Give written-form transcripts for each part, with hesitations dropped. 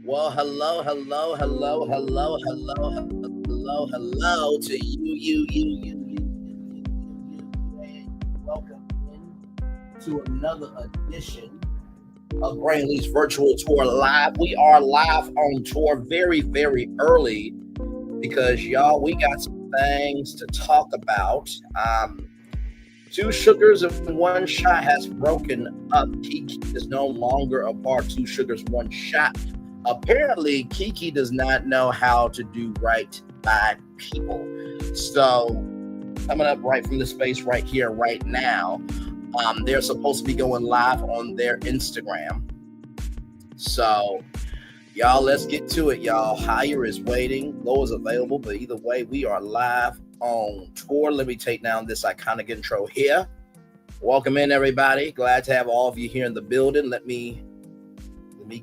Well, hello to you. Welcome to another edition of Braylon's virtual tour live. We are live on tour very early because y'all, we got some things to talk about. Two sugars and one shot has broken up. Keke is no longer a part. Two sugars, one shot. Apparently, Keke does not know how to do right by people. So, coming up right from the space right here, right now, they're supposed to be going live on their Instagram. So, y'all, let's get to it, y'all. Higher is waiting, low is available, but either way, we are live on tour. Let me take down this iconic intro here. Welcome in, everybody. Glad to have all of you here in the building. Let me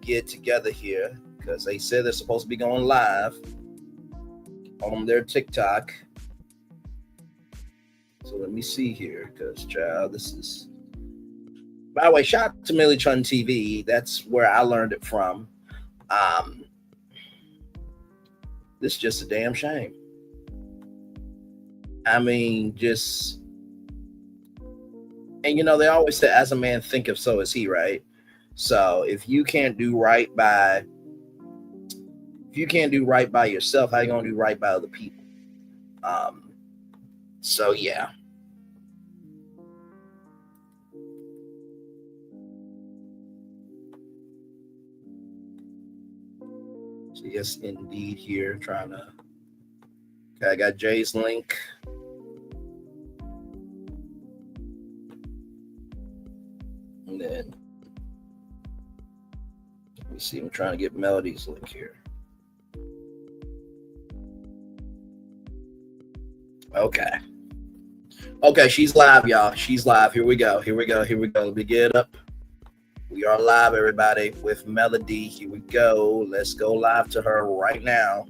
get together here because they said they're supposed to be going live on their TikTok. So let me see here because, child, this is... By the way, shout out to Millie Chun TV. That's where I learned it from. This is just a damn shame. I mean, just... And, you know, they always say, as a man thinketh, so is he, right? So if you can't do right by yourself, how you gonna do right by other people? So yeah. So yes, indeed. Here, trying to. Okay, I got Jay's link. And then. Let me see. I'm trying to get Melody's link here. Okay, she's live, y'all. She's live. Here we go. Let me get up. We are live, everybody, with Melody. Here we go. Let's go live to her right now.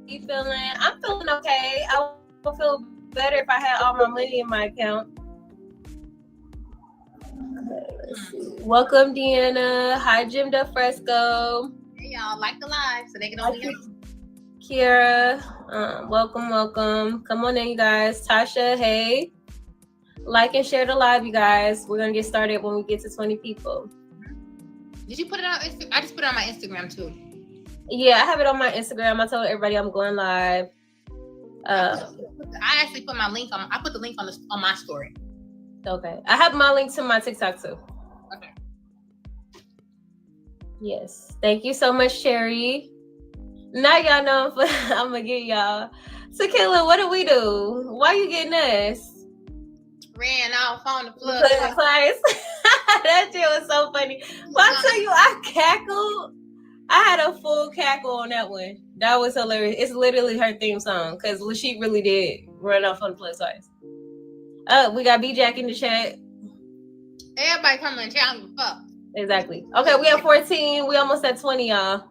You feeling? I'm feeling okay. I would feel better if I had all my money in my account. Welcome, Deanna. Hi, Jim Del Fresco. Hey, y'all. Like the live so they can only hear me. Kira. Welcome. Come on in, you guys. Tasha, hey. Like and share the live, you guys. We're going to get started when we get to 20 people. Did you put it on Instagram? I just put it on my Instagram, too. Yeah, I have it on my Instagram. I told everybody I'm going live. I actually put my link on. I put the link on my story. Okay. I have my link to my TikTok too. Okay. Yes. Thank you so much, Sherry. Now y'all know I'm gonna get y'all. Tequila, what do we do? Why you getting us? Ran off on the plug. That shit was so funny. Well, I tell you, I cackled. I had a full cackle on that one. That was hilarious. It's literally her theme song because she really did run off on the plug twice. We got B-Jack in the chat. Everybody come in the chat. I don't give a fuck. Exactly. Okay, we have 14. We almost at 20, y'all.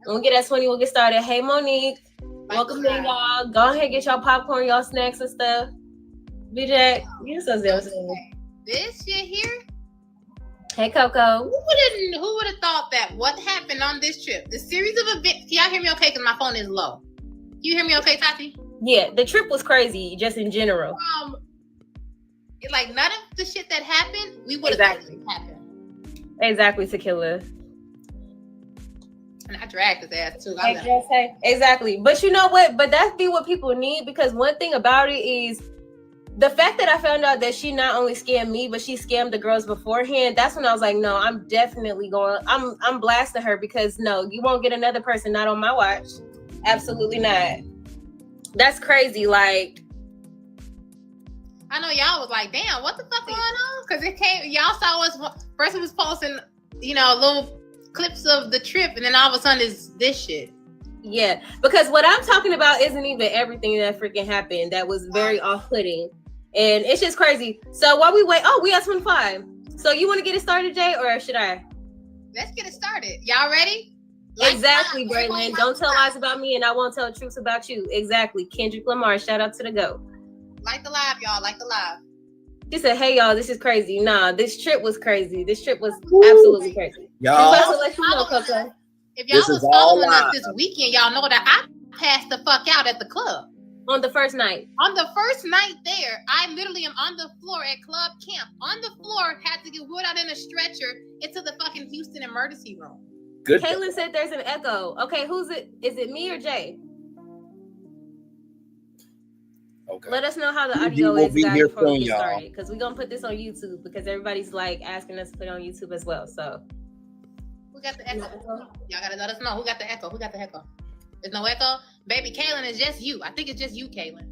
When we get at 20, we'll get started. Hey, Monique. Welcome in, y'all. Go ahead and get y'all popcorn, y'all snacks and stuff. B-Jack, you're so zealous. This shit here? Hey, Coco. Who would have thought that what happened on this trip? The series of events. Can y'all hear me okay? Because my phone is low. You hear me okay, Tati? Yeah, the trip was crazy, just in general. Like none of the shit that happened, we would have thought it happened. Exactly, Tequila. And I dragged his ass too. Exactly. But you know what? But that's be what people need, because one thing about it is the fact that I found out that she not only scammed me, but she scammed the girls beforehand. That's when I was like, no, I'm definitely going. I'm blasting her, because no, you won't get another person not on my watch. Absolutely not. That's crazy. Like, I know y'all was like, damn, what the fuck going on? Because it came, y'all saw us first. It was posting, little clips of the trip, and then all of a sudden is this shit. Yeah, because what I'm talking about isn't even everything that freaking happened. That was very off-putting. And it's just crazy. So while we wait, we got 25. So you want to get it started, Jay, or should I? Let's get it started. Y'all ready? Exactly, Braylon. Don't tell lies about me, and I won't tell truths about you. Exactly. Kendrick Lamar, shout out to the GOAT. Like the live, y'all. Like the live. She said, "Hey y'all, this is crazy. Nah, this trip was crazy. This trip was absolutely crazy." Y'all, Just to let you know, Coco. If y'all was following us this weekend, y'all know that I passed the fuck out at the club. On the first night. On the first night there, I literally am on the floor at club camp. On the floor, had to get wheeled out in a stretcher into the fucking Houston emergency room. Good. Kaylin said there's an echo. Okay, who's it? Is it me or Jay? Okay. Let us know how the audio is, guys, before we get started. Because we're going to put this on YouTube because everybody's like asking us to put it on YouTube as well. So, who got the echo? Y'all got to let us know. Who got the echo? Who got the echo? There's no echo? Baby, Kaylin, it's just you. I think it's just you, Kaylin.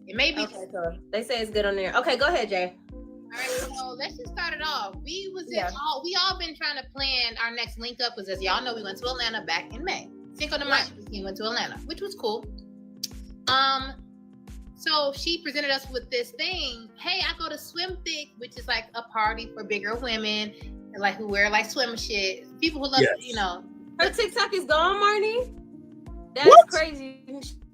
It may be. Okay, so they say it's good on there. Okay, go ahead, Jay. All right, so let's just start it off. We all been trying to plan our next link up because, as y'all know, we went to Atlanta back in May. Cinco de Mayo, we went to Atlanta, which was cool. So she presented us with this thing. Hey, I go to Swim Thick, which is like a party for bigger women, like who wear like swim shit. People who love, you know. Her TikTok is gone, Marnie. That's crazy.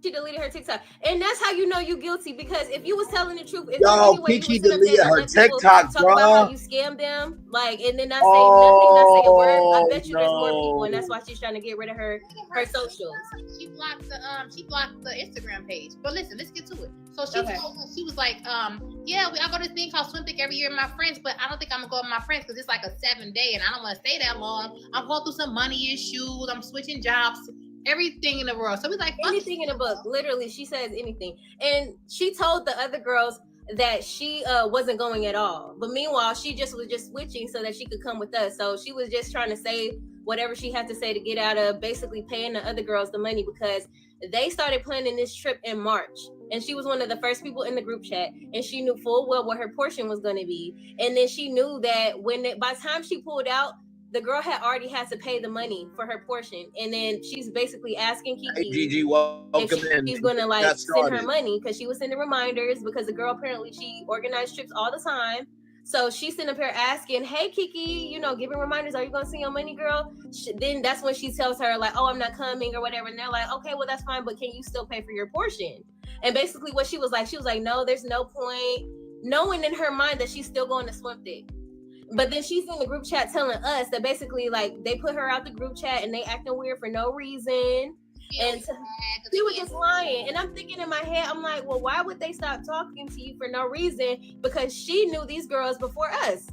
She deleted her TikTok, and that's how you know you guilty. Because if you was telling the truth, if Keke deleted her TikTok, talk about how you scammed them, like, and then not say nothing, not say a word. I bet you there's more people, and that's why she's trying to get rid of her socials. She blocked the Instagram page. But listen, let's get to it. So she told us, she was like, I go to this thing called Swim Thick every year with my friends, but I don't think I'm gonna go with my friends because it's like a 7-day, and I don't want to stay that long. I'm going through some money issues. I'm switching jobs. Everything in the world. So we like anything in the book. Literally, she says anything. And she told the other girls that she wasn't going at all. But meanwhile, she was just switching so that she could come with us. So she was just trying to say whatever she had to say to get out of basically paying the other girls the money because they started planning this trip in March. And she was one of the first people in the group chat. And she knew full well what her portion was going to be. And then she knew that by the time she pulled out, the girl had already had to pay the money for her portion. And then she's basically asking Keke if she's going to like send her money because she was sending reminders because the girl apparently she organized trips all the time. So she's sitting up here asking, hey, Keke, giving reminders. Are you going to send your money, girl? Then that's when she tells her like, oh, I'm not coming or whatever. And they're like, okay, well, that's fine. But can you still pay for your portion? And basically what she was like, no, there's no point, knowing in her mind that she's still going to Swim Thick. But then she's in the group chat telling us that basically like they put her out the group chat and they acting weird for no reason. And she was just lying. And I'm thinking in my head, I'm like, well, why would they stop talking to you for no reason? Because she knew these girls before us.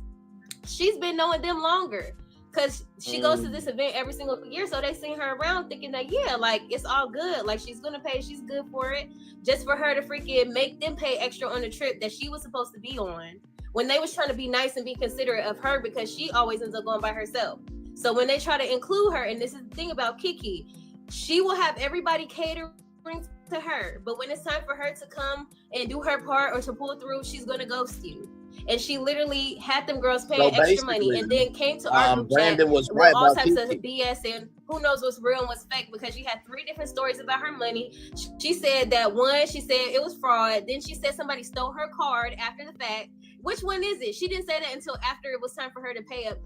She's been knowing them longer. Because she goes to this event every single year. So they seen her around thinking that, like, it's all good. Like, she's going to pay. She's good for it. Just for her to freaking make them pay extra on the trip that she was supposed to be on. When they was trying to be nice and be considerate of her because she always ends up going by herself. So when they try to include her, and this is the thing about Keke, she will have everybody catering to her. But when it's time for her to come and do her part or to pull through, she's going to ghost you. And she literally had them girls paying extra money and then came to our group Brandon chat was right all about types Keke. of BS and who knows what's real and what's fake because she had 3 different stories about her money. She said that one, she said it was fraud. Then she said somebody stole her card after the fact. Which one is it? She didn't say that until after it was time for her to pay up.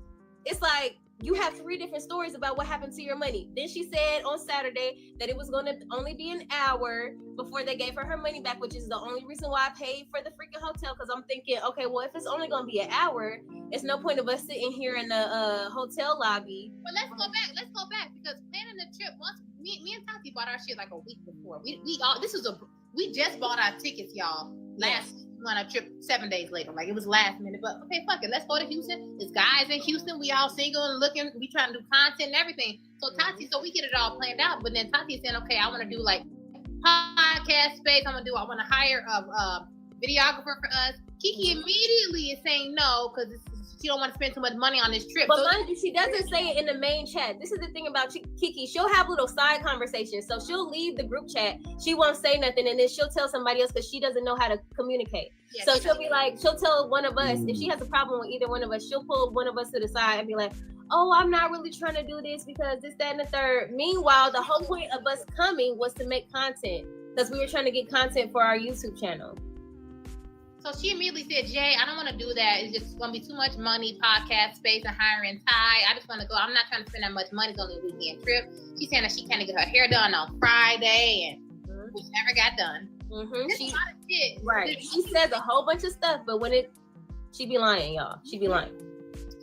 It's like you have 3 different stories about what happened to your money. Then she said on Saturday that it was going to only be an hour before they gave her money back, which is the only reason why I paid for the freaking hotel. Because I'm thinking, okay, well, if it's only going to be an hour, it's no point of us sitting here in the hotel lobby. But let's go back because planning the trip once me and Tati bought our shit like a week before. We just bought our tickets, y'all. On a trip 7 days later. Like it was last minute, but okay, fuck it. Let's go to Houston. It's guys in Houston. We all single and looking. We trying to do content and everything. So Tati, so we get it all planned out. But then Tati saying, okay, I want to do like podcast space. I want to hire a videographer for us. Keke immediately is saying no because she don't want to spend too much money on this trip. But mind you, she doesn't say it in the main chat. This is the thing about Keke. She'll have little side conversations. So she'll leave the group chat. She won't say nothing. And then she'll tell somebody else because she doesn't know how to communicate. Yeah, so she'll be like, she'll tell one of us, if she has a problem with either one of us, she'll pull one of us to the side and be like, oh, I'm not really trying to do this because this, that, and the third. Meanwhile, the whole point of us coming was to make content because we were trying to get content for our YouTube channel. So she immediately said, Jay, I don't want to do that. It's just going to be too much money, podcast space, and hiring Ty. I just want to go. I'm not trying to spend that much money. It's only a weekend trip. She's saying that she can't get her hair done on Friday, and which never got done. She says a whole bunch of stuff, but when it She be lying, y'all. She be lying.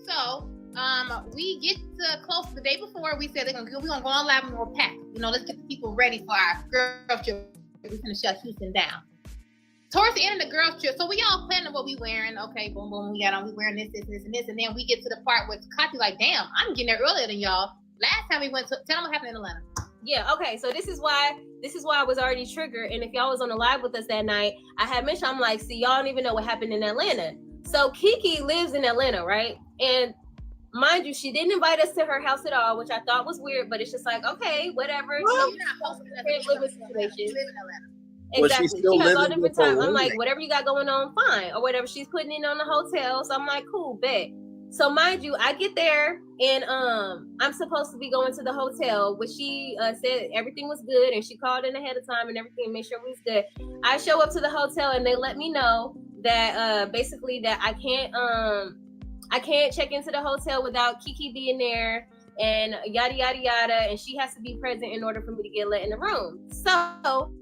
So, we get to close the day before. We said we're gonna go on live and we'll pack. You know, let's get the people ready for our girl trip. We're gonna shut Houston down. Towards the end of the girls trip, so we all planning what we wearing. Okay, boom, boom, we got on. We wearing this, and then we get to the part where Kati like, damn, I'm getting there earlier than y'all. Last time we went to, tell them what happened in Atlanta. Yeah, okay. So this is why I was already triggered. And if y'all was on the live with us that night, I had mentioned, I'm like, see, y'all don't even know what happened in Atlanta. So Keke lives in Atlanta, right? And mind you, she didn't invite us to her house at all, which I thought was weird, but it's just like, okay, whatever. Well, you're not hosting us. You live in Atlanta. Exactly. She has all different times. I'm like, whatever you got going on, fine. Or whatever she's putting in on the hotel. So I'm like, cool, bet. So mind you, I get there and I'm supposed to be going to the hotel, which she said everything was good, and she called in ahead of time and everything and made sure it was good. I show up to the hotel and they let me know that basically that I can't check into the hotel without Keke being there and yada yada yada, and she has to be present in order for me to get let in the room. So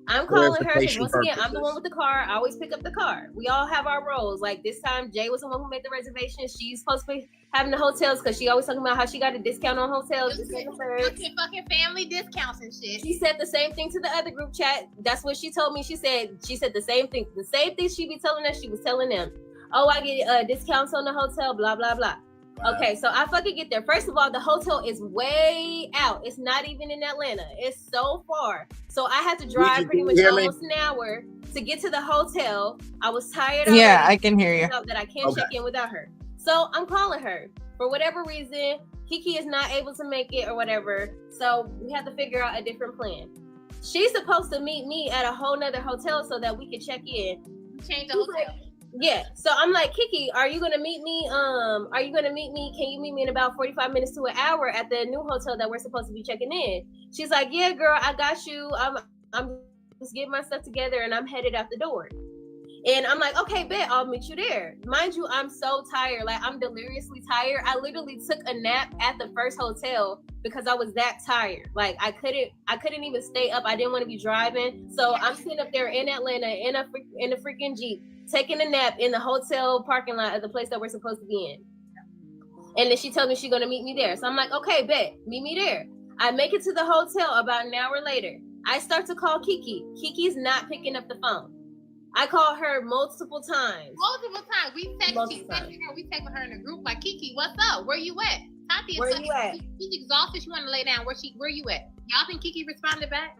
I'm calling her because once again, I'm the one with the car. I always pick up the car. We all have our roles. Like this time, Jay was the one who made the reservation. She's supposed to be having the hotels because she always talking about how she got a discount on hotels. Fucking family discounts and shit. She said the same thing to the other group chat. That's what she told me. She said the same thing. The same thing she be telling us, she was telling them. Oh, I get discounts on the hotel, blah, blah, blah. Okay, so I fucking get there. First of all, the hotel is way out. It's not even in Atlanta. It's so far. So I had to drive pretty much almost an hour to get to the hotel. I was tired. Yeah, I can hear you. That I can't check in without her. So I'm calling her. For whatever reason, Keke is not able to make it or whatever. So we have to figure out a different plan. She's supposed to meet me at a whole nother hotel so that we can check in. Change the hotel. Yeah, so I'm like, Keke, are you gonna meet me? Can you meet me in about 45 minutes to an hour at the new hotel that we're supposed to be checking in? She's like, yeah, girl, I got you. I'm just getting my stuff together and I'm headed out the door. And I'm like, okay, bet, I'll meet you there. Mind you, I'm so tired. Like, I'm deliriously tired. I literally took a nap at the first hotel because I was that tired. Like, I couldn't even stay up. I didn't want to be driving. So I'm sitting up there in Atlanta in a freaking Jeep, taking a nap in the hotel parking lot of the place that we're supposed to be in. And then she told me she's going to meet me there. So I'm like, okay, bet, meet me there. I make it to the hotel about an hour later. I start to call Keke. Keke's not picking up the phone. I call her multiple times. We text her in the group like, Keke, what's up? Where you at? Tati Where you at? She's exhausted. She want to lay down. Where you at? Y'all think Keke responded back?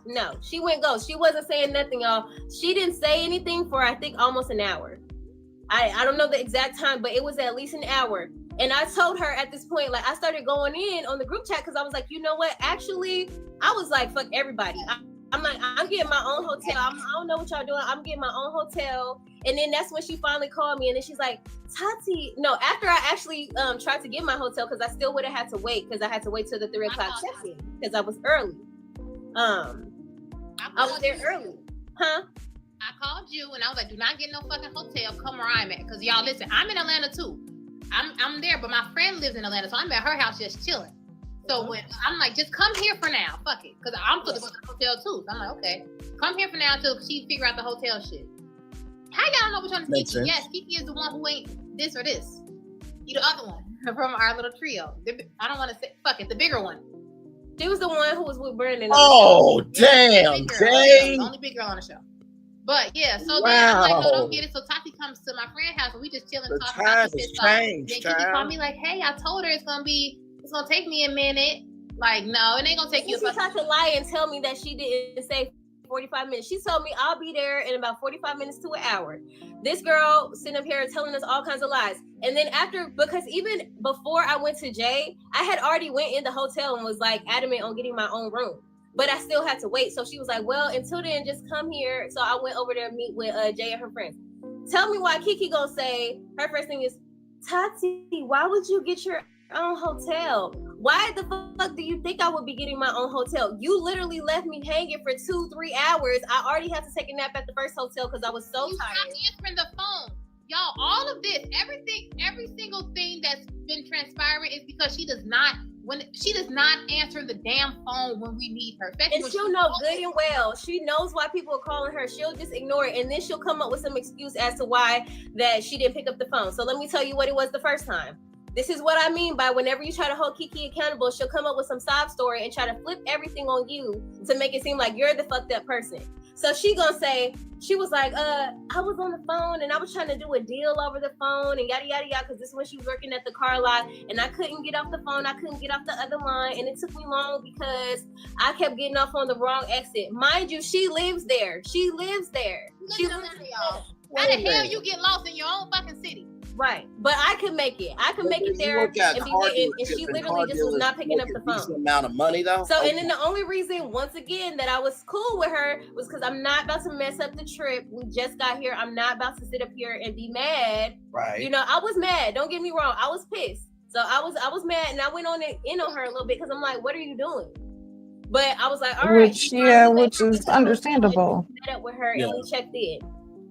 No, she went ghost. She wasn't saying nothing, y'all. She didn't say anything for I think almost an hour. I don't know the exact time, but it was at least an hour. And I told her at this point, like, I started going in on the group chat because I was like, you know what? Actually, I was like, fuck everybody. I'm like, I'm getting my own hotel. I don't know what y'all doing. I'm getting my own hotel. And then that's when she finally called me. And then she's like, Tati. No, after I actually tried to get my hotel because I still would have had to wait because I had to wait till the 3 o'clock check-in because I was early. I was there early. Huh? I called you and I was like, do not get no fucking hotel. Come where I'm at. Because y'all, listen, I'm in Atlanta too. I'm there, but my friend lives in Atlanta. So I'm at her house just chilling. So when I'm like, just come here for now, fuck it, because I'm supposed to go to the hotel too. So I'm like, okay, come here for now until she figure out the hotel shit. How y'all know which one is Keke? Yes, Keke is the one who ain't this or this. You the other one from our little trio. I don't want to say fuck it, the bigger one. She was the one who was with Brandon. Oh damn, Jay! The only big girl on the show. But yeah, so then I'm like, no, don't get it. So Tati comes to my friend's house and we just chilling, talking about this stuff. Then Keke called me like, hey, I told her it's gonna take me a minute. Like, no, it ain't gonna take you. She tried to lie and tell me that she didn't say 45 minutes. She told me I'll be there in about 45 minutes to an hour. This girl sitting up here telling us all kinds of lies. And then after, because even before I went to Jay, I had already went in the hotel and was like adamant on getting my own room. But I still had to wait. So she was like, well, until then, just come here. So I went over there to meet with Jay and her friends. Tell me why Keke gonna say, her first thing is, Tati, why would you get your own hotel? Why the fuck do you think I would be getting my own hotel? You literally left me hanging for 2-3 hours. I already had to take a nap at the first hotel because I was so tired. You stopped answering the phone. Y'all, all of this, everything, every single thing that's been transpiring is because she does not when she does not answer the damn phone when we need her. And she'll know good and well. She knows why people are calling her. She'll just ignore it, and then she'll come up with some excuse as to why that she didn't pick up the phone. So let me tell you what it was the first time. This is what I mean by whenever you try to hold Keke accountable, she'll come up with some sob story and try to flip everything on you to make it seem like you're the fucked up person. So she gonna say, she was like, I was on the phone and I was trying to do a deal over the phone and yada, yada, yada, because this is when she was working at the car lot and I couldn't get off the phone. I couldn't get off the other line and it took me long because I kept getting off on the wrong exit. Mind you, she lives there. She lives there. How the hell you get lost in your own fucking city? Right, but I could make it. I could make it there and be waiting, and she literally just was not picking up the phone. Amount of money though. So, and then the only reason, once again, that I was cool with her was because I'm not about to mess up the trip. We just got here. I'm not about to sit up here and be mad. Right. You know, I was mad. Don't get me wrong. I was pissed. So I was mad, and I went on in on her a little bit because I'm like, "What are you doing?" But I was like, "All right." Which is understandable. Met up with her and we checked in.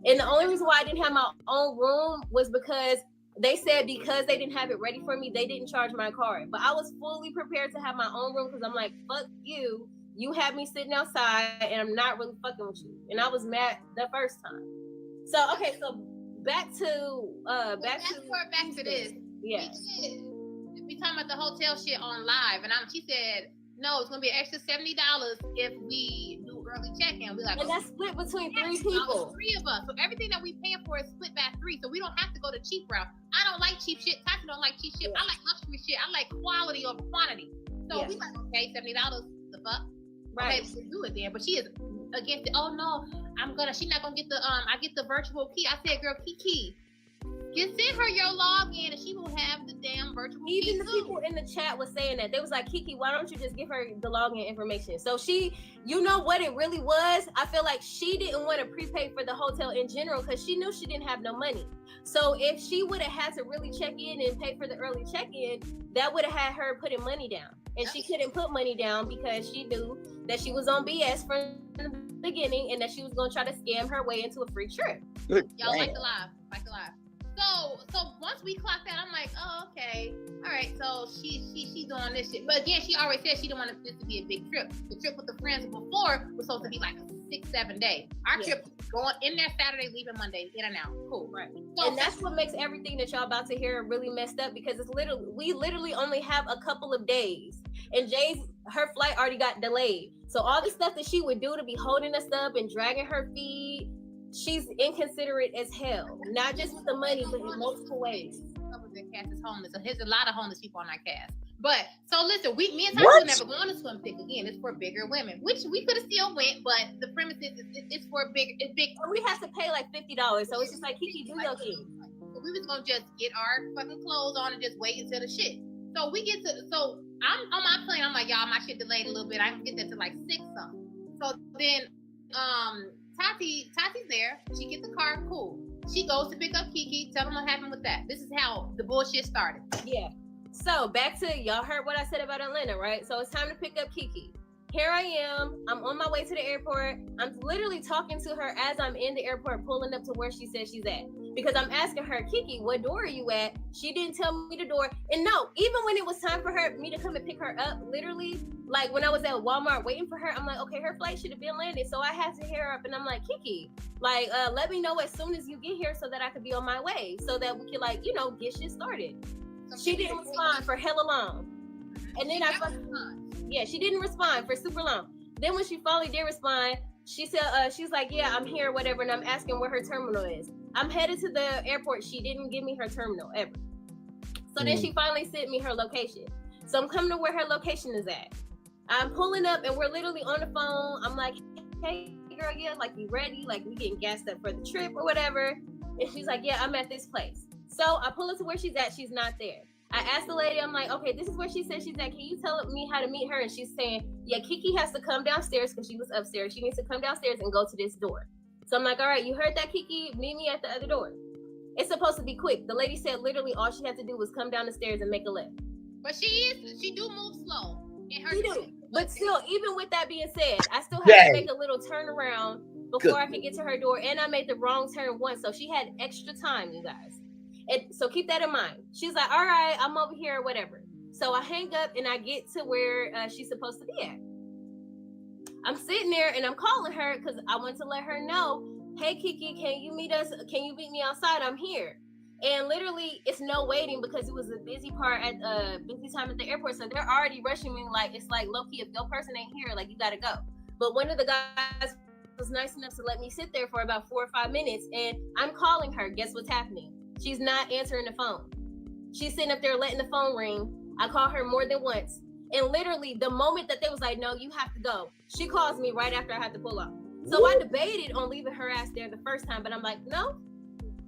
And the only reason why I didn't have my own room was because they said because they didn't have it ready for me, they didn't charge my card. But I was fully prepared to have my own room because I'm like, fuck you. You had me sitting outside and I'm not really fucking with you. And I was mad the first time. So, okay, so back to this. Yeah. We talking about the hotel shit on live. And she said, no, it's gonna be an extra $70 if we do early check-in. We're like, and that's split between three people. 3 of us. So everything that we paying for is split by 3. So we don't have to go the cheap route. I don't like cheap shit. Tati don't like cheap shit. I like luxury shit. I like quality over quantity. So we like, okay, $70. The fuck? Right. Okay, we'll do it then. But she is against it. Oh no, she's not gonna get the I get the virtual key. I said, girl, Keke. Just send her your login and she will have the damn virtual key. Even the people in the chat was saying that. They was like, Keke, why don't you just give her the login information? So she, you know what it really was? I feel like she didn't want to prepay for the hotel in general because she knew she didn't have no money. So if she would have had to really check in and pay for the early check-in, that would have had her putting money down. And she couldn't put money down because she knew that she was on BS from the beginning and that she was going to try to scam her way into a free trip. Y'all like the live. So once we clocked out, I'm like, oh, okay, all right. So she's doing this shit. But again, she already said she didn't want this to be a big trip. The trip with the friends before was supposed to be like a 6-7 day. Our trip going in there Saturday, leaving Monday, in and out. Cool, right? So, and that's what makes everything that y'all about to hear really messed up because we literally only have a couple of days, and her flight already got delayed. So all the stuff that she would do to be holding us up and dragging her feet. She's inconsiderate as hell, not just with the money, but in multiple ways. The cast is homeless, so there's a lot of homeless people on our cast. But so listen, me and Tati will never go on a swim pick again. It's for bigger women, which we could have still went, but the premise is it's for big. We have to pay like $50, so it's just like Keke, do your thing. So we was gonna just get our fucking clothes on and just wait until the shit. So we get to I'm on my plane. I'm like, y'all, my shit delayed a little bit. I can get that to like 6 something. So then Tati's there. She gets the car, cool. She goes to pick up Keke. Tell them what happened with that. This is how the bullshit started. Yeah. So back to y'all heard what I said about Atlanta, right? So it's time to pick up Keke. Here I am. I'm on my way to the airport. I'm literally talking to her as I'm in the airport, pulling up to where she says she's at. Because I'm asking her, Keke, what door are you at? She didn't tell me the door. And no, even when it was time for me to come and pick her up, literally, like when I was at Walmart waiting for her, I'm like, okay, her flight should have been landed. So I had to hit her up and I'm like, Keke, like, let me know as soon as you get here so that I could be on my way so that we could, like, you know, get shit started. She didn't respond for hella long. And then she didn't respond for super long. Then when she finally did respond, she said, she's like, yeah, I'm here, whatever. And I'm asking where her terminal is. I'm headed to the airport. She didn't give me her terminal ever. So then she finally sent me her location. So I'm coming to where her location is at. I'm pulling up and we're literally on the phone. I'm like, hey girl, yeah, like you ready? Like we getting gassed up for the trip or whatever. And she's like, yeah, I'm at this place. So I pull up to where she's at. She's not there. I asked the lady, I'm like, okay, this is where she said she's at. Can you tell me how to meet her? And she's saying, yeah, Keke has to come downstairs because she was upstairs. She needs to come downstairs and go to this door. So I'm like, all right, you heard that, Keke? Meet me at the other door. It's supposed to be quick. The lady said literally all she had to do was come down the stairs and make a left. But she do move slow. In her but still, even with that being said, I still had to make a little turnaround before I could get to her door. And I made the wrong turn once. So she had extra time, you guys. And so keep that in mind. She's like, all right, I'm over here or whatever. So I hang up and I get to where she's supposed to be at. I'm sitting there and I'm calling her because I want to let her know, hey Keke, can you meet us? Can you meet me outside? I'm here. And literally, it's no waiting because it was a busy part at busy time at the airport. So they're already rushing me. Like, it's like, low key, if your person ain't here, like, you gotta go. But one of the guys was nice enough to let me sit there for about 4 or 5 minutes. And I'm calling her. Guess what's happening? She's not answering the phone. She's sitting up there letting the phone ring. I call her more than once. And literally, the moment that they was like, no, you have to go, she calls me right after I have to pull up. So I debated on leaving her ass there the first time, but I'm like, no,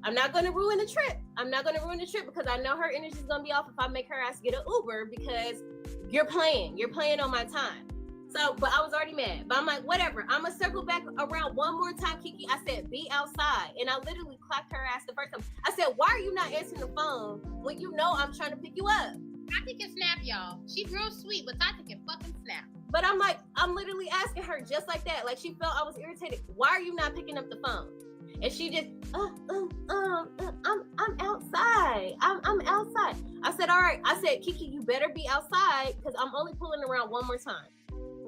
I'm not going to ruin the trip. I'm not going to ruin the trip because I know her energy is going to be off if I make her ass get an Uber because you're playing on my time. So, but I was already mad. But I'm like, whatever. I'm going to circle back around one more time, Keke. I said, be outside. And I literally clapped her ass the first time. I said, why are you not answering the phone when you know I'm trying to pick you up? Tati can snap, y'all. She's real sweet, but Tati can fucking snap. But I'm like, I'm literally asking her just like that. Like, she felt I was irritated. Why are you not picking up the phone? And she just, I'm outside. I'm outside. I said, all right. I said, Keke, you better be outside because I'm only pulling around one more time.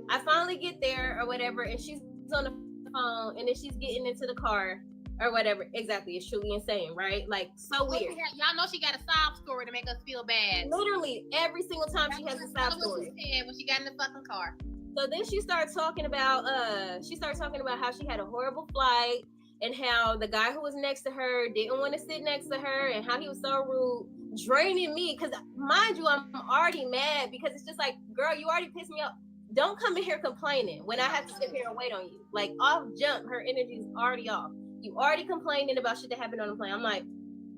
I finally get there or whatever, and she's on the phone, and then she's getting into the car or whatever. Exactly. It's truly insane, right? Like, so weird. Y'all know she got a sob story to make us feel bad. Literally, every single time she has a sob story. When she got in the fucking car. So then she started talking about how she had a horrible flight and how the guy who was next to her didn't want to sit next to her and how he was so rude, draining me. Because mind you, I'm already mad because it's just like, girl, you already pissed me off. Don't come in here complaining when I have to sit here and wait on you. Like, off jump, her energy is already off. You already complaining about shit that happened on the plane. I'm like,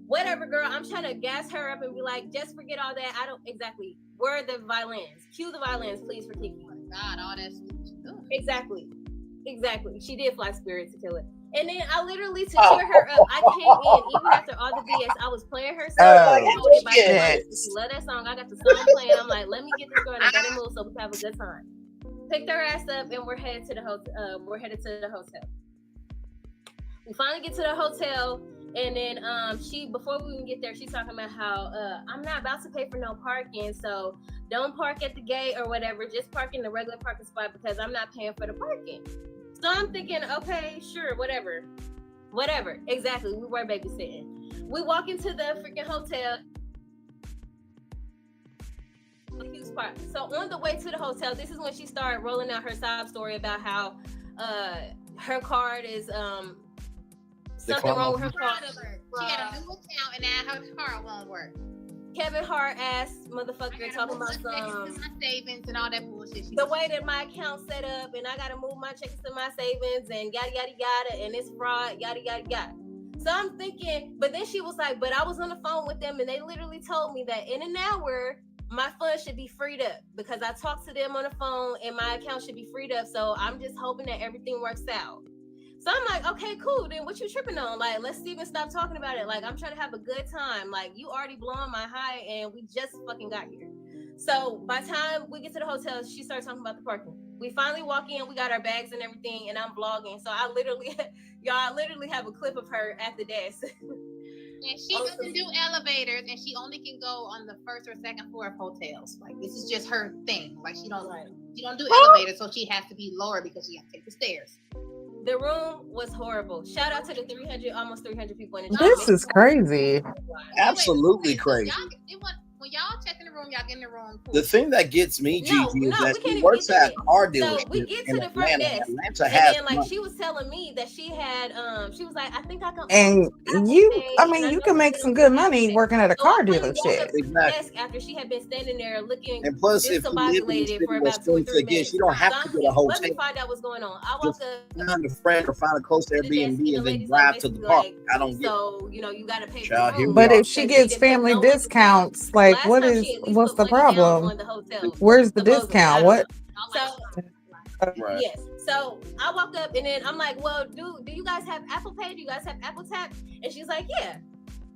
whatever, girl. I'm trying to gas her up and be like, just forget all that. I don't exactly. Where are the violins? Cue the violins, please, for Keke. Oh my God, all that stuff. Exactly. She did fly Spirit to kill it. And then I literally, to cheer her up, I came in, even after all the BS, I was playing her song. She love that song. I got the song playing. I'm like, let me get this girl and I gotta move so we can have a good time. Picked her ass up and we're headed to the hotel. We finally get to the hotel, and then before we even get there, she's talking about how I'm not about to pay for no parking, so don't park at the gate or whatever, just park in the regular parking spot because I'm not paying for the parking. So I'm thinking, okay, sure, whatever. Exactly, we were babysitting. We walk into the freaking hotel. So on the way to the hotel, this is when she started rolling out her sob story about how her card is something wrong with her car. She got a new account and now her card won't work. Kevin Hart ass motherfucker talking about my savings and all that bullshit. The way that my account's set up and I gotta move my checks to my savings and yada yada yada and it's fraud, yada yada yada. So I'm thinking, but then she was like, but I was on the phone with them and they literally told me that in an hour my funds should be freed up because I talked to them on the phone and my account should be freed up. So I'm just hoping that everything works out. So I'm like, okay, cool. Then what you tripping on? Like, let's even stop talking about it. Like, I'm trying to have a good time. Like, you already blowing my high and we just fucking got here. So by the time we get to the hotel, she starts talking about the parking. We finally walk in, we got our bags and everything, and I'm vlogging. So I literally have a clip of her at the desk. And she doesn't do elevators, and she only can go on the first or second floor of hotels. Like, this is just her thing. Like, she don't do elevators, so she has to be lower because she has to take the stairs. The room was horrible. Shout out to the almost 300 people in the This is crazy. Absolutely crazy. When y'all check in the room, y'all get in the room. Cool. The thing that gets me, Gigi, is that she works at a car dealership. So we get to the front desk, and then like she was telling me that she had, she was like, I think I can. And you can make some good money working at a car dealership. Exactly. After she had been standing there looking, and plus, if you live in the city for about 2 or 3 minutes, you don't have to get a hotel. Let me find out what's going on. I walk up, find a friend or find a close Airbnb and then drive to the park. I don't get. So you got to pay. But if she gets family discounts, like what's the problem? Where's the discount? What? Yes. So I walk up and then I'm like, well, do you guys have Apple Pay? Do you guys have Apple Tap? And she's like, yeah.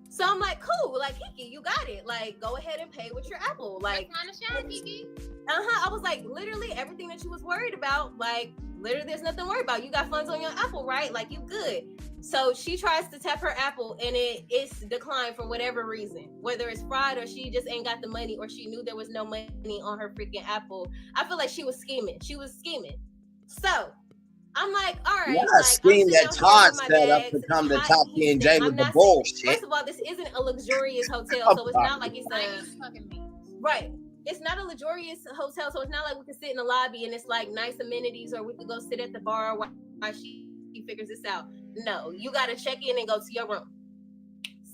So I'm like, cool. Like, Keke, you got it. Like, go ahead and pay with your Apple. Like, Keke. I was like, literally everything that you was worried about, like, literally there's nothing to worry about. You got funds on your Apple, right? Like, you good. So she tries to tap her Apple and it's declined for whatever reason, whether it's fraud or she just ain't got the money or she knew there was no money on her freaking Apple. I feel like she was scheming. So I'm like, all right, a scheme that Todd set up to come to top TINGZ with the bullshit. First of all, this isn't a luxurious hotel, so it's not like it's right. It's not a luxurious hotel, so it's not like we can sit in the lobby and it's like nice amenities, or we could go sit at the bar while she figures this out. No, you got to check in and go to your room.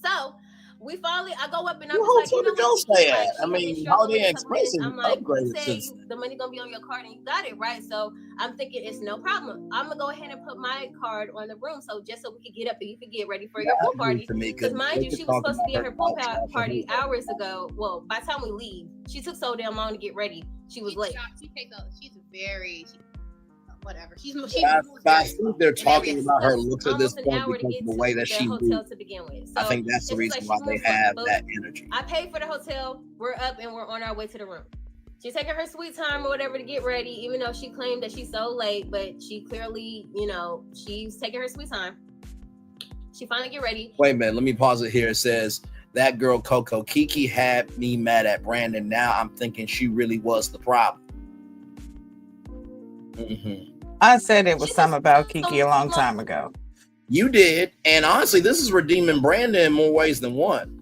So we finally, I go up and I'm just like, go stay at? I mean, Holiday Express is upgraded. The money gonna be on your card and you got it, right? So I'm thinking it's no problem. I'm gonna go ahead and put my card on the room, so just so we could get up and you could get ready for your pool party. Because mind you, she was supposed to be at her pool party hours ago. Well, by the time we leave, she took so damn long to get ready. She was late. She's very. Whatever. I think they're talking about her looks at this point because of the way that she moved. To begin with. So I think that's the reason why they have that energy. I paid for the hotel. We're up and we're on our way to the room. She's taking her sweet time or whatever to get ready, even though she claimed that she's so late, but she clearly, she's taking her sweet time. She finally get ready. Wait a minute, let me pause it here. It says, that girl Coco, Keke had me mad at Brandon. Now I'm thinking she really was the problem. Mm-hmm. I said it was something about Keke a long time ago. You did, and honestly, this is redeeming Brandon in more ways than one.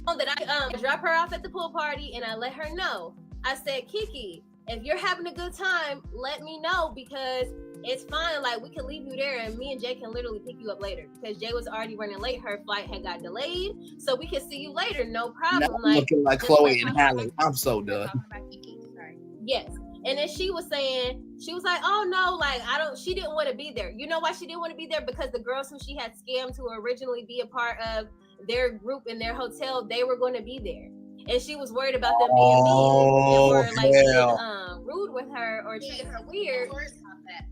That I drop her off at the pool party, and I let her know. I said, Keke, if you're having a good time, let me know because it's fine. Like we can leave you there, and me and Jay can literally pick you up later because Jay was already running late. Her flight had got delayed, so we can see you later. No problem. Now looking like Chloe and Halle. I'm so done. Yes. And then she was like, oh no, like she didn't want to be there. You know why she didn't want to be there? Because the girls who she had scammed to originally be a part of their group in their hotel, they were going to be there. And she was worried about them being mean or like being rude with her or treating her weird.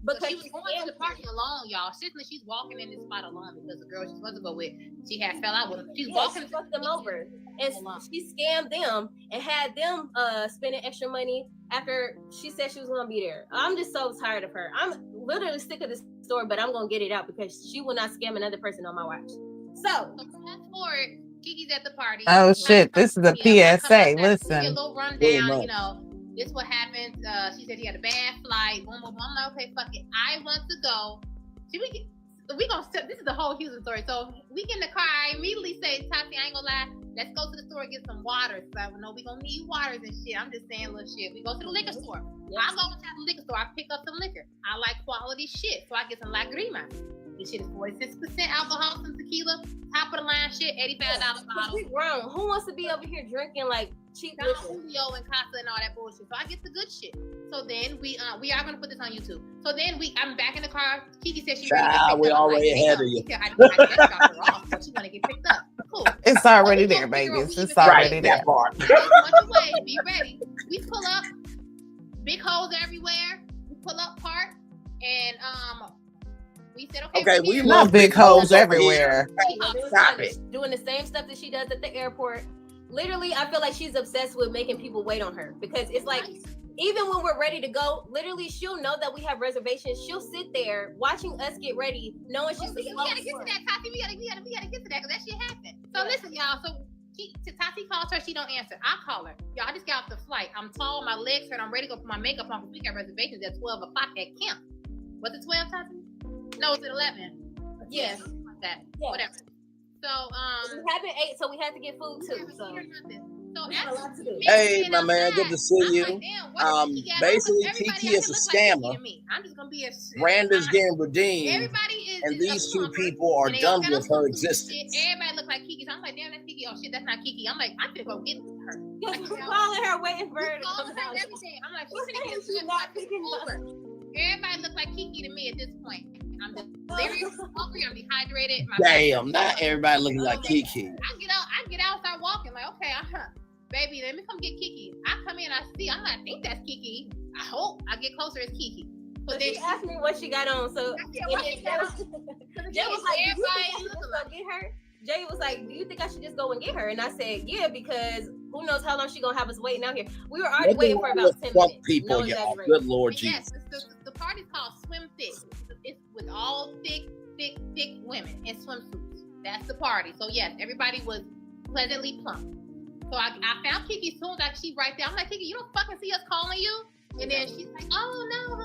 Because she was going to the party alone, y'all. Certainly she's walking in this spot alone because the girl she's supposed to go with, she had fell out with her. She's walking. She fucked them over. And she scammed them and had them spending extra money after she said she was going to be there. I'm just so tired of her. I'm literally sick of this story, but I'm going to get it out because she will not scam another person on my watch. So fast forward, Keke's at the party. Oh shit, this is a PSA. Listen. A little rundown, this what happened. She said he had a bad flight. Boom, boom, boom. I'm like, okay, fuck it. I want to go. This is the whole Houston story. So we get in the car. I immediately say, Tati, I ain't gonna lie. Let's go to the store and get some water. So I know we gonna need waters and shit. I'm just saying little shit. We go to the liquor store. I go to the liquor store. I pick up some liquor. I like quality shit. So I get some Lagrima. This shit is 46% alcohol, some tequila, top of the line shit, $85 bottle. We grown. Who wants to be over here drinking like cheap liquor? Julio and Casa and all that bullshit. So I get the good shit. So then we are gonna put this on YouTube. So then I'm back in the car. Keke said she we're already ahead of you. I just dropped her off, but she wanna get picked up. Cool. It's already there, baby. It's already there. That part. Be ready. We pull up, big holes everywhere. We pull up park and we said, okay, we love big holes everywhere. Stop it. Doing the same stuff that she does at the airport. Literally, I feel like she's obsessed with making people wait on her because it's like, even when we're ready to go, literally, she'll know that we have reservations. She'll sit there watching us get ready, knowing she's we gotta get to that, Tati. We gotta get to that because that shit happened. So listen, y'all. So Tati calls her, she don't answer. I call her. Y'all, I just got off the flight. I'm tall, my legs hurt. I'm ready to go put my makeup on because we got reservations at 12 o'clock at camp. Was it 12, Tati? No, it's at 11. Yeah, like that. Yeah. Whatever. So we haven't ate, so we had to get food too. Hey, my man, good to see you. Basically, Keke is a scammer. I'm just gonna be a Brandon's getting redeemed, and these two people are done with her existence. Everybody look like Keke. So I'm like, damn, that's Keke. Oh shit, that's not Keke. I'm like, I'm gonna go get her. Calling her, waiting for her to come out. I'm like, she's gonna get Uber. Everybody look like Keke to me at this point. I'm delirious, hungry, I'm dehydrated. Damn, not everybody looking like Keke. I get out, start walking, like, okay, baby, let me come get Keke. I come in, I think that's Keke. I hope I get closer as Keke. So then she asked me what she got on, so Jay was like, everybody get her. Jay was like, do you think I should just go and get her? And I said, yeah, because who knows how long she's gonna have us waiting out here. We were already waiting for about 10 minutes. People, no y'all. Good Lord Jesus. Yes, the party's called Swim Thick. It's with all thick thick women in swimsuits. That's the party. So yes, everybody was pleasantly plump. So I found Keke soon as she right there. I'm like, Keke, you don't fucking see us calling you? And then she's like, oh no,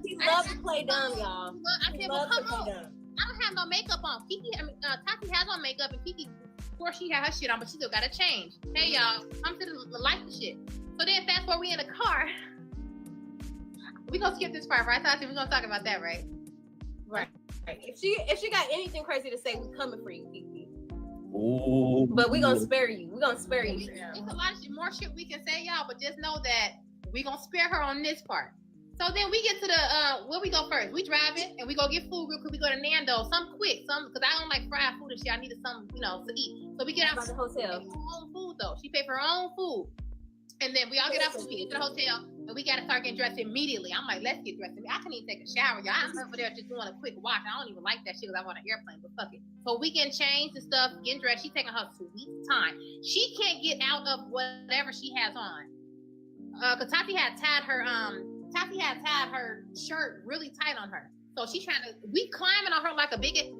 she loves to play dumb, y'all. I said, well, come on. I don't have no makeup on. Tati has on makeup, and Keke, of course, she had her shit on, but she still gotta change. Hey, y'all, come to the light the shit. So then, fast forward, we in the car. We gonna skip this part, right, Tati? We gonna talk about that, right? Right. If she got anything crazy to say, we coming for you, Keke. Ooh. But we gonna spare you. We gonna spare you. It's a lot of more shit we can say, y'all, but just know that we gonna spare her on this part. So then we get to the where we go first. We drive it and we go get food real quick. We go to Nando's, some quick, because I don't like fried food and shit. I needed something, to eat. So we get out the hotel. She paid for her own food though. She paid for her own food. And then we all get out food, we get to the hotel, and we gotta start getting dressed immediately. I'm like, let's get dressed. I can't even take a shower, y'all. I'm over there just doing a quick wash. I don't even like that shit because I'm on an airplane, but fuck it. So we getting changed and stuff, getting dressed. She's taking her sweet time. She can't get out of whatever she has on. Cause Tati had tied her shirt really tight on her. So she's trying to, we climbing on her like a mountain.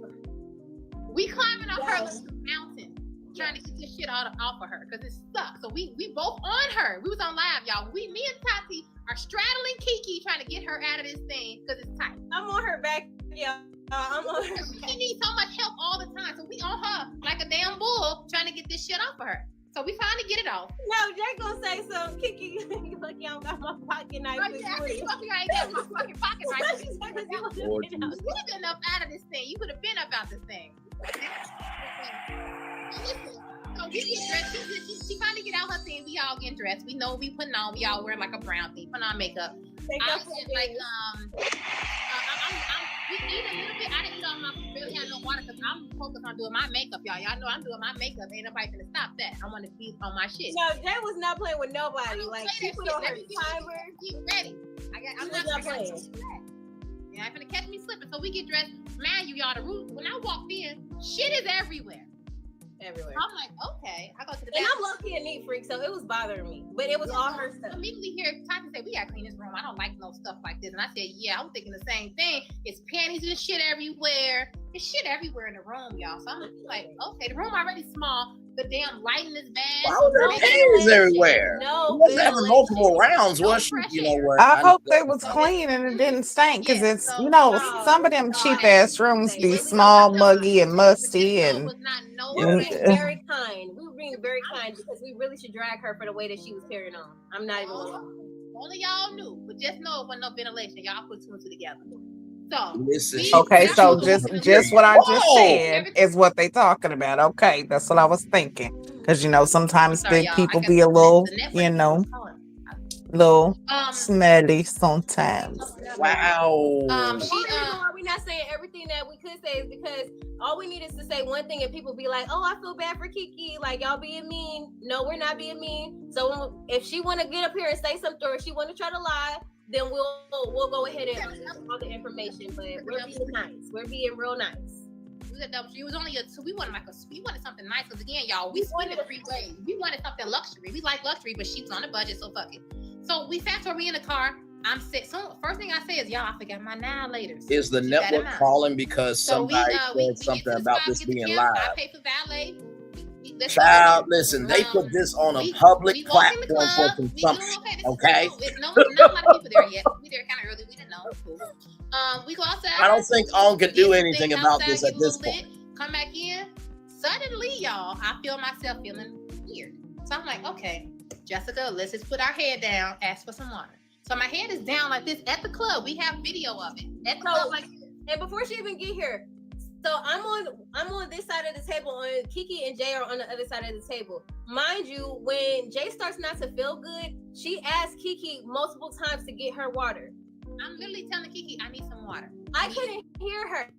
Trying to get this shit off of her because it's stuck. So we both on her. We was on live, y'all. Me and Tati are straddling Keke trying to get her out of this thing because it's tight. I'm on her back, y'all. I'm on her. She needs so much help all the time. So we on her like a damn bull trying to get this shit off of her. So we finally get it off. No, Jay gonna say something. Keke, you lucky I don't got my pocket knife. Oh, yeah, you lucky I ain't got my fucking pocket knife. You would have been up out of this thing. You would have been up out this thing. So we get dressed. She finally get out her thing. We all getting dressed. We know we putting on. We all wearing like a brown thing, putting on makeup. I said like we eat a little bit. I didn't eat all my really had no water because I'm focused on doing my makeup, y'all. Y'all know I'm doing my makeup. Ain't nobody gonna stop that. I want to be on my shit. No, Jay was not playing with nobody. Like she put on her timer. Keep ready. I'm not playing. You're not gonna catch me slipping. So we get dressed. Man, y'all, the room. When I walked in, shit is everywhere. Everywhere. I'm like, okay. I go to the bathroom. And I'm bathroom. low-key a neat freak, so it was bothering me. But it was all her stuff. Immediately here, Tati said, we gotta clean this room. I don't like no stuff like this. And I said, yeah, I was thinking the same thing. It's panties and shit everywhere. There's shit everywhere in the room, y'all. So I'm like, okay, the room already small. The damn lighting is bad. Why was there panties everywhere? No, she wasn't having multiple rounds, was she? You know what? I hope they was clean and it didn't stink because it's, some of them cheap ass rooms be small, muggy, and musty. And we were being very kind. We were being very kind because we really should drag her for the way that she was carrying on. I'm not even only y'all knew, but just know it wasn't no ventilation. Y'all put two and two together. So okay, so just what I just said is what they talking about. Okay, that's what I was thinking. Because sometimes big people be a little, little smelly sometimes. Wow. We're not saying everything that we could say is because all we need is to say one thing and people be like, oh, I feel bad for Keke, like y'all being mean. No, we're not being mean. So if she want to get up here and say something or if she want to try to lie, then we'll go ahead and all the information. But we're being nice. We're being real nice. It was only we wanted something nice because again, y'all, we split it 3 ways. We wanted something luxury. We like luxury, but she was on a budget, so fuck it. So we fast forward, we in the car. I'm sick. So first thing I say is, y'all, I forgot my annihilators. Is the network calling because somebody said something about this being live? I pay for valet. Child, listen, they put this on a public platform for consumption. Okay? Not a lot of people there yet. We there kind of early. We didn't know. Cool. We go outside. I don't think On can do anything about this at this point. Come back in. Suddenly, y'all, I feel myself feeling weird. So I'm like, okay, Jessica, let's just put our head down, ask for some water. So my head is down like this at the club. We have video of it. At the club, like, and before she even get here, so I'm on this side of the table, and Keke and Jay are on the other side of the table. Mind you, when Jay starts not to feel good, she asks Keke multiple times to get her water. I'm literally telling Keke, I need some water. I couldn't hear her.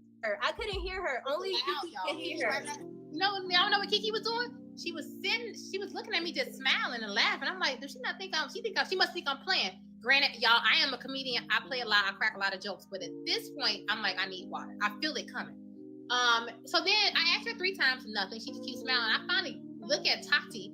Only Keke could hear her. Y'all know what Keke was doing? She was looking at me just smiling and laughing. I'm like, does she not think she must think I'm playing. Granted, y'all, I am a comedian. I play a lot. I crack a lot of jokes. But at this point, I'm like, I need water. I feel it coming. So then I asked her 3 times, nothing. She just keeps smiling. I finally look at Tati.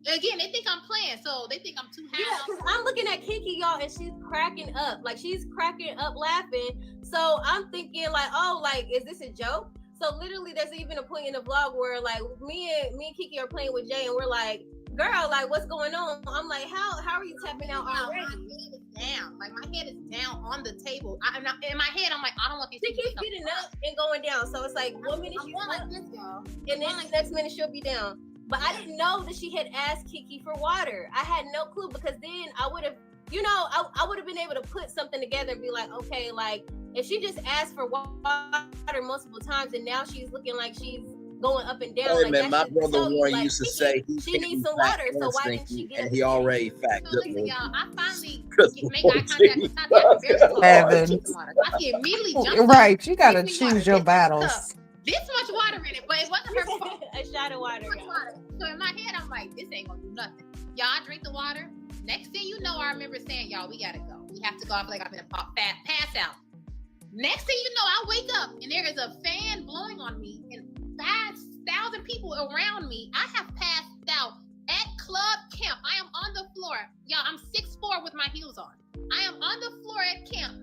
Again, they think I'm playing, so they think I'm too high. Yeah, because I'm looking at Keke, y'all, and she's cracking up. Like, she's cracking up laughing. So I'm thinking like, oh, like, is this a joke? So literally there's even a point in the vlog where like me and Keke are playing with Jay and we're like, girl, like, what's going on? I'm like, how are you tapping out already? My head is down. Like, my head is down on the table. In my head, I'm like, I don't want these. She keeps getting up and going down. So it's like 1 minute she's up, like this, y'all. and then the next minute she'll be down. But I didn't know that she had asked Keke for water. I had no clue, because then I would have, you know, I would have been able to put something together and be like, okay, like, if she just asked for water multiple times and now she's looking like she's going up and down. Wait a like, minute, my brother Warren like, used to say she needs some water, so why didn't she get and up? he already fact. So listen, y'all, I finally make eye contact with Tati. I'm very Tati immediately jumped right, you gotta choose your battles. This much water in it, but it wasn't her fault. A shot of water. So in my head, I'm like, this ain't gonna do nothing. Y'all, I drink the water. Next thing you know, I remember saying, y'all, we gotta go. We have to go. I feel like I'm gonna pass out. Next thing you know, I wake up and there is a fan blowing on me and 5,000 people around me. I have passed out at club camp. I am on the floor. Y'all, I'm 6'4" with my heels on. I am on the floor at camp.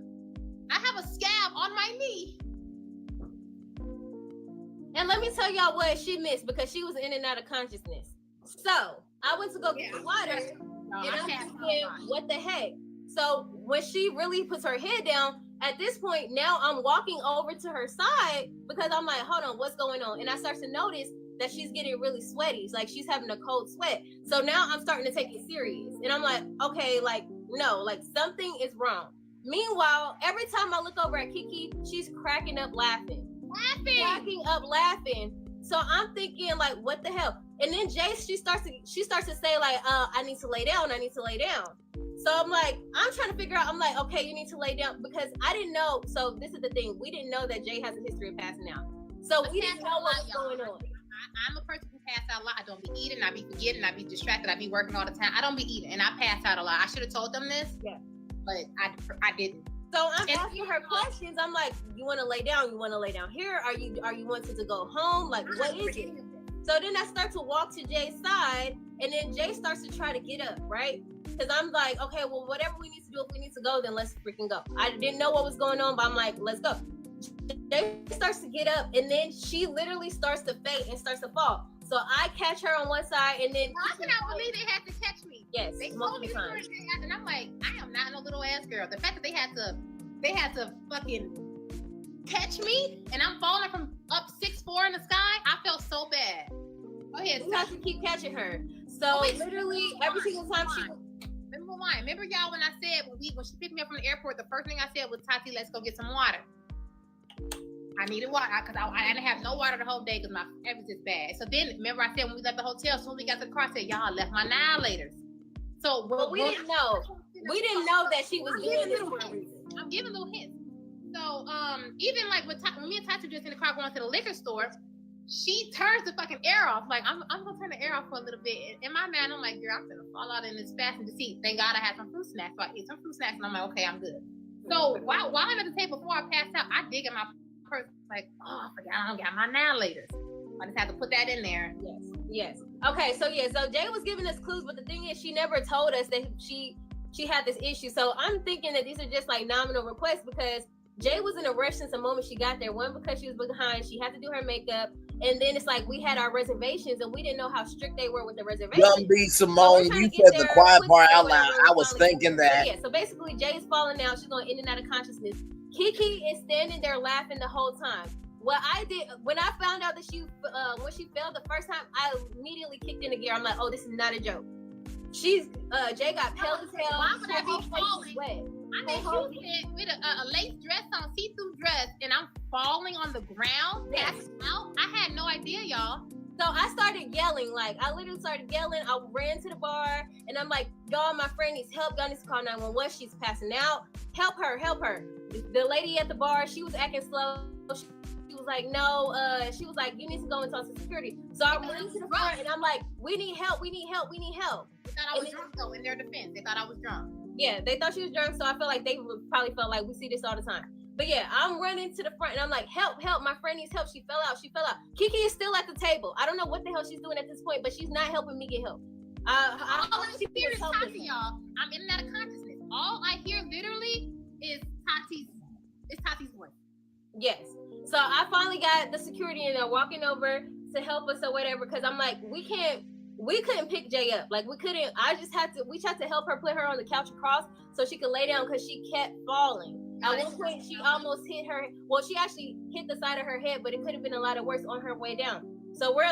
I have a scab on my knee. And let me tell y'all what she missed, because she was in and out of consciousness. So I went to go get the water, and I'm thinking, what the heck? So when she really puts her head down, at this point, now I'm walking over to her side because I'm like, hold on, what's going on? And I start to notice that she's getting really sweaty. It's like she's having a cold sweat. So now I'm starting to take it serious. And I'm like, okay, like, no, like, something is wrong. Meanwhile, every time I look over at Keke, she's cracking up laughing. Cracking up laughing. So I'm thinking, like, what the hell? And then Jace, she starts to say, like, I need to lay down. So I'm like, I'm trying to figure out, I'm like, okay, you need to lay down, because I didn't know. So this is the thing. We didn't know that Jay has a history of passing out. So we didn't know what was going on. I'm a person who passes out a lot. I don't be eating. I be forgetting. I be distracted. I be working all the time. I don't be eating, and I pass out a lot. I should have told them this, but I didn't. So I'm asking her questions. I'm like, you want to lay down? You want to lay down here? Are you wanting to go home? Like, what is it? So then I start to walk to Jay's side, and then Jay starts to try to get up, right? Because I'm like, okay, well, whatever we need to do, if we need to go, then let's freaking go. I didn't know what was going on, but I'm like, let's go. Jay starts to get up, and then she literally starts to faint and starts to fall. So I catch her on one side, and then I cannot believe they had to catch me. Yes, they told me the story, and I'm like, I am not no little ass girl. The fact that they had to fucking catch me, and I'm falling from up 6'4" in the sky. I felt so bad. Go ahead. We have to keep catching her. So literally every single time she. Remember y'all when I said when she picked me up from the airport, the first thing I said was, Tati, let's go get some water. I needed water because I didn't have no water the whole day because my everything's bad. So then remember I said when we left the hotel, as soon as we got to the car, I said, y'all left my annihilators. So we didn't know. We didn't know that she was doing this for a reason. I'm giving little hints. So even like when me and Tati were just in the car going to the liquor store, she turns the fucking air off. Like, I'm gonna turn the air off for a little bit. In my mind, I'm like, girl, I'm gonna fall out in this passenger seat. Thank God I had some fruit snacks. So I ate some fruit snacks, and I'm like, okay, I'm good. So while I'm at the table before I passed out, I dig in my purse, like, oh, I forgot I don't got my annihilators. I just had to put that in there. Yes. Okay, so Jay was giving us clues, but the thing is, she never told us that she had this issue. So I'm thinking that these are just like nominal requests, because Jay was in a rush since the moment she got there. One, because she was behind, she had to do her makeup. And then it's like we had our reservations and we didn't know how strict they were with the reservations. Young B, Simone, you said the quiet part out loud. I was thinking that. So basically Jay's falling out. She's going in and out of consciousness. Keke is standing there laughing the whole time. What I did, when I found out that when she fell the first time, I immediately kicked into gear. I'm like, oh, this is not a joke. Jay got pale as hell. Why would I be falling? I mean, you said with a lace dress on, see-through dress, and I'm falling on the ground. That's out. I had no idea, y'all. So I started yelling. Like, I literally started yelling. I ran to the bar, and I'm like, y'all, my friend needs help. Y'all need to call 911. She's passing out. Help her. The lady at the bar, she was acting slow. She was like, no. She was like, you need to go and talk to security. So I ran to the front, and I'm like, we need help. They thought I was drunk, though, in their defense. They thought I was drunk. Yeah, they thought she was drunk, so I feel like they probably felt like we see this all the time. But yeah, I'm running to the front, and I'm like, help, my friend needs help. She fell out. Keke is still at the table. I don't know what the hell she's doing at this point, but she's not helping me get help. All I see is Tati, y'all. I'm in and out of consciousness. all I hear literally is Tati's voice. Yes. So I finally got the security in there walking over to help us or whatever, because I'm like, we couldn't pick Jay up. Like, we couldn't. We tried to help her put her on the couch across so she could lay down because she kept falling. At one point, she almost hit her. Well, she actually hit the side of her head, but it could have been a lot worse on her way down. So we're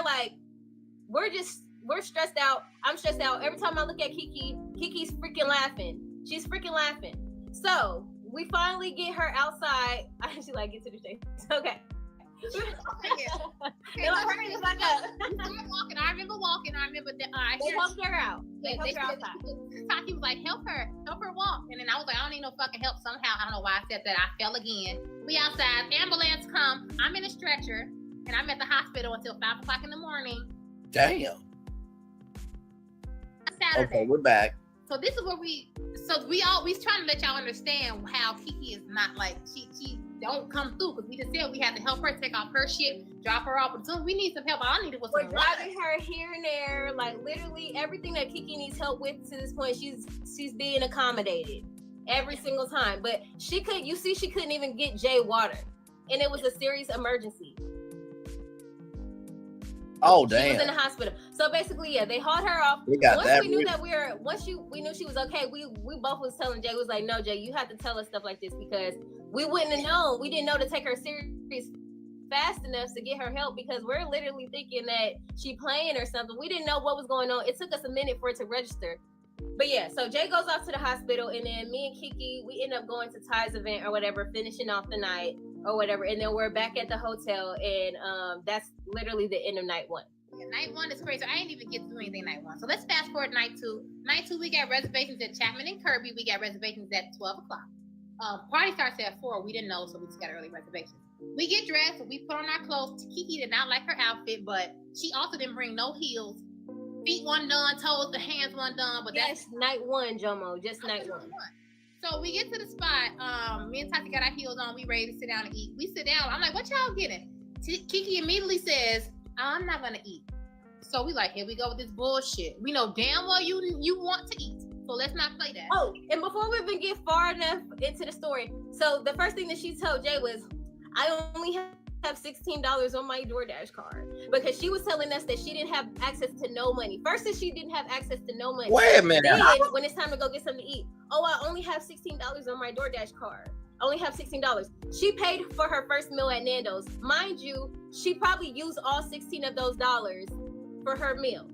stressed out. I'm stressed out. Every time I look at Kiki's freaking laughing. She's freaking laughing. So we finally get her outside. I actually like get to the chase. Okay. No, hurry the fuck up. I remember walking. They helped her out. They helped her outside. Tati was like, help her walk. And then I was like, I don't need no fucking help somehow. I don't know why I said that. I fell again. We outside, ambulance come. I'm in a stretcher, and I'm at the hospital until 5 o'clock in the morning. Damn. Saturday. Okay, we're back. So this is where we trying to let y'all understand how Keke is not like, she don't come through, because we just said we had to help her take off her shit, drop her off. But soon we need some help. All I needed was we're driving her here and there, like literally everything that Keke needs help with to this point. She's being accommodated every single time. But she couldn't even get Jay water, and it was a serious emergency. Oh damn! She was in the hospital. So basically, yeah, they hauled her off. We knew she was okay, we both was telling Jay, was like, no, Jay, you have to tell us stuff like this, because we wouldn't have known. We didn't know to take her serious fast enough to get her help, because we're literally thinking that she playing or something. We didn't know what was going on. It took us a minute for it to register. But yeah, so Jay goes off to the hospital, and then me and Keke, we end up going to Ty's event or whatever, finishing off the night or whatever, and then we're back at the hotel, and that's literally the end of night one. Yeah, night one is crazy. I didn't even get to do anything night one. So let's fast forward night two. Night two, we got reservations at Chapman and Kirby. We got reservations at 12 o'clock. Party starts at 4. We didn't know, so we just got early reservations. We get dressed, we put on our clothes. Keke did not like her outfit, but she also didn't bring no heels. Feet wasn't done, toes, the hands wasn't done. But that's night one, Jomo. Just night one. So we get to the spot. Me and Tati got our heels on. We ready to sit down and eat. We sit down. I'm like, what y'all getting? Keke immediately says, I'm not gonna eat. So we like, here we go with this bullshit. We know damn well you want to eat. So let's not play that. Oh, and before we even get far enough into the story, so the first thing that she told Jay was, I only have $16 on my DoorDash card, because she was telling us that she didn't have access to no money. First is she didn't have access to no money. Wait a minute. Then when it's time to go get something to eat, oh, I only have $16 on my DoorDash card. I only have $16. She paid for her first meal at Nando's. Mind you, she probably used all 16 of those dollars for her meal.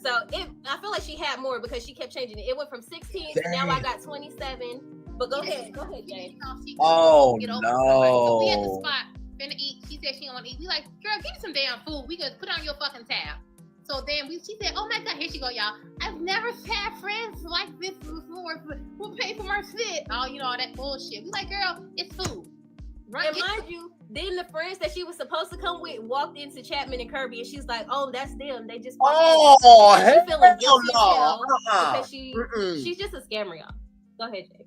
So I feel like she had more, because she kept changing it. It went from 16 to now I got 27. But go ahead, Jay. Oh no. So we at the spot, finna eat. She said she don't want to eat. We like, girl, give me some damn food. We gonna put on your fucking tab. So then she said, oh my God, here she go, y'all. I've never had friends like this before. Who pay for my shit? Oh, all that bullshit. We like, girl, it's food. Right. And mind you, then the friends that she was supposed to come with walked into Chapman and Kirby, and she's like, oh, that's them. They just walked in. She's feeling guilty because she's just a scammer, y'all. Go ahead, Jay.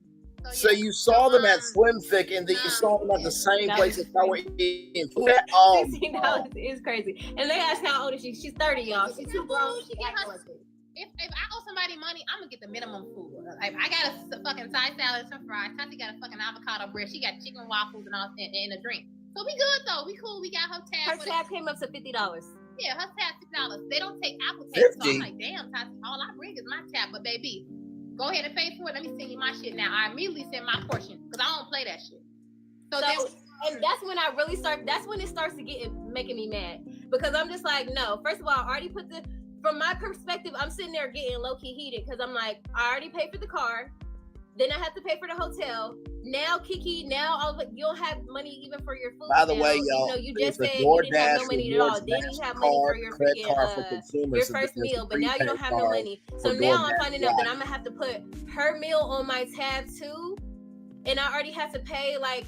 So you saw them at Swim Thick, and then you saw them at the same place that they were eating food. $16 is crazy. And they asked how old is she? She's 30, y'all. She's too grown. If I owe somebody money, I'm gonna get the minimum food. Like, I got a fucking side salad and some fries. Tati got a fucking avocado bread. She got chicken waffles and all and a drink. So we good though. We cool. We got her tab. Her tab came up to $50. Yeah, her tab $6. They don't take Apple Pay. So I'm like, damn, Tati, all I bring is my tab. But baby, go ahead and pay for it. Let me send you my shit now. I immediately send my portion because I don't play that shit. So and that's when I really start. That's when it starts to making me mad, because I'm just like, no. First of all, I already put from my perspective, I'm sitting there getting low key heated, because I'm like, I already paid for the car, then I have to pay for the hotel. Now, Keke, you don't have money even for your food. By the way, y'all, you just said you didn't have no money at all. Then you have money for your freaking your first meal, but now you don't have no money. So now I'm finding out that I'm gonna have to put her meal on my tab too, and I already have to pay I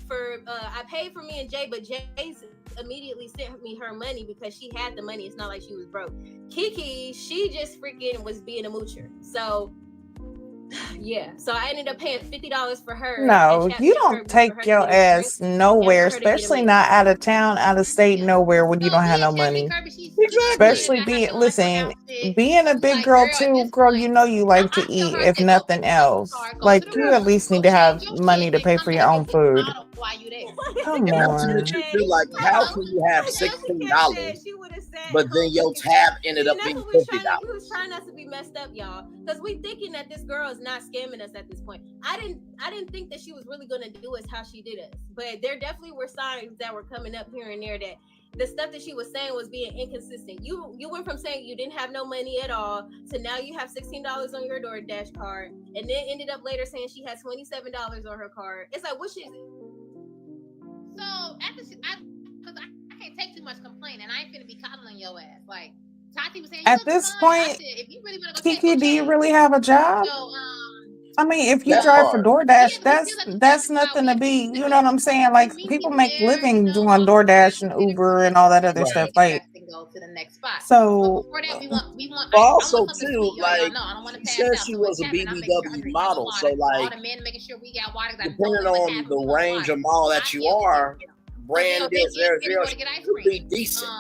paid for me and Jay, but Jay's immediately sent me her money because she had the money. It's not like she was broke. Keke, she just freaking was being a moocher. So yeah, so I ended up paying $50 for her. No, you don't take your ass nowhere, especially not out of town, out of state, nowhere when you don't have no money. You Especially being a big girl too, girl, you know you like to eat, if nothing else. Like, you at least need to have money to pay for your own food. Come And I'm saying on. that you feel like, how can you have $16, but then your tab ended up being $50? We was trying not to be messed up, y'all, because we thinking that this girl is not scamming us at this point. I didn't think that she was really gonna do us how she did us, but there definitely were signs that were coming up here and there that the stuff that she was saying was being inconsistent. You went from saying you didn't have no money at all to now you have $16 on your DoorDash card, and then ended up later saying she had $27 on her card. It's like, what is it? So after because I can't take too much complaining. I ain't finna be coddling your ass. Like Tati was saying. At this point, if you really want to Keke, do you really have a job? So, I mean, if you drive for DoorDash, that's nothing to be. You know what I'm saying? Like, people make living doing DoorDash and Uber and all that other stuff. Like, go to the next spot. So before that, we want. Also, too, like, I don't she said she was a BBW model, so like, all the men making sure we got water. Depending on the range of model that you are, brand is could be decent.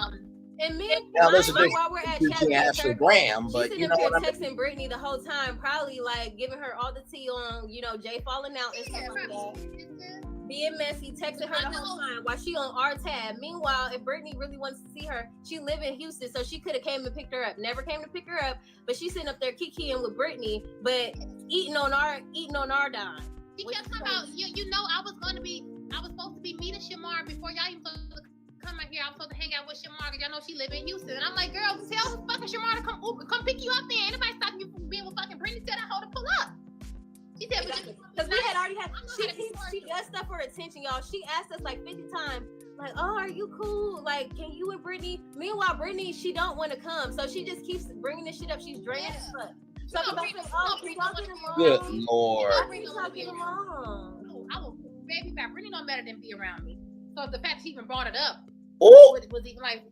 And me, now there's a big while we're at Ashley Graham, but you know what I mean. Texting Brittany the whole time, probably like giving her all the tea on, Jay falling out and stuff like that. Being messy, texting her the whole time while she on our tab. Meanwhile, if Brittany really wants to see her, she live in Houston, so she could have came and picked her up. Never came to pick her up, but she's sitting up there kikiing with Brittany, but eating on our dime. She kept talking about I was supposed to be meeting Shamar before y'all even supposed to come out here. I was supposed to hang out with Shamar because y'all know she live in Houston. And I'm like, girl, tell fucking Shamar to come pick you up there. Ain't nobody stopping you from being with fucking Brittany. Tell that hoe to pull up. She said, because we had already had. She does stuff for attention, y'all. She asked us like 50 times, like, "Oh, are you cool? Like, can you and Brittany?" Meanwhile, Brittany, she don't want to come, so she just keeps bringing this shit up. She's draining as fuck. Talking about, Good Lord. I will, baby, Brittany don't better than be around me. So the fact she even brought it up was even like,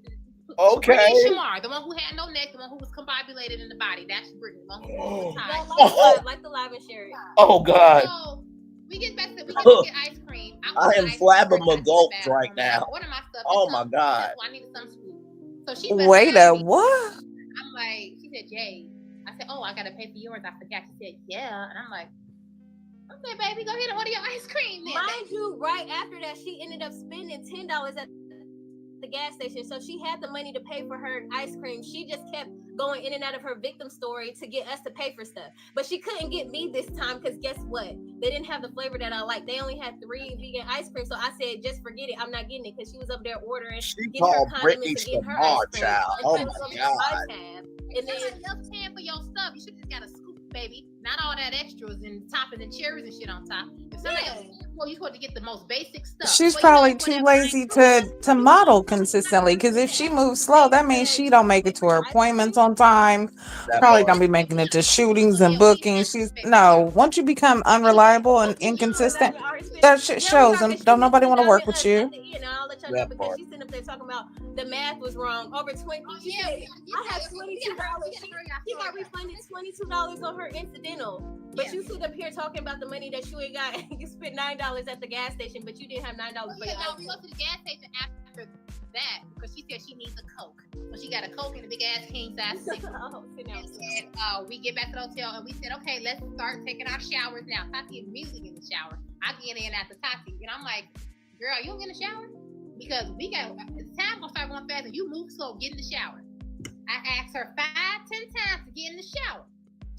okay. Shamar, the one who had no neck, the one who was combobulated in the body. That's Brittany. The one who was tied. Like the live and share it. Oh God. So we get back to get ice cream. I am flabbergasted right now. Order my stuff. Oh my God. I needed some food. So she wait a what? I'm like, she said, Jay. I said, oh, I gotta pay for yours. I forgot. She said, yeah. And I'm like, okay, baby, go ahead and order your ice cream then. Mind you, right after that, she ended up spending $10 at the gas station. So she had the money to pay for her ice cream. She just kept going in and out of her victim story to get us to pay for stuff. But she couldn't get me this time because guess what? They didn't have the flavor that I like. They only had 3 vegan ice cream. So I said, just forget it. I'm not getting it because she was up there ordering. She called Brittany Shamar, child. Oh my God. And then enough time for your stuff. You should just got a scoop, baby. Not all that extras and toppings and cherries and shit on top. If somebody else, you supposed to get the most basic stuff. She's probably too lazy to model consistently. Because if she moves slow, that means she don't make it to her appointments on time. Probably don't be making it to shootings and bookings. Once you become unreliable and inconsistent, that shit shows, and don't nobody want to work with you. I'll let y'all know because she's sitting up there talking about the math was wrong. Over 20. I had $22. She got refunded $22 on her incidental. But you sit up here talking about the money that you ain't got. You spent $9 at the gas station, but you didn't have $9 for your we go to the gas station after that because she said she needs a Coke. So she got a Coke in the big ass king size. And we get back to the hotel and we said, okay, let's start taking our showers now. Tati immediately in the shower. I get in after Tati, and I'm like, girl, you don't get in the shower? Because it's time gonna start going fast and you move slow, get in the shower. I asked her 5-10 times to get in the shower.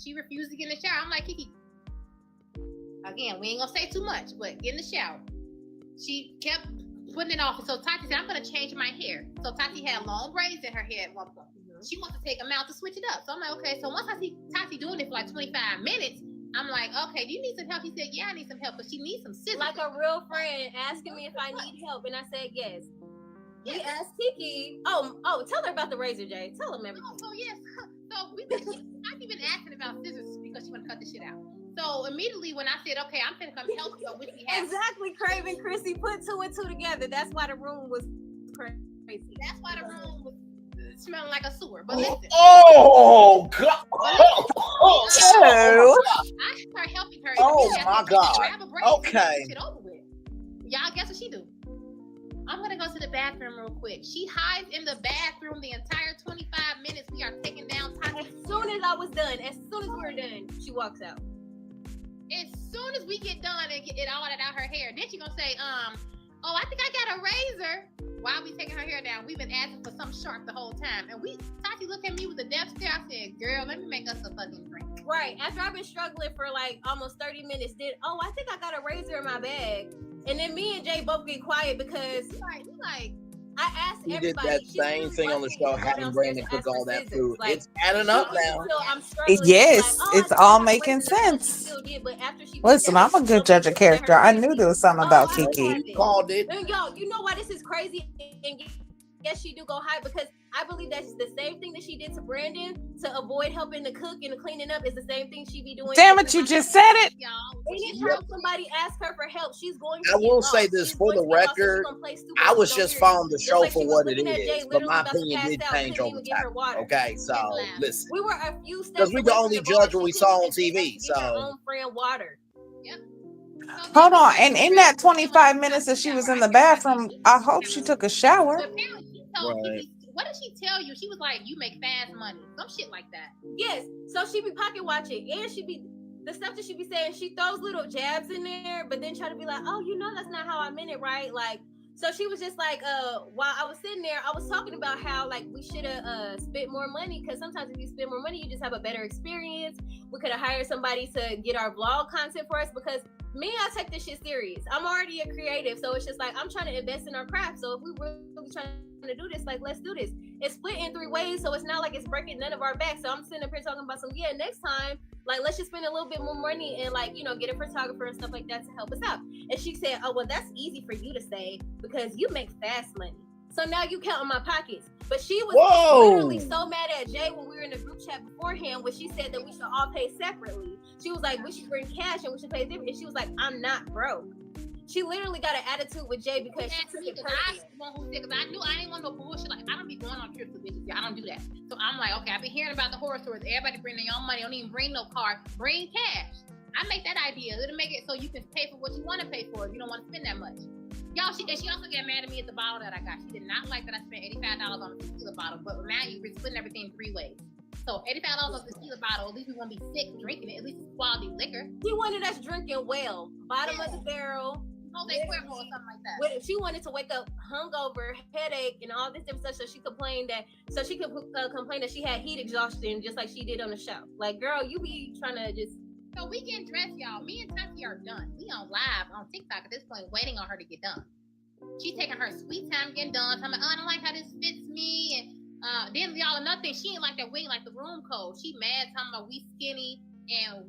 She refused to get in the shower. I'm like, Keke, again, we ain't gonna say too much, but get in the shower. She kept putting it off. So Tati said, I'm gonna change my hair. So Tati had long braids in her hair at one point. She wants to take them out to switch it up. So I'm like, okay. So once I see Tati doing it for like 25 minutes, I'm like, okay, do you need some help? He said, yeah, I need some help, but she needs some scissors. Like a real friend asking me if I need help, and I said yes. We asked Keke. Oh, tell her about the razor, Jay. Tell them everything. So yes. So I've been asking about scissors because she want to cut this shit out. So immediately when I said, okay, I'm gonna come help you, which we have. Exactly, Craven Chrissy put 2 and 2 together. That's why the room was crazy. That's why the room was smelling like a sewer. But listen. Oh God! I start helping her. Oh my God! Okay. Shit over with. Y'all guess what she do? I'm gonna go to the bathroom real quick. She hides in the bathroom the entire 20 done. As soon as we're done, she walks out. As soon as we get done and get it all out her hair, then she gonna say, oh, I think I got a razor. While we taking her hair down, we've been asking for some sharp the whole time. And Tati looked at me with a death stare. I said, girl, let me make us a fucking drink. Right. After I've been struggling for like almost 30 minutes, I think I got a razor in my bag. And then me and Jay both get quiet because I asked you everybody. Did that same thing on the show, having Brandon cook all that food. Like, it's adding up now. Yes, it's all making sense. Listen, I'm a good judge of character. I knew there was something about Keke. You called it. And yo, you know why this is crazy? And yes, she do go high because I believe that's the same thing that she did to Brandon to avoid helping to cook and cleaning up is the same thing she be doing. Damn it, you just said it. Anytime somebody asks her for help, she's going to. I will say this for the record. I was just following the show for what it is, but my opinion did change over time. Okay, so listen. We were a few steps because we can only judge what we saw on TV. So. Own friend water. Yep. Hold on, and in that 25 minutes that she was in the bathroom, I hope she took a shower. Right. What did she tell you? She was like, you make fast money. Some shit like that. Yes. So she be pocket watching and the stuff that she be saying, she throws little jabs in there, but then try to be like, oh, that's not how I meant it, right? Like, so she was just like, while I was sitting there, I was talking about how like we should have spent more money because sometimes if you spend more money, you just have a better experience. We could have hired somebody to get our vlog content for us because I take this shit serious. I'm already a creative, so it's just like I'm trying to invest in our craft. So if we really trying to do this, like let's do this. It's split in 3 ways, so it's not like it's breaking none of our backs. So I'm sitting up here talking about next time, like let's just spend a little bit more money and like get a photographer and stuff like that to help us out. And she said, oh well, that's easy for you to say because you make fast money. So now you count on my pockets. But she was literally so mad at Jay when we were in the group chat beforehand when she said that we should all pay separately. She was like, we should bring cash and we should pay different. And she was like, I'm not broke. She literally got an attitude with Jay because she took it personally. Because I knew I didn't want no bullshit. Like, I don't be going on trips with bitches. I don't do that. So I'm like, okay, I've been hearing about the horror stories. Everybody bring their own money. Don't even bring no car. Bring cash. I make that idea. It'll make it so you can pay for what you want to pay for if you don't want to spend that much. Y'all, she also got mad at me at the bottle that I got. She did not like that I spent $85 on a tequila bottle, but now you're splitting everything 3 ways. So $85 on a tequila bottle, at least we won't be sick drinking it. At least it's quality liquor. She wanted us drinking well, bottom of the barrel. Jose Cuervo or something like that. She wanted to wake up hungover, headache, and all this different stuff. So she complained that, complain that she had heat exhaustion, just like she did on the show. Like, girl, you be trying to just. So we getting dressed, y'all. Me and Tati are done. We on live on TikTok at this point, waiting on her to get done. She taking her sweet time getting done. I'm like, oh, I don't like how this fits me. And then y'all, another thing, she ain't like that. We ain't like the room code. She mad talking about we skinny. And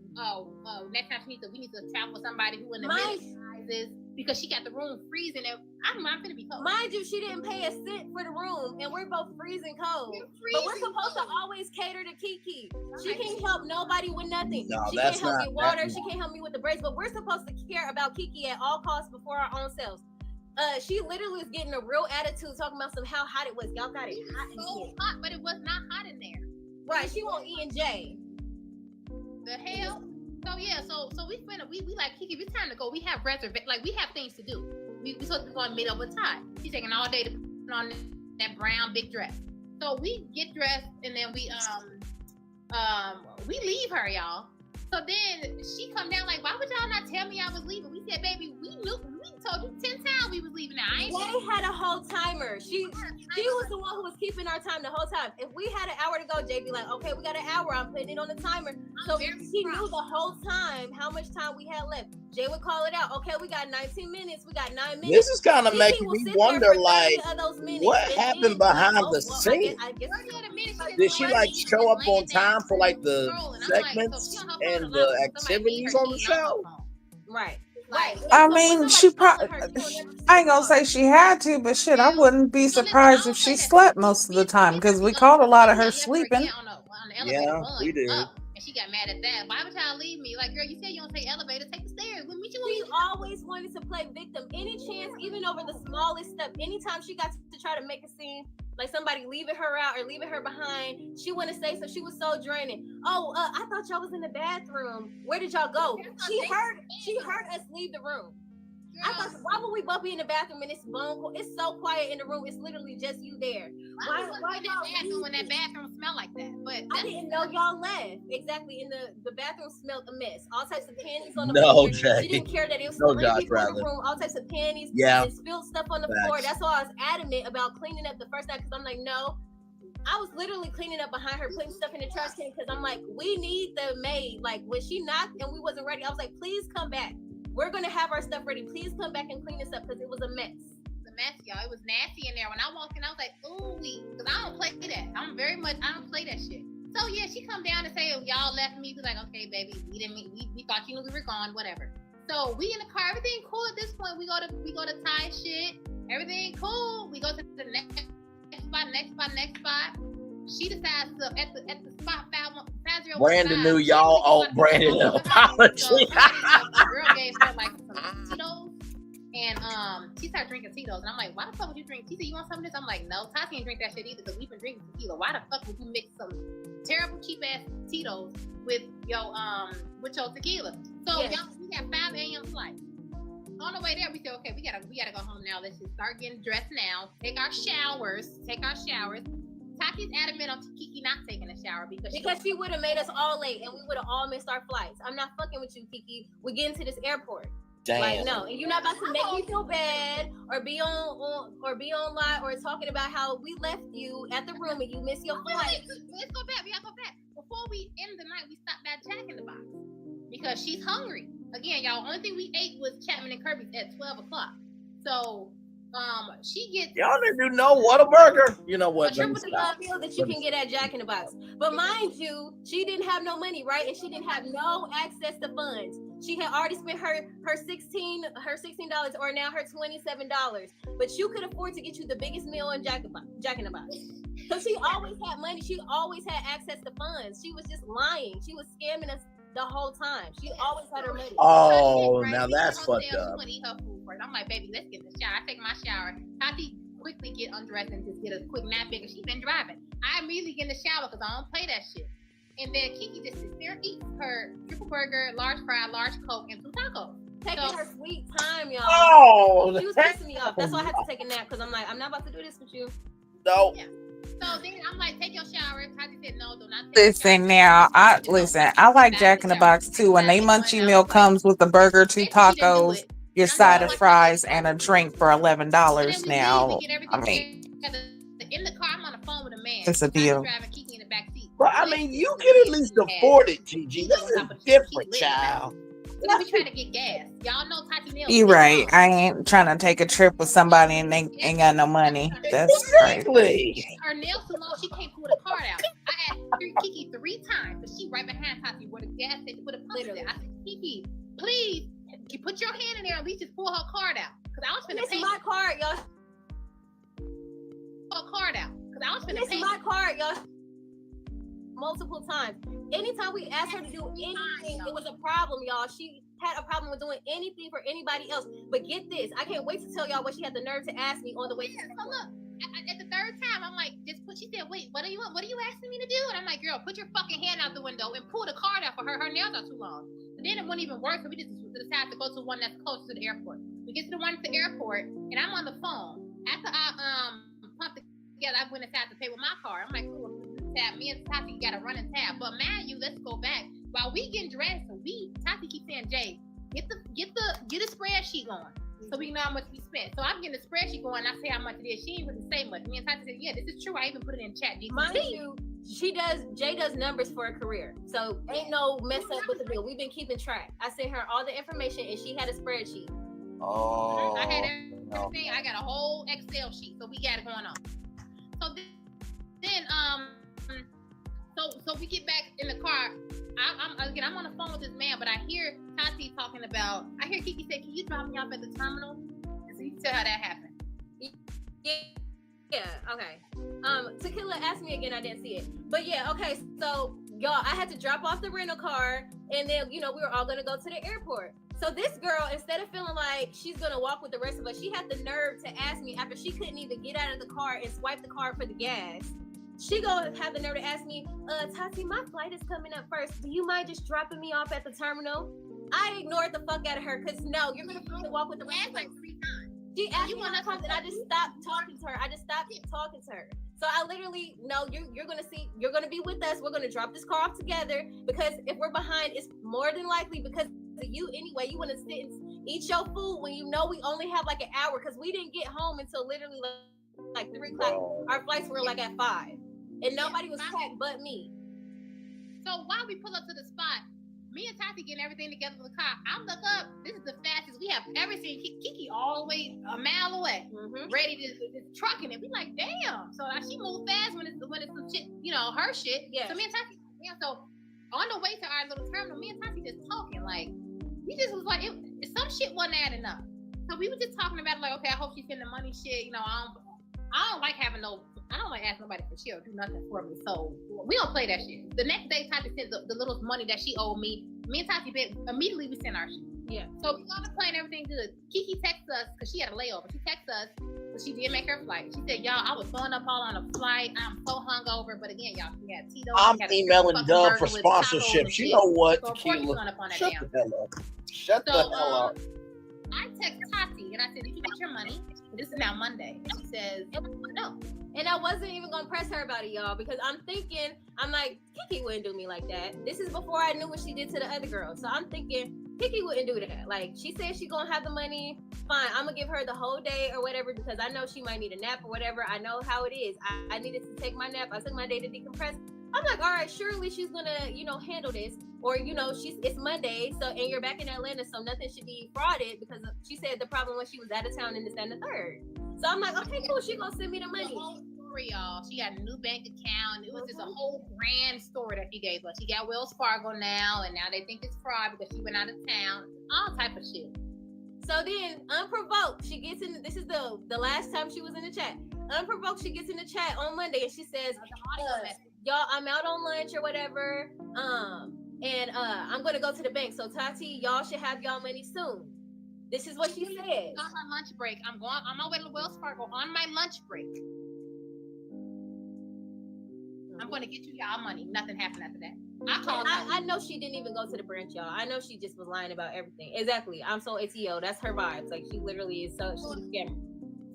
next time we need to travel with somebody who in the middle sizes because she got the room freezing. And I'm finna be cold. Mind you, she didn't pay a cent for the room, and we're both freezing cold. But we're supposed to always cater to Keke. She can't help nobody with nothing. No, she can't help me with water. She can't help me with the braids. But we're supposed to care about Keke at all costs before our own selves. She literally was getting a real attitude talking about how hot it was. Y'all got it hot in here. Hot, but it was not hot in there. Right, she want E&J. The hell? So yeah, so we like Keke, it's time to go. We have we have things to do. We supposed to go and meet up with Ty. She's taking all day to put on that brown big dress. So we get dressed and then we leave her, y'all. So then she come down like, why would y'all not tell me I was leaving? We said, baby, we told you 10 times we was leaving now. They had a whole timer. She was the one who was keeping our time the whole time. If we had an hour to go, Jay be like, okay, we got an hour. I'm putting it on the timer. So she knew the whole time how much time we had left. Jay would call it out. Okay, we got 19 minutes. We got 9 minutes. This is kind of making me wonder, like, what happened behind the scenes? Did she like show up on time for like the segments and the activities on the show? Right. I mean, she probably. I ain't gonna say she had to, but shit, I wouldn't be surprised if she slept most of the time because we called a lot of her sleeping. Yeah, we did. And she got mad at that. Why would y'all leave me? Like, girl, you said you don't take elevator, take the stairs. We'll meet you. She always wanted to play victim. Any chance, even over the smallest step, anytime she got to try to make a scene, like somebody leaving her out or leaving her behind, she wouldn't say so. She was so draining. Oh, I thought y'all was in the bathroom. Where did y'all go? She heard us leave the room. I thought, why would we both be in the bathroom and it's so quiet in the room? It's literally just you there. Why in that bathroom when that bathroom smell like that? But I didn't know y'all left. Exactly. And the bathroom smelled a mess. All types of panties on the No, floor. Jay. She didn't care that it was No, three Josh people in the Bradley. room. All types of panties. Yeah. And spilled stuff on the Facts. floor. That's why I was adamant about cleaning up the first night because I'm like, no. I was literally cleaning up behind her, putting stuff in the trash can because I'm like, we need the maid. Like when she knocked and we wasn't ready, I was like, please come back. We're gonna have our stuff ready. Please come back and clean this up because it was a mess. Mess, y'all. It was nasty in there. When I walked in, I was like, ooh, because I don't play that. I don't play that shit. So yeah, she come down and say, y'all left me. She's like, okay, baby, we thought you knew we were gone, whatever. So we in the car, everything cool at this point. We go to tie shit, everything cool. We go to the next spot. She decides to at the spot 501. Brandon knew y'all owe Brandon an apology. So the girl gave her like some Tito's. And she started drinking Tito's, and I'm like, why the fuck would you drink? She said, you want some of this? I'm like, no, Tati ain't drink that shit either because we've been drinking tequila. Why the fuck would you mix some terrible cheap ass Tito's with your tequila? So y'all, we got 5 a.m. flight. On the way there, we said, okay, we gotta go home now. Let's just start getting dressed now. Take our showers. Tati's adamant on Keke not taking a shower because she would have made us all late and we would have all missed our flights. I'm not fucking with you, Keke. We're getting to this airport. Damn. Like no, and you're not about to make me feel bad or be on live or talking about how we left you at the room and you missed your flight. Let's go back. We gotta go back. Before we end the night, we stopped at Jack in the Box because she's hungry. Again, y'all, only thing we ate was Chapman and Kirby's at 12 o'clock. So she gets y'all didn't know what a burger. You know what? A triple meal that you can get at Jack in the Box. But mind you, she didn't have no money, right? And she didn't have no access to funds. She had already spent her $16 or now her $27. But you could afford to get you the biggest meal in Jack in the Box. So she always had money. She always had access to funds. She was just lying. She was scamming us the whole time. She always had her money. Oh, now that's fucked up. Eat her food first. I'm like, baby, let's get in the shower. I take my shower. Tati quickly get undressed and just get a quick nap because she's been driving. I immediately get in the shower because I don't play that shit. And then Keke just sits there, eats her triple burger, large fry, large Coke, and 2 tacos. Taking her sweet time, y'all. Oh, she was pissing me off. That's why I had to take a nap because I'm like, I'm not about to do this with you. No. Yeah. So then I'm like, take your shower. Tati said, no, do not take Listen now, I like Jack in the Box too. When they munchie meal comes with a burger, 2 tacos, your side of fries, and a drink for $11 now. I mean, in the car, I'm on the phone with a man. It's a deal. Driving Keke in the back seat. But I mean, you can at least afford it, Gigi. This is different, child. So we trying to get gas. Y'all know Tati Nails. You right. I ain't trying to take a trip with somebody and they ain't got no money. That's exactly. Her nails so long she can't pull the card out. I asked Keke 3 times, but she right behind Tati where the gas station put a pump there. I said, Keke, please, you put your hand in there and at least just pull her card out. Cause I was finna pay my card, y'all. Her card out. Cause I was finna pay my card, y'all. Multiple times. Anytime we asked her to do anything, it was a problem, y'all. She had a problem with doing anything for anybody else. But get this, I can't wait to tell y'all what she had the nerve to ask me on the way. So look, at the 3rd time, I'm like, she said, wait, what are you asking me to do? And I'm like, girl, put your fucking hand out the window and pull the card out for her. Her nails are too long. But then it wouldn't even work, so we just decided to go to one that's close to the airport. We get to the one at the airport, and I'm on the phone. After I pumped together, I went inside to pay with my card. I'm like, cool. Tab. Me and Tati got a running tab. But man, let's go back. While we getting dressed, Tati keeps saying, Jay, get a spreadsheet going. So we know how much we spent. So I'm getting the spreadsheet going. I say how much it is. She ain't really say much. Me and Tati said, yeah, this is true. I even put it in chat. Mind you, Jay does numbers for a career. So ain't no mess up with the bill. We've been keeping track. I sent her all the information and she had a spreadsheet. Oh. I had everything. I got a whole Excel sheet. So we got it going on. So then So we get back in the car. I'm on the phone with this man, but I hear Tati talking about. I hear Keke say, "Can you drop me off at the terminal?" And so you tell how that happened. Yeah. Okay. Tequila asked me again. I didn't see it, but yeah. Okay. So y'all, I had to drop off the rental car, and then we were all gonna go to the airport. So this girl, instead of feeling like she's gonna walk with the rest of us, she had the nerve to ask me after she couldn't even get out of the car and swipe the card for the gas. She gonna have the nerve to ask me, Tati, my flight is coming up first. Do you mind just dropping me off at the terminal? I ignored the fuck out of her because no, you're gonna have to walk with the rest of us. Like 3 times. She asked me one time and I just stopped talking to her. So I literally know you're gonna be with us. We're gonna drop this car off together because if we're behind, it's more than likely because of you anyway. You want to sit and eat your food when you know we only have like an hour because we didn't get home until literally like 3 o'clock. Our flights were like at 5, and nobody was packed but me. So while we pull up to the spot, me and Tati getting everything together in the car. I look up. This is the fastest we have ever seen Keke all the way a mile away, ready to trucking it. We like, damn. So she moved fast when it's some shit, her shit. Yeah. So me and Tati, so on the way to our little terminal, me and Tati just talking like we just was like some shit wasn't adding up. So we were just talking about it, like, okay, I hope she's getting the money shit. I don't like having I don't like asking nobody for shit or do nothing for me. So we don't play that shit. The next day, Tati sent the little money that she owed me. Me and Tati immediately we sent our shit. Yeah. So we got the plane, everything good. Keke texted us because she had a layover. She texted us, but she did make her flight. She said, "Y'all, I was throwing up all on a flight. I'm so hungover." But again, y'all, we had Tito. I'm emailing Dub for sponsorships. You know what? So Tequila. Shut the hell up. Shut the hell up. I text Tati and I said, "Did you get your money?" This is now Monday. And she says, "No." And I wasn't even gonna press her about it, y'all, because I'm like, Keke wouldn't do me like that. This is before I knew what she did to the other girl. So I'm thinking, Keke wouldn't do that. Like, she said she gonna have the money. Fine, I'm gonna give her the whole day or whatever because I know she might need a nap or whatever. I know how it is. I needed to take my nap. I took my day to decompress. I'm like, all right, surely she's gonna, handle this. Or, it's Monday, so and you're back in Atlanta, so nothing should be frauded because she said the problem was she was out of town and this and the third. So I'm like, okay, cool. She gonna send me the money. The whole story, y'all. She got a new bank account. It was just a whole grand story that she gave us. She got Wells Fargo now, and now they think it's fraud because she went out of town. All type of shit. So then, unprovoked, she gets in. This is the last time she was in the chat. Unprovoked, she gets in the chat on Monday and she says, "Y'all, I'm out on lunch or whatever. And I'm gonna go to the bank. So Tati, y'all should have y'all money soon." This is what she said. On her lunch break. I'm on my way to Wells Fargo on my lunch break. I'm going to get you y'all money. Nothing happened after that. I know she didn't even go to the branch, y'all. I know she just was lying about everything. Exactly. I'm so ATO. That's her vibes. Like, she literally is she's a scammer.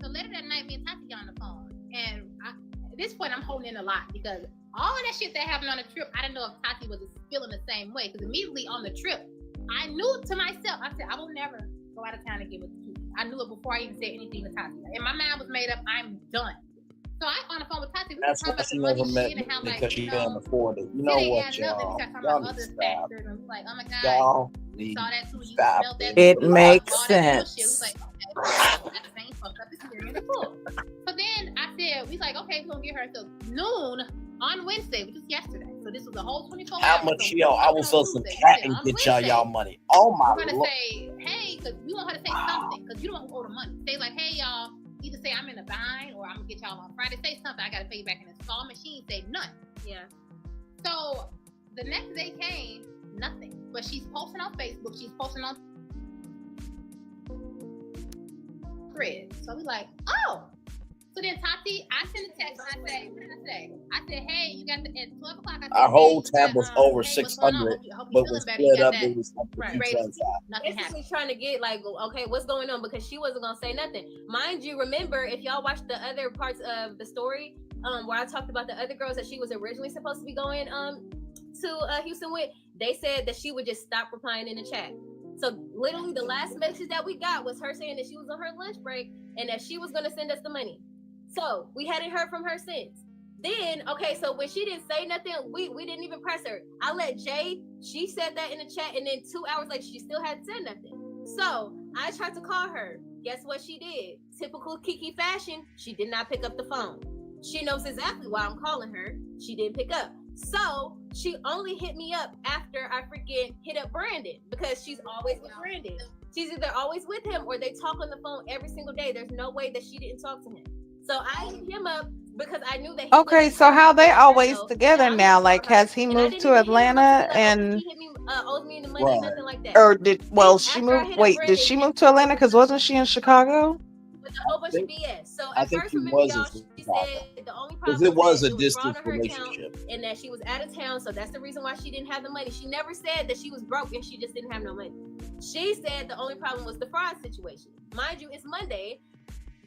So later that night, me and Tati got on the phone. And at this point, I'm holding in a lot because all of that shit that happened on the trip, I didn't know if Tati was feeling the same way. Because immediately on the trip, I knew to myself, I said, I will never go out of town and get with the Keke. I knew it before I even said anything to Tati. And my mind was made up, I'm done. So I on the phone with Tati. That's why she never met me because she can't afford it. You know what, y'all? Y'all need to stop. Like, oh my God. Y'all need to stop. It makes sense. So then I said, we like, okay, we're going to get her till noon on Wednesday, which is yesterday. So this was a whole 24 hours. How much, y'all? I will sell some cat and get y'all money. Oh my God. We're going to say, hey, because we want her to say something because you don't owe the money. Say like, hey, y'all. Either say I'm in a bind or I'm gonna get y'all on Friday. Say something. I gotta pay you back in installment. She ain't say none. Yeah. So the next day came, nothing. But she's posting on Facebook. She's posting on Threads. So we like, oh. So then Tati, I sent a text and I said, what did I say? I said, hey, you got at 12 o'clock. I said, our whole tab was over hey, 600, but was split up. It was right. Nothing happened. Trying to get like, okay, what's going on? Because she wasn't gonna say nothing. Mind you, remember if y'all watched the other parts of the story, where I talked about the other girls that she was originally supposed to be going to Houston with, they said that she would just stop replying in the chat. So literally the last message that we got was her saying that she was on her lunch break and that she was gonna send us the money. So we hadn't heard from her since. Then, okay, so when she didn't say nothing, we didn't even press her. I let Jay, she said that in the chat, and then 2 hours later, she still hadn't said nothing. So I tried to call her. Guess what she did? Typical Keke fashion, she did not pick up the phone. She knows exactly why I'm calling her. She didn't pick up. So she only hit me up after I freaking hit up Brandon because she's always with Brandon. She's either always with him or they talk on the phone every single day. There's no way that she didn't talk to him. So I hit him up because I knew that he okay, so how they always together now? Like, has he moved to Atlanta and he hit me, owes me the money, nothing like that. Or she moved? Wait, did she move to Atlanta? Because wasn't she in Chicago? With a whole bunch of BS. So I at think first, he remember, was y'all, in she Chicago. said the only Because problem it was a fraud distance on her relationship. account and that she was out of town, so that's the reason why she didn't have the money. She never said that she was broke and she just didn't have no money. She said the only problem was the fraud situation. Mind you, it's Monday.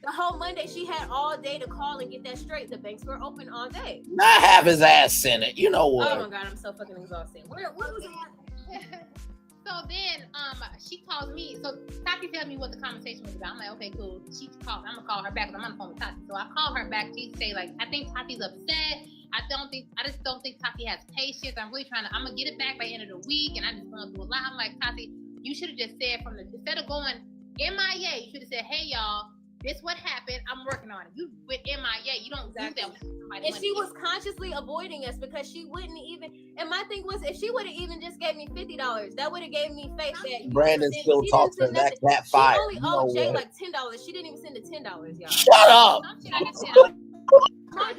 The whole Monday, she had all day to call and get that straight. The banks were open all day. Not have his ass in it. You know what? Oh my God, I'm so fucking exhausted. What was it? So then, she calls me. So Tati tells me what the conversation was about. I'm like, okay, cool. She called. I'm gonna call her back because I'm on the phone with Tati. So I call her back. She say like, I think Tati's upset. I just don't think Tati has patience. I'm really trying to. I'm gonna get it back by the end of the week, and I'm just going through a lot. I'm like, Tati, you should have just said instead of going MIA, you should have said, hey y'all, this what happened. I'm working on it. You with MIA, you don't do that with somebody. And she was consciously avoiding us because she wouldn't even. And my thing was, if she would have even just gave me $50, that would have gave me faith that Brandon still talks to that cat fire. She only owed Jay like $10. She didn't even send the $10, y'all. Shut up.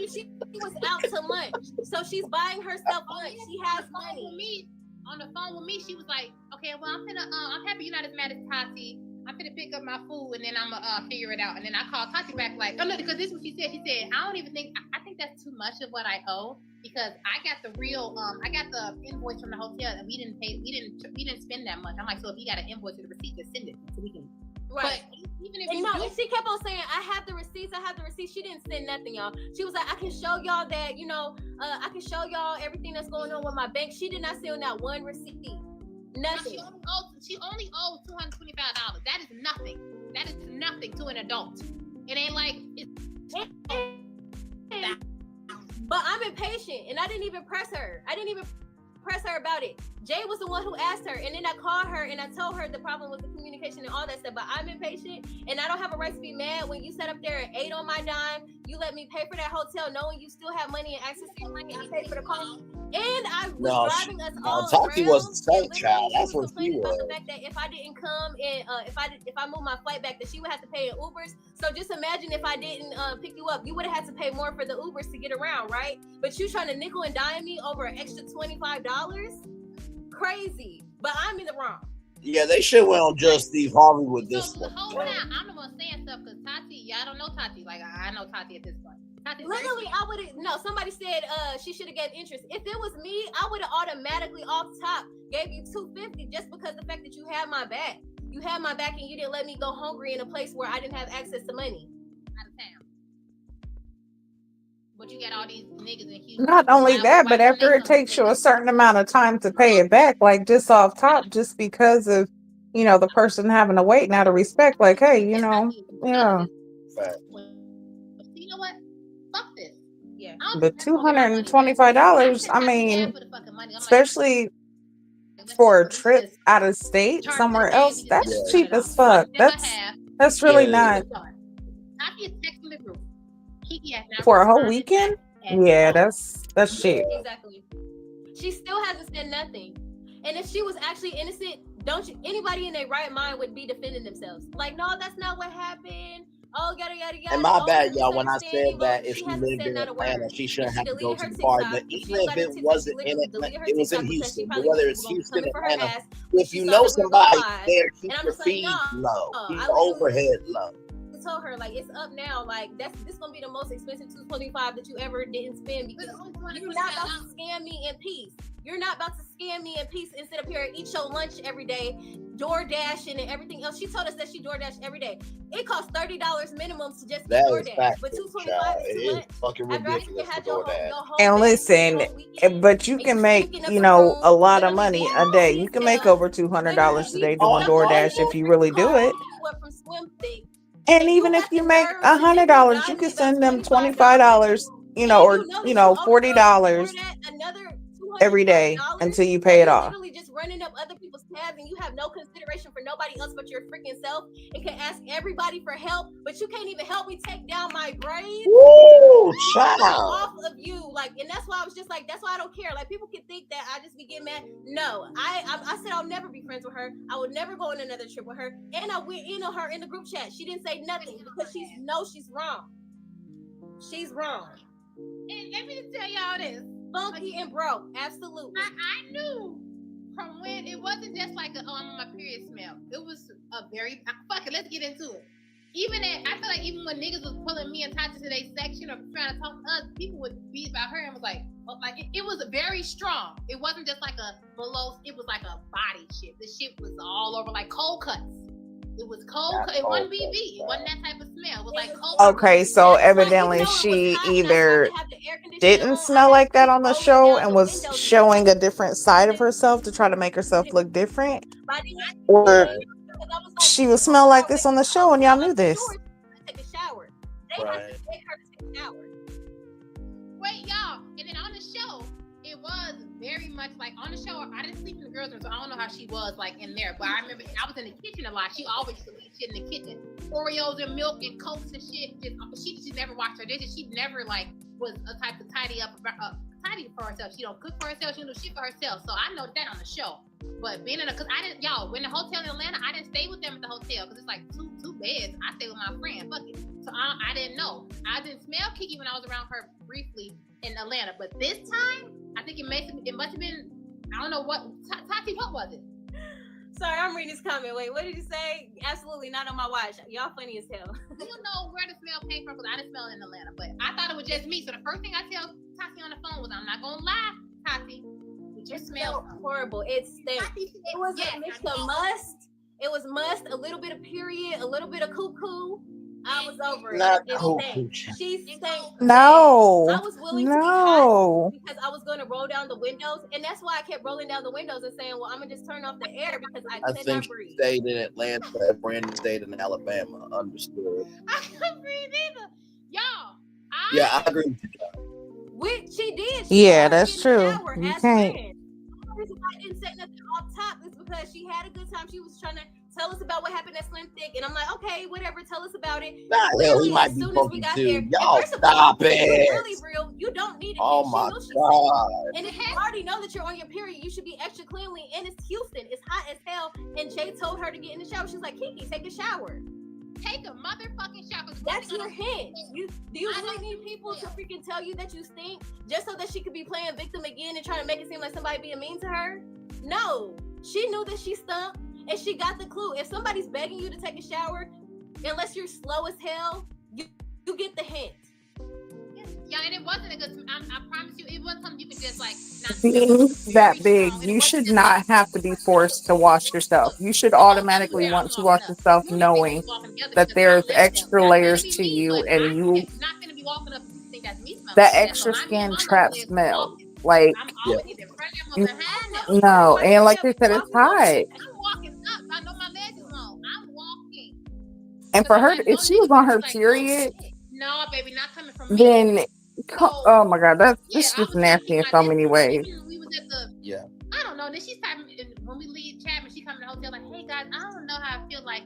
She was out to lunch, so she's buying herself lunch. She has money. On the phone with me, she was like, "Okay, well, I'm happy you're not as mad as Tati. I'm gonna pick up my food and then I'm gonna figure it out." And then I called Tati back like, "Oh no," because this is what she said. She said, "I don't even think I think that's too much of what I owe because I got the real I got the invoice from the hotel and we didn't spend that much." I'm like, "So if you got an invoice or the receipt, just send it so we can." Right. But even if and she kept on saying, I have the receipts. She didn't send nothing, y'all. She was like, I can show y'all that, I can show y'all everything that's going on with my bank. She did not send that one receipt. Nothing. She only owed $225. That is nothing. That is nothing to an adult. It ain't like But I'm impatient and I didn't even press her. About it. Jay was the one who asked her, and then I called her and I told her the problem was the communication and all that stuff. But I'm impatient, and I don't have a right to be mad when you sat up there and ate on my dime. You let me pay for that hotel, knowing you still have money and access to your money. I paid for the car, and I was driving us all Tati around. was the same child. That's what she was. About the fact that if I didn't come and if I moved my flight back, that she would have to pay in Ubers. So just imagine if I didn't pick you up, you would have had to pay more for the Ubers to get around, right? But you trying to nickel and dime me over an extra $25? Crazy. But I'm in the wrong. Yeah, they should went on just Steve Harvey with this one. The whole time, I'm the one saying stuff because Tati, y'all don't know Tati. Like, I know Tati at this point. Literally, I would have, no, somebody said she should have gave interest. If it was me, I would have automatically off top gave you $250 just because the fact that you had my back. You had my back and you didn't let me go hungry in a place where I didn't have access to money. Out of town. But you got all these niggas in Houston. Not only that, but after it takes you a certain amount of time to pay it back, like just off top, just because of, the person having to wait, out of respect, like, hey, yeah. You know what? Fuck this. Yeah. But $225, I mean, especially for a trip out of state somewhere else, that's cheap as fuck. That's really not. For a whole weekend? Yeah, that's cheap. Exactly. She still hasn't said nothing. And if she was actually innocent, anybody in their right mind would be defending themselves. Like, no, that's not what happened. Oh, yada, yada, yada. And my bad, y'all, when I said that if she lived in Atlanta, she shouldn't have to go to the park. But even if it wasn't in Atlanta, it was in Houston. But whether it's Houston or Atlanta, if you know somebody there, keep your fees low. Keep your overhead low. Told her, like, it's up now. Like, this gonna be the most expensive $225 that you ever didn't spend because you're not about to scam me in peace. You're not about to scam me in peace and sit up here and eat your lunch every day, DoorDash and everything else. She told us that she DoorDash every day. It costs $30 minimum to just get DoorDash, but $225 is fucking ridiculous for DoorDash. And listen, but you can make, a lot of money a day. You can make over $200 a day doing DoorDash if you really do it. And even if you make $100, you can send them $25, or $40 every day until you pay it off. Literally just running up other people's tabs, and you have no consideration for nobody else but your freaking self, and can ask everybody for help, but you can't even help me take down my braids. Woo, child. Off of you, like, and that's why I was just like, that's why I don't care. Like, people can think that I just be getting mad. No, I said I'll never be friends with her. I would never go on another trip with her, and I went in on her in the group chat. She didn't say nothing because she's wrong. She's wrong. And let me tell y'all this. Funky and broke, absolutely. I knew from when it wasn't just like I'm on my period smell. It was a very fuck it. Let's get into it. I feel like even when niggas was pulling me and Tati to their section or trying to talk to us, people would be about her and was like, it was very strong. It wasn't just like a below. It was like a body shit. The shit was all over like cold cuts. It was cold. It wasn't BV. It wasn't that type of smell. It was like cold. Okay, so evidently she either didn't smell like that on the show and was showing a different side of herself to try to make herself look different, or she would smell like this on the show and y'all knew this. Take a shower. They had to take her to take a shower. Wait, y'all. And then on the show, it was very much like on the show. I didn't sleep in the girls' room, so I don't know how she was like in there. But I remember I was in the kitchen a lot. She always used to leave shit in the kitchen, Oreos and milk and Cokes and shit. She never washed her dishes. She never like was a type to tidy for herself. She don't cook for herself. She don't do shit for herself. So I know that on the show. But being in because I didn't, y'all, when the hotel in Atlanta, I didn't stay with them at the hotel because it's like two beds. I stayed with my friend. Fuck it. So I didn't know. I didn't smell Keke when I was around her briefly in Atlanta. But this time, I think it must have been, I don't know what, Tati, what was it? Sorry, I'm reading this comment. Wait, what did you say? Absolutely not on my watch. Y'all funny as hell. You know where the smell came from because I didn't smell it in Atlanta. But I thought it was just me. So the first thing I tell Tati on the phone was, I'm not going to lie, Tati. It just smelled horrible. It stank. It was a mix of must. It was must, a little bit of period, a little bit of cuckoo. I was over it. She stank. No. I was willing to be hot because I was going to roll down the windows, and that's why I kept rolling down the windows and saying, "Well, I'm gonna just turn off the air because I could not breathe." I think she stayed in Atlanta. Brandon stayed in Alabama. Understood. I couldn't breathe either, y'all. I agree. Which she did. That's true. You can't. The reason why I didn't say nothing off top is because she had a good time. She was trying to tell us about what happened at Slim Thick, and I'm like, okay, whatever, tell us about it. Hell, he might be funky too. Y'all stop it. Really real. You don't need it. Oh my god. And if you already know that you're on your period, you should be extra cleanly. And it's Houston. It's hot as hell. And Jay told her to get in the shower. She's like, Keke, take a shower. Take a motherfucking shower. That's your hint. Do you really need people to freaking tell you that you stink just so that she could be playing victim again and trying to make it seem like somebody being mean to her? No. She knew that she stunk and she got the clue. If somebody's begging you to take a shower, unless you're slow as hell, you get the hint. Yeah, and it wasn't a good. I promise you, it wasn't something you could just like. Being that big, you should not have to be forced to wash yourself. You should automatically want to wash yourself, knowing that there's extra layers to you, and you. That extra skin trap smell, like. No, and like they said, it's hot. I'm walking up. I know my legs is long. I'm walking. And for her, if she was on her period, no, baby, not coming from me. Then. Oh my god, that's just nasty in so many ways. We was at the I don't know. Then she's typing when we leave Chapman, she come to the hotel like, hey guys, I don't know how I feel like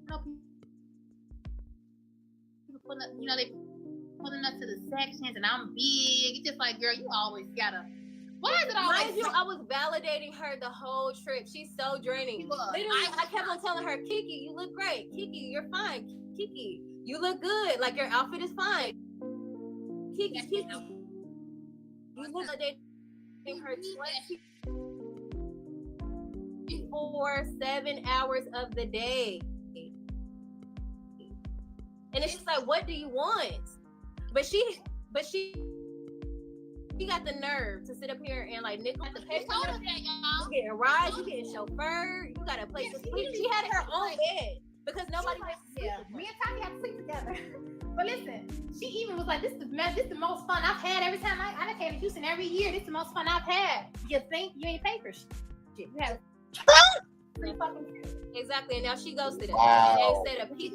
people pulling up, they pulling up to the sections and I'm big. It's just like, girl, you always gotta. Why is it always? Mind you, I was validating her the whole trip. She's so draining. Literally, I kept on telling her, Keke, you look great. Keke, you're fine. Keke, you look good. Like your outfit is fine. Keke, you look validating her 24/7 hours of the day. And it's just like, what do you want? But she got the nerve to sit up here and like nickel the paper. You getting rides, you getting chauffeur, you got a place to sleep. She had her own bed because nobody wants to sleep. Me and Tati have to sleep together. But listen, she even was like, this is the most fun I've had every time I came to Houston every year. This is the most fun I've had. You think you ain't paid for shit. You have exactly, and now she ghosted us. Wow. They said a peep.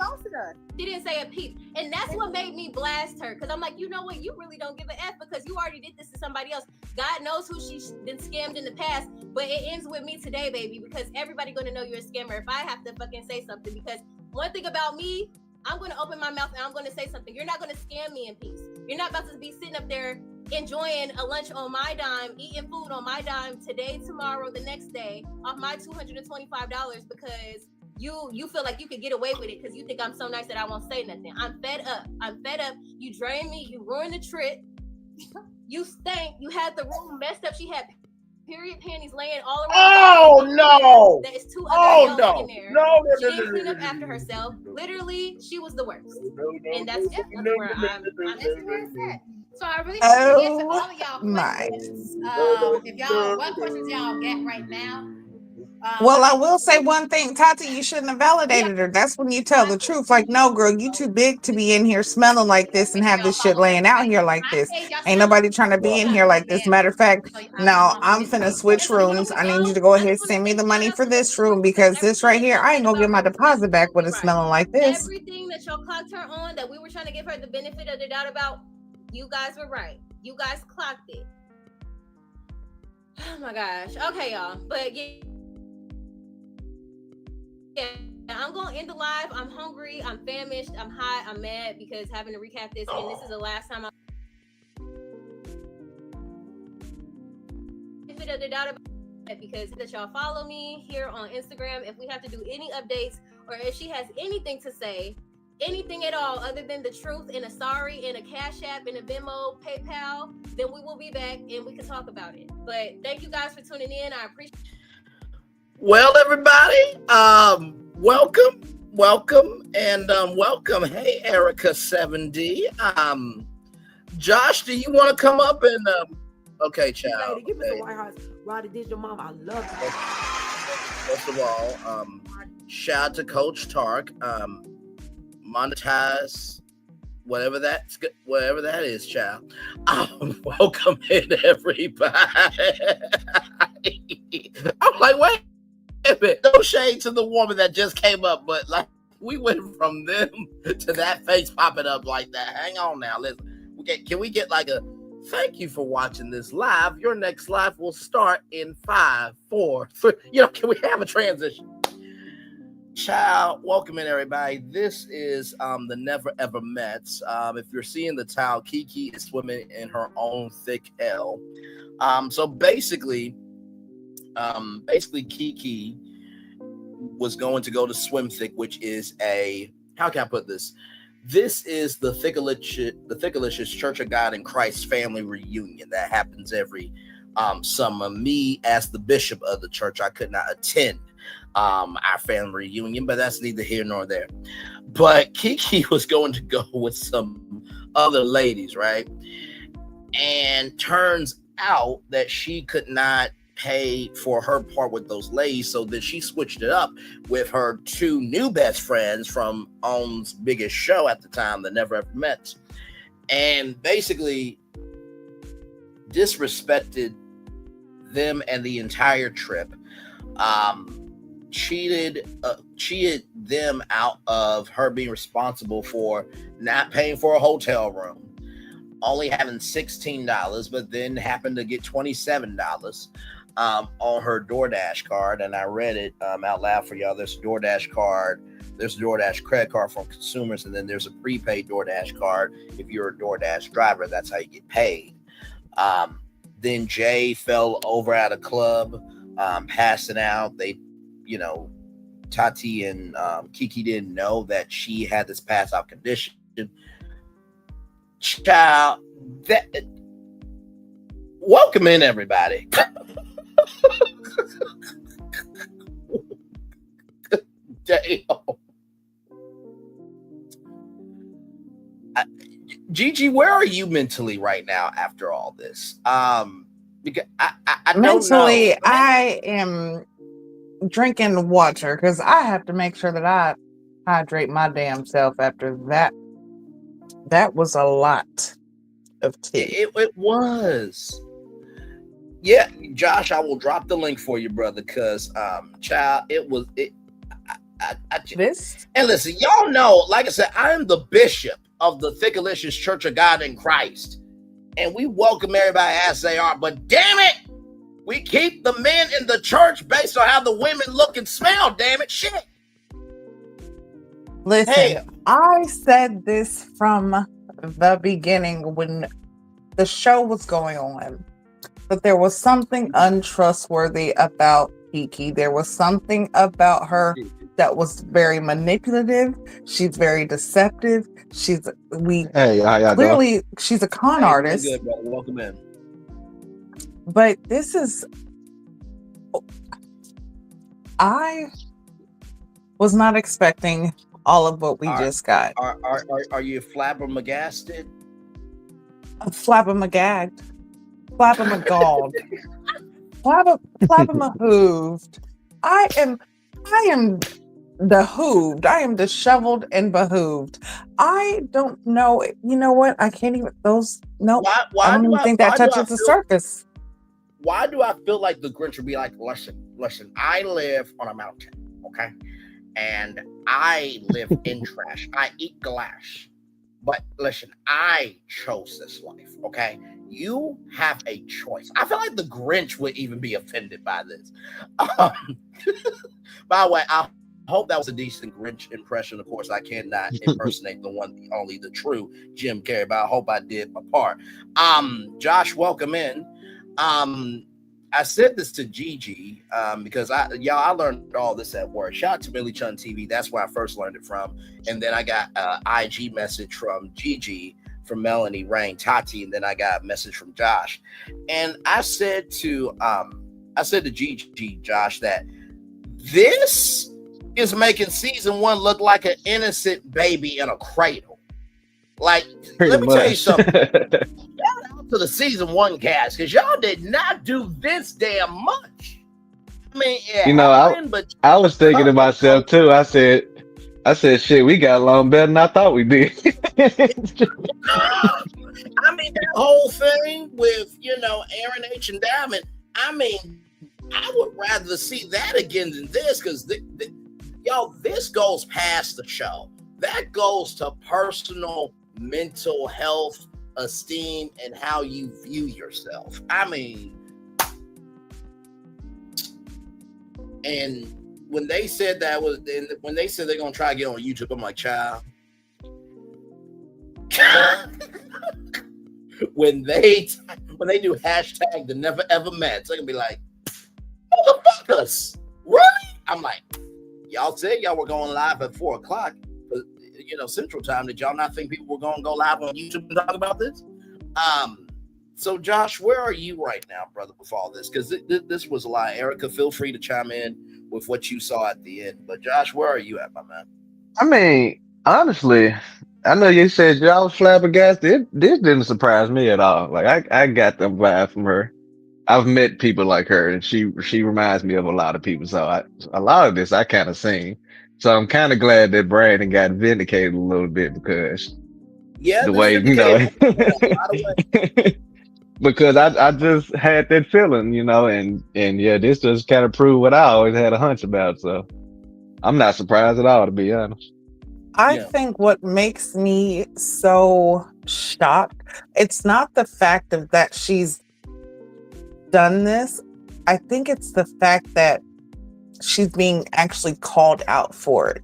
She didn't say a peep, and that's what made me blast her. Because I'm like, you know what? You really don't give a f because you already did this to somebody else. God knows who she's been scammed in the past, but it ends with me today, baby. Because everybody gonna know you're a scammer if I have to fucking say something. Because one thing about me, I'm gonna open my mouth and I'm gonna say something. You're not gonna scam me in peace. You're not about to be sitting up there enjoying a lunch on my dime, eating food on my dime today, tomorrow, the next day, off my $225 because you feel like you could get away with it because you think I'm so nice that I won't say nothing. I'm fed up. You drained me. You ruined the trip. You stank. You had the room messed up. She had period panties laying all around. Oh no! That is two other no! In there. No! She didn't clean up after herself. Literally, she was the worst. And that's where I'm So I really want to get to all of y'all my. questions. If y'all, what questions y'all got right now? Well, I will say one thing, Tati, you shouldn't have validated her. That's when you tell the truth. Like, no, girl, you too big to be in here smelling like this and Make sure have y'all this shit follow me laying out on here like my this. page. Y'all Ain't smell nobody trying to be Well, in here like this. Matter of fact, so now I'm finna switch so you know rooms. what I need you to though? go I ahead and just want to send me say the shout money out for to the this room viewers because because this right everything that here, y'all I said ain't gonna get about my her was deposit back with it absolutely right. smelling like this. Everything that y'all clocked her on that we were trying to give her the benefit of the doubt about, you guys were right. You guys clocked it. Oh my gosh. Okay, y'all. But yeah, I'm gonna end the live. I'm hungry. I'm famished. I'm hot. I'm mad because having to recap this, and this is the last time I'm benefit of the doubt about it because that y'all follow me here on Instagram. If we have to do any updates or if she has anything to say, anything at all other than the truth and a sorry and a Cash App and a Venmo, PayPal, then we will be back and we can talk about it. But thank you guys for tuning in. I appreciate it. Well, everybody, welcome, and welcome. Hey, Erica 7D. Josh, do you want to come up and okay, child. Lady, give me Okay. some White House. Roddy Digital Mom, I love you. First of all, shout out to Coach Tark. Monetize whatever that is, child. Welcome in, everybody. I'm like, wait a minute. No shade to the woman that just came up, but like we went from them to that face popping up like that. Hang on now. Listen, can we get like a thank you for watching this live? Your next live will start in 5, 4, 3. Can we have a transition? Child, welcome in, everybody. This is the Never Ever Mets. If you're seeing the towel, Keke is swimming in her own thick hell. So basically, Keke was going to go to Swim Thick, which is how can I put this? This is the Thickalicious Church of God in Christ family reunion that happens every summer. Me, as the bishop of the church, I could not attend our family reunion, but that's neither here nor there. But Keke was going to go with some other ladies, right? And turns out that she could not pay for her part with those ladies, so then she switched it up with her two new best friends from OWN's biggest show at the time, the Never Ever Mets, and basically disrespected them and the entire trip. Cheated them out of her being responsible for not paying for a hotel room, only having $16, but then happened to get $27 on her DoorDash card. And I read it out loud for y'all. There's a DoorDash card, there's a DoorDash credit card from consumers, and then there's a prepaid DoorDash card. If you're a DoorDash driver, that's how you get paid. Then Jay fell over at a club, passing out. Tati and Keke didn't know that she had this pass out condition. Child, welcome in, everybody. Damn. Gigi, where are you mentally right now after all this? Because I Mentally, don't know. I am drinking water because I have to make sure that I hydrate my damn self after that. That was a lot of tea. It was. Yeah, Josh, I will drop the link for you, brother, because child, it was it. This And listen, y'all know, like I said, I am the bishop of the Thickalicious Church of God in Christ, and we welcome everybody as they are. But damn it, we keep the men in the church based on how the women look and smell. Damn it, shit. listen, Hey. I said this from the beginning when the show was going on, that there was something untrustworthy about Keke. There was something about her that was very manipulative. She's very deceptive. She's a con artist. Good, brother. Welcome in. But this is, I was not expecting all of what we just got. Are you flabbergasted? Flabbermagagged, flabbermagalled, flabbermahooved. I am behooved. I am disheveled and behooved. I don't know. You know what? I can't even those nope. I Why don't do even I think that why do I touches the feel surface. why do I feel like the Grinch would be like, listen, I live on a mountain, okay? And I live in trash. I eat glass. But listen, I chose this life, okay? You have a choice. I feel like the Grinch would even be offended by this. Um, by the way, I hope that was a decent Grinch impression. Of course, I cannot impersonate the one, the only, the true Jim Carrey, but I hope I did my part. Josh, welcome in. I said this to Gigi because I learned all this at work. Shout out to Millie Chun TV. That's where I first learned it from. And then I got an IG message from Gigi, from Melanie, Rain, Tati, and then I got a message from Josh. And I said to Gigi, Josh, that this is making season 1 look like an innocent baby in a cradle. Like, let me tell you something. Shout out to the season 1 cast, because y'all did not do this damn much. I mean, yeah, I was thinking to myself too. I said, shit, we got along better than I thought we did. I mean, that whole thing with, Aaron H. and Diamond, I mean, I would rather see that again than this, because, y'all, this goes past the show. That goes to personal mental health, esteem, and how you view yourself. I mean, and when they said when they said they're gonna try to get on YouTube, I'm like, child. when they do hashtag the never ever met, they're gonna be like, motherfuckers, really? I'm like, y'all said y'all were going live at 4:00, but Central Time. Did y'all not think people were gonna go live on YouTube and talk about this? So Josh, where are you right now, brother, with all this? Because this was a lot. Erica, feel free to chime in with what you saw at the end. But Josh, where are you at, my man? I mean, honestly, I know you said y'all was flabbergasted. This didn't surprise me at all. Like I got the vibe from her. I've met people like her, and she reminds me of a lot of people. So a lot of this I kind of seen. So I'm kind of glad that Brandon got vindicated a little bit, because the way, because I just had that feeling, and yeah, this just kind of proved what I always had a hunch about. So I'm not surprised at all, to be honest. I think what makes me so shocked, it's not the fact of that she's done this. I think it's the fact that she's being actually called out for it,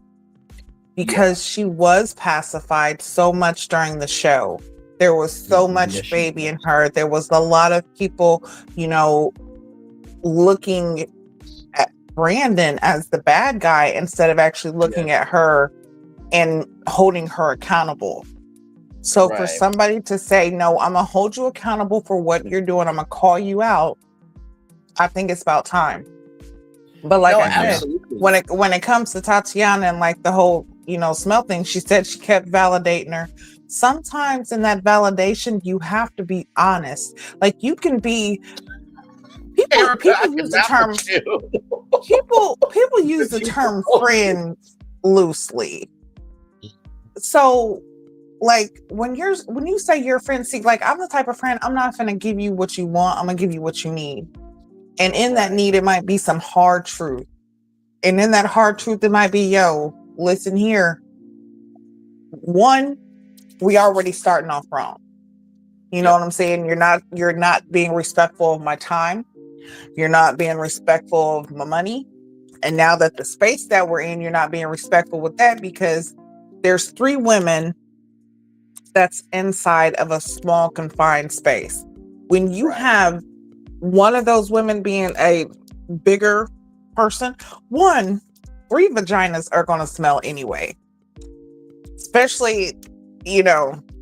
because she was pacified so much during the show. There was so much baby in her. There was a lot of people, looking at Brandon as the bad guy instead of actually looking at her and holding her accountable. So for somebody to say, no, I'm going to hold you accountable for what you're doing, I'm going to call you out, I think it's about time. But like I said, when it comes to Tatiana and like the whole, smell thing, she said she kept validating her. Sometimes in that validation, you have to be honest. Like, you can be people use the term people use the term friend loosely. So like when you say you're a friend, see, like, I'm the type of friend, I'm not gonna give you what you want, I'm gonna give you what you need. And in that need, it might be some hard truth. And in that hard truth, it might be, yo, listen here. One, we already starting off wrong. You know what I'm saying? You're not being respectful of my time. You're not being respectful of my money. And now that the space that we're in, you're not being respectful with that, because there's 3 women that's inside of a small confined space. When you have one of those women being a bigger person, 3 vaginas are going to smell anyway, especially,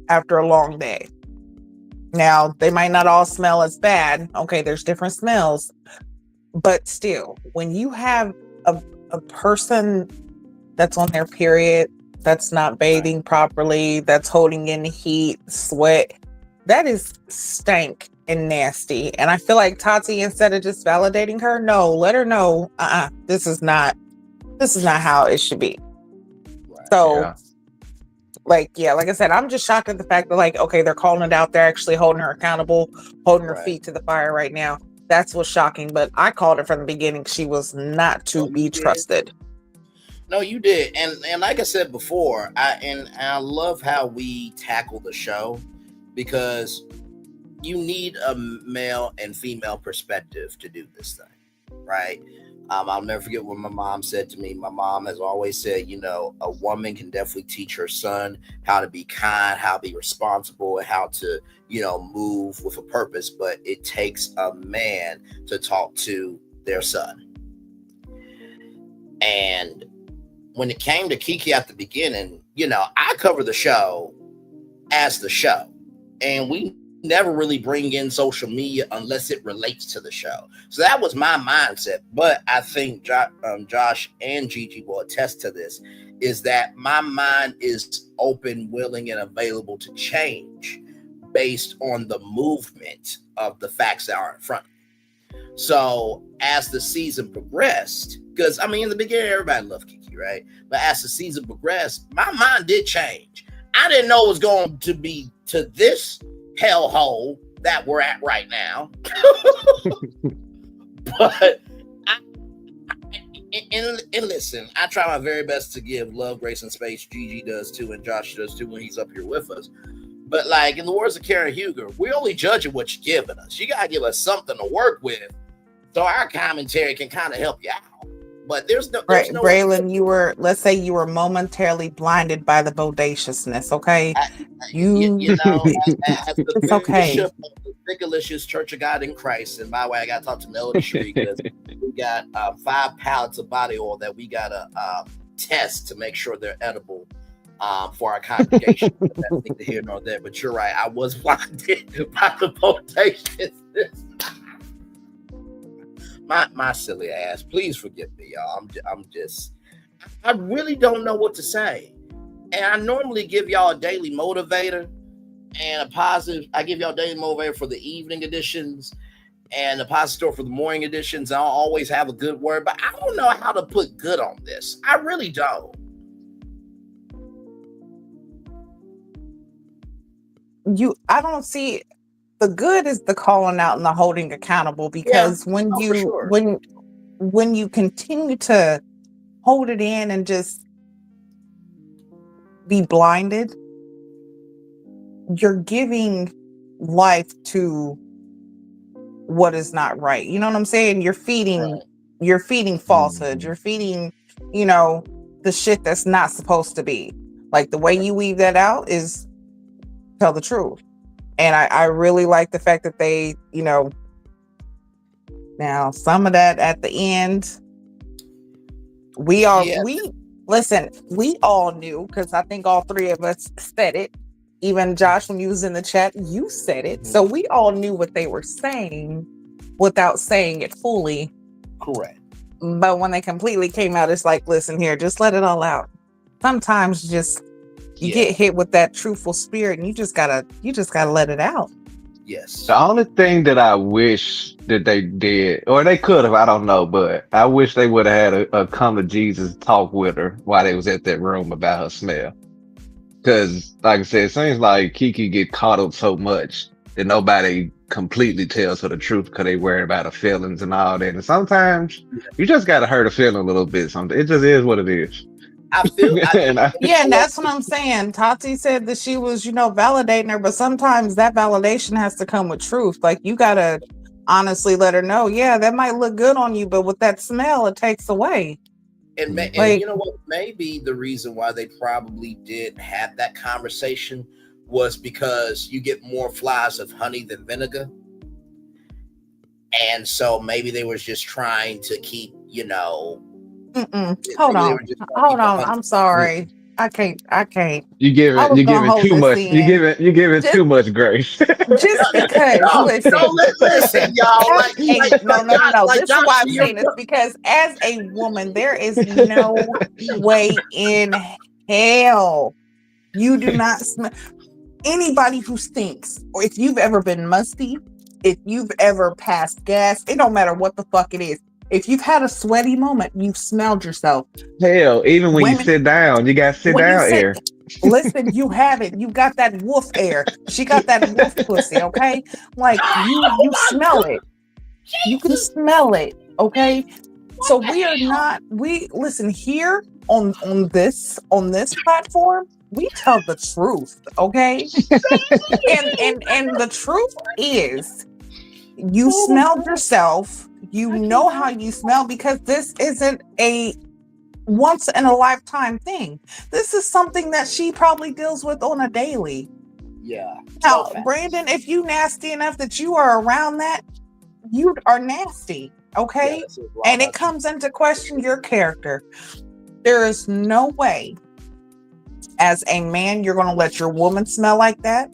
after a long day. Now, they might not all smell as bad. Okay, there's different smells. But still, when you have a person that's on their period, that's not bathing properly, that's holding in heat, sweat, that is stank and nasty. And I feel like Tati, instead of just validating her, no, let her know, this is not how it should be. Right. So Yeah. like I said, I'm just shocked at the fact that, like, okay, they're calling it out. They're actually holding her accountable, holding her Right. feet to the fire right now. That's what's shocking. But I called it from the beginning. She was not to be trusted. No, you did. And like I said before, I love how we tackle the show, because you need a male and female perspective to do this thing, right? I'll never forget what my mom said to me. My mom has always said, a woman can definitely teach her son how to be kind, how to be responsible, and how to, move with a purpose. But it takes a man to talk to their son. And when it came to Keke at the beginning, I cover the show as the show, and we never really bring in social media unless it relates to the show. So that was my mindset. But I think Josh and Gigi will attest to this, is that my mind is open, willing, and available to change based on the movement of the facts that are in front of me. So as the season progressed, because in the beginning, everybody loved Keke, right? But as the season progressed, my mind did change. I didn't know it was going to be to this hellhole that we're at right now. But and listen, I try my very best to give love, grace, and space. Gigi does too, and Josh does too when he's up here with us. But like in the words of Karen Huger, we're only judging what you're giving us. You gotta give us something to work with, so our commentary can kind of help you out. But there's no Braylon, let's say you were momentarily blinded by the bodaciousness, okay? As the it's okay. Bishop of the Vicarlicious Church of God in Christ, and by the way, I gotta talk to Melody Shree, because we got 5 pallets of body oil that we gotta test to make sure they're edible for our congregation. That's neither here nor there. But you're right, I was blinded by the bodaciousness. My silly ass. Please forgive me, y'all. I really don't know what to say. And I normally give y'all a daily motivator and a positive. I give y'all a daily motivator for the evening editions and a positive for the morning editions. I'll always have a good word, but I don't know how to put good on this. I really don't. I don't see the good is the calling out and the holding accountable, because when you continue to hold it in and just be blinded, you're giving life to what is not right. You know what I'm saying? You're feeding falsehood. You're feeding, the shit that's not supposed to be. Like, the way you weave that out is tell the truth. And I really like the fact that they, now some of that at the end, we all knew, because I think all 3 of us said it. Even Josh, when you was in the chat, you said it. So we all knew what they were saying without saying it fully. Correct. But when they completely came out, it's like, listen here, just let it all out. Sometimes you get hit with that truthful spirit, and you just gotta let it out. Yes. The only thing that I wish that they did, or they could have, I don't know, but I wish they would have had a come to Jesus talk with her while they was at that room about her smell. Because, like I said, it seems like Keke get caught up so much that nobody completely tells her the truth, because they worry about her feelings and all that. And sometimes you just gotta hurt her feeling a little bit. Something. It just is what it is. And that's what I'm saying. Tati said that she was, validating her, but sometimes that validation has to come with truth. Like, you gotta honestly let her know, yeah, that might look good on you, but with that smell, it takes away. And you know what? Maybe the reason why they probably did have that conversation was because you get more flies of honey than vinegar. And so maybe they was just trying to keep, Hold on. I'm sorry. I can't. You giving too much. You giving too much grace. Just because. Listen, y'all. No. This is why I'm saying this, because as a woman, there is no way in hell you do not smell. Anybody who stinks, or if you've ever been musty, if you've ever passed gas, it don't matter what the fuck it is. If you've had a sweaty moment, you've smelled yourself. Hell, even when you Women, sit down, you got sit when you down sit, air. listen, you have it. You got that wolf air. She got that wolf pussy, okay? Like Oh you my smell God, it. You can smell it, okay? So we are not, we listen here on this platform, we tell the truth, okay? And the truth is you smelled yourself, you know how you smell, because this isn't a once in a lifetime thing. This is something that she probably deals with on a daily. yeah. Now, No, Brandon, if you nasty enough that you are around that, you are nasty, yeah, okay? this is wild. And it comes into question your character. There is no way as a man you're going to let your woman smell like that.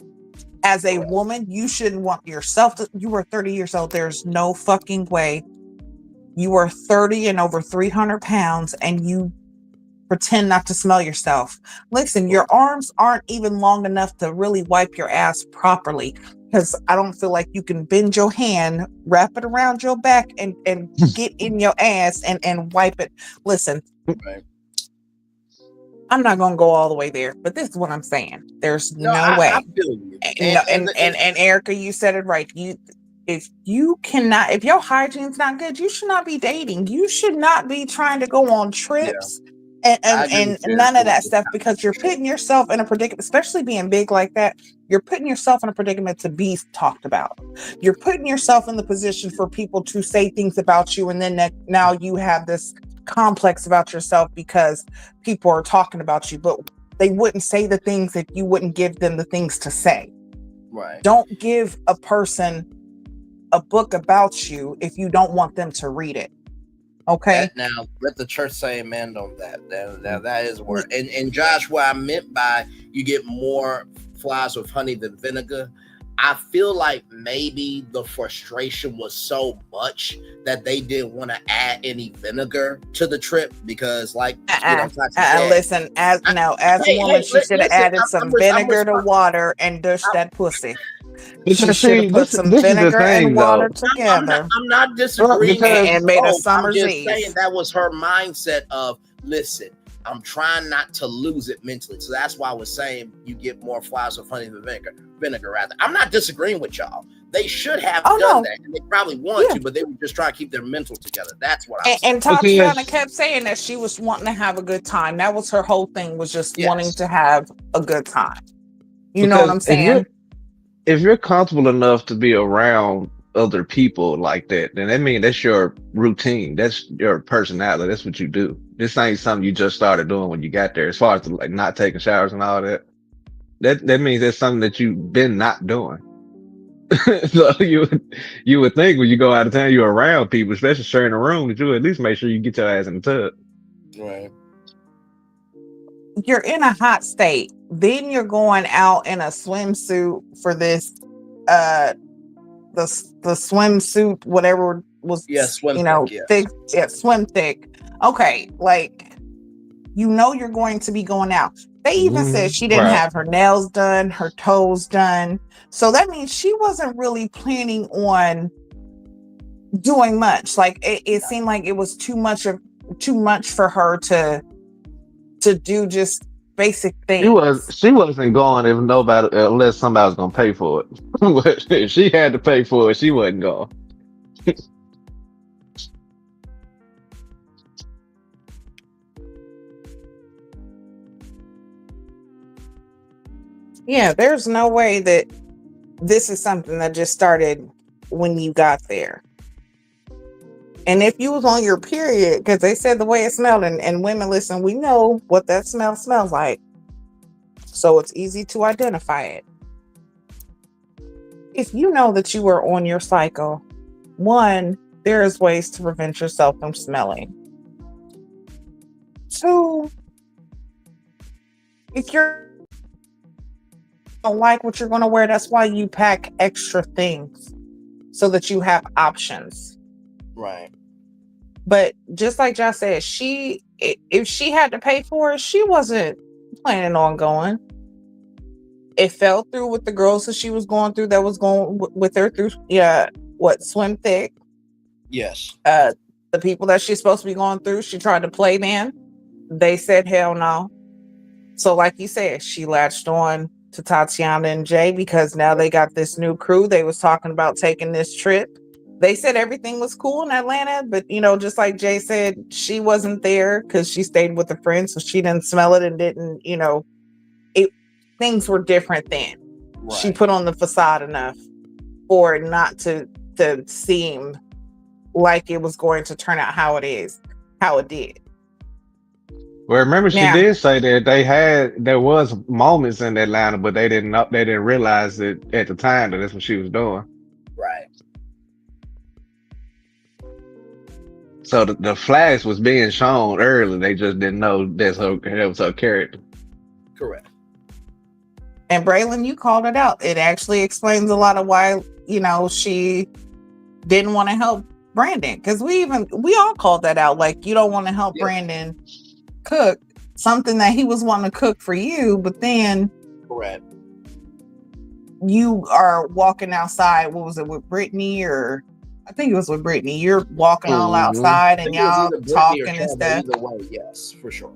As a woman, you shouldn't want yourself to, you are 30 years old. There's no fucking way you are 30 and over 300 pounds and you pretend not to smell yourself. Listen, your arms aren't even long enough to really wipe your ass properly, because I don't feel like you can bend your hand, wrap it around your back, and get in your ass and wipe it. Listen, Right. I'm not gonna go all the way there, but this is what I'm saying. There's No, no I way. feel you. No, and Erica, you said it right. If you cannot, if your hygiene's not good, you should not be dating. You should not be trying to go on yeah, trips I agree and with you. none of that stuff, because you're putting yourself in a predicament, especially being big like that. You're putting yourself in a predicament to be talked about. You're putting yourself in the position for people to say things about you, and then now you have this complex about yourself because people are talking about you, but they wouldn't say the things if you wouldn't give them the things to say. Right. Don't give a person a book about you if you don't want them to read it. Okay. Now let the church say amen on that. That is word. And Josh, what I meant by you get more flies with honey than vinegar, I feel like maybe the frustration was so much that they didn't want to add any vinegar to the trip, because like Tati said, listen, as a woman, she should have added some vinegar to water and douche that pussy. She should have put some This is the vinegar and thing, water though. together I'm not disagreeing Because and made a I'm summer's just eve. saying that was her mindset of, listen, I'm trying not to lose it mentally. So that's why I was saying you get more flies with honey than vinegar rather. I'm not disagreeing with y'all. They should have done that, and they probably want to, but they were just trying to keep their mental together. That's what I'm saying. And Tatiana kept saying that she was wanting to have a good time. That was her whole thing, was just wanting to have a good time. You know what I'm saying? If you're comfortable enough to be around other people like that, then that means that's your routine. That's your personality. That's what you do. This ain't something you just started doing when you got there. As far as like not taking showers and all that, that means that's something that you've been not doing. So you would think when you go out of town, you're around people, especially sharing a room, that you at least make sure you get your ass in the tub. Right. You're in a hot state. Then you're going out in a swimsuit for this, the swimsuit, whatever was, swim thick, swim thick. Okay, like, you're going to be going out. They even said she didn't have her nails done, her toes done. So that means she wasn't really planning on doing much. Like it seemed like it was too much for her to do just basic things. She wasn't going unless somebody was gonna pay for it. If she had to pay for it, she wasn't going. Yeah, there's no way that this is something that just started when you got there. And if you was on your period, because they said the way it smelled, and women, listen, we know what that smell smells like. So it's easy to identify it. If you know that you are on your cycle, one, there is ways to prevent yourself from smelling. Two, if you're don't like what you're going to wear, that's why you pack extra things so that you have options. Right. But just like Josh said, if she had to pay for it, she wasn't planning on going. it fell through with the girls that she was going through that was going with her through swim thick. Yes. The people that she's supposed to be going through, she tried to play man. They said hell no. So like you said, she latched on to Tatiana and Jay because now they got this new crew. They was talking about taking this trip. They said everything was cool in Atlanta, but just like Jay said, she wasn't there because she stayed with a friend, so she didn't smell it and didn't, things were different then. Right. She put on the facade enough for it not to seem like it was going to turn out how it did. Well, remember she did say that there was moments in Atlanta, but they didn't realize it at the time that that's what she was doing. Right. So the flash was being shown early. They just didn't know that was her character. Correct. And Braylon, you called it out. It actually explains a lot of why, she didn't want to help Brandon. Because we all called that out. Like, you don't want to help Brandon cook something that he was wanting to cook for you, but then correct, you are walking outside. What was it with Brittany? Or I think it was with Brittany. You're walking all outside and y'all talking and stuff. Either way, yes, for sure.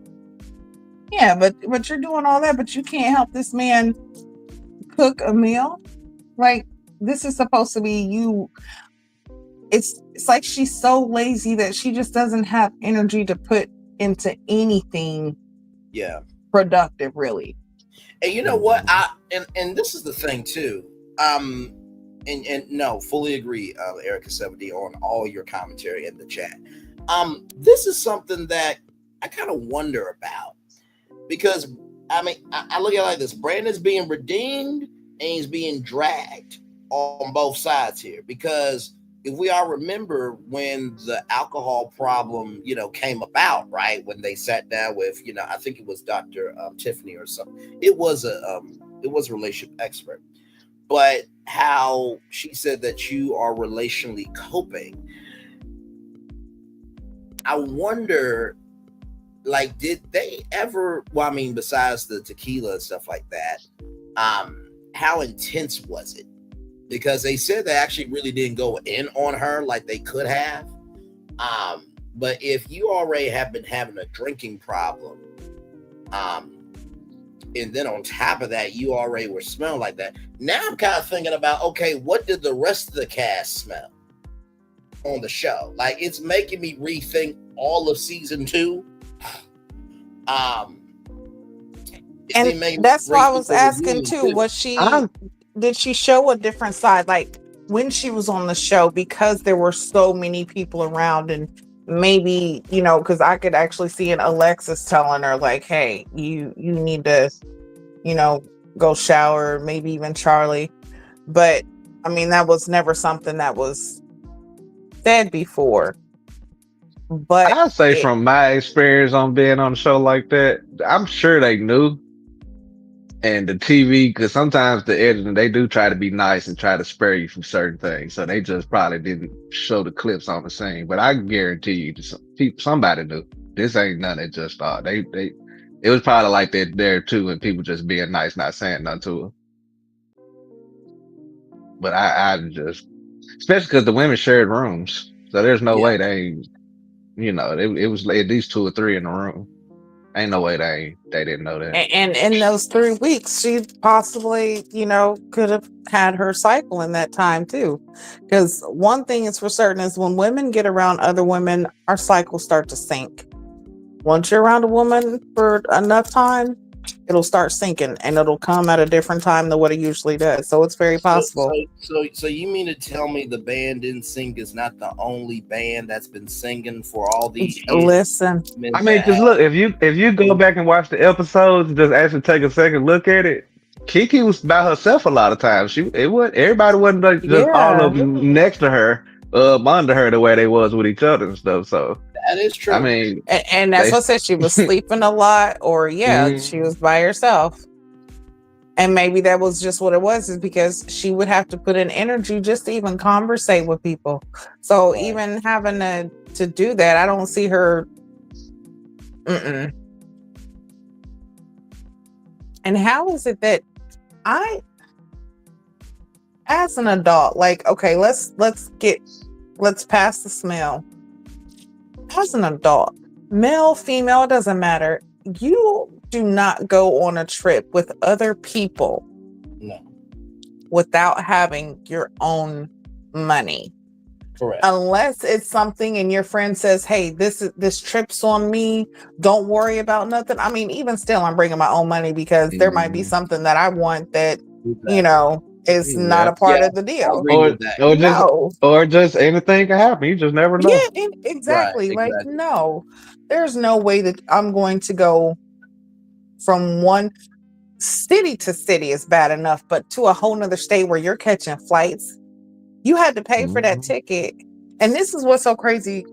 Yeah, but you're doing all that, but you can't help this man cook a meal. Like, this is supposed to be you. It's like she's so lazy that she just doesn't have energy to put into anything productive, really. And you know what? And this is the thing too. And no, fully agree, Erica 70, on all your commentary in the chat. This is something that I kind of wonder about, because I look at it like this: Brandon's being redeemed and he's being dragged on both sides here, because if we all remember when the alcohol problem, came about, right? When they sat down with, I think it was Dr. Tiffany or something. It was a relationship expert, but how she said that you are relationally coping. I wonder, like, did they ever? Well, I mean, besides the tequila and stuff like that, how intense was it? Because they said they actually really didn't go in on her like they could have. But if you already have been having a drinking problem, and then on top of that, you already were smelling like that. Now I'm kind of thinking about, okay, what did the rest of the cast smell on the show? Like, it's making me rethink all of season 2. And that's why I was asking too, did she show a different side? Like, when she was on the show, because there were so many people around, and maybe, because I could actually see Alexis telling her, like, hey, you need to, go shower, maybe even Charlie. But I mean, that was never something that was said before. But I'd say from my experience on being on a show like that, I'm sure they knew. And the TV, because sometimes the editing, they do try to be nice and try to spare you from certain things. So they just probably didn't show the clips on the scene. But I guarantee you, somebody knew. This ain't nothing that just thought. It was probably like that there too, and people just being nice, not saying nothing to them. But I just, especially because the women shared rooms. So there's no way they, it was at least 2 or 3 in the room. Ain't no way they didn't know that. And in those 3 weeks, she possibly, could have had her cycle in that time too. Because one thing is for certain is when women get around other women, our cycles start to sink. Once you're around a woman for enough time, it'll start sinking, and it'll come at a different time than what it usually does. So it's very possible. So you mean to tell me the band NSYNC is not the only band that's been singing for all these years? Listen, I mean, because look, if you go back and watch the episodes, just actually take a second look at it, Keke was by herself a lot of times. Everybody wasn't like just all of them next to her, under her the way they was with each other and stuff. So that is true. I mean, and that's what I said. She was sleeping a lot, or she was by herself. And maybe that was just what it was, is because she would have to put in energy just to even conversate with people. So even having to do that, I don't see her. And how is it that I, as an adult, like, okay, let's pass the smell. As an adult, male, female, it doesn't matter. You do not go on a trip with other people No. without having your own money. Correct. Unless it's something and your friend says, hey, this trip's on me, don't worry about nothing. I mean, even still, I'm bringing my own money because there might be something that I want that, is not a part of the I deal. agree with that. Or just anything can happen. You just never know. Yeah, exactly. Like, no, there's no way that I'm going to go from one city to city is bad enough, but to a whole nother state where you're catching flights, you had to pay for that ticket. And this is what's so crazy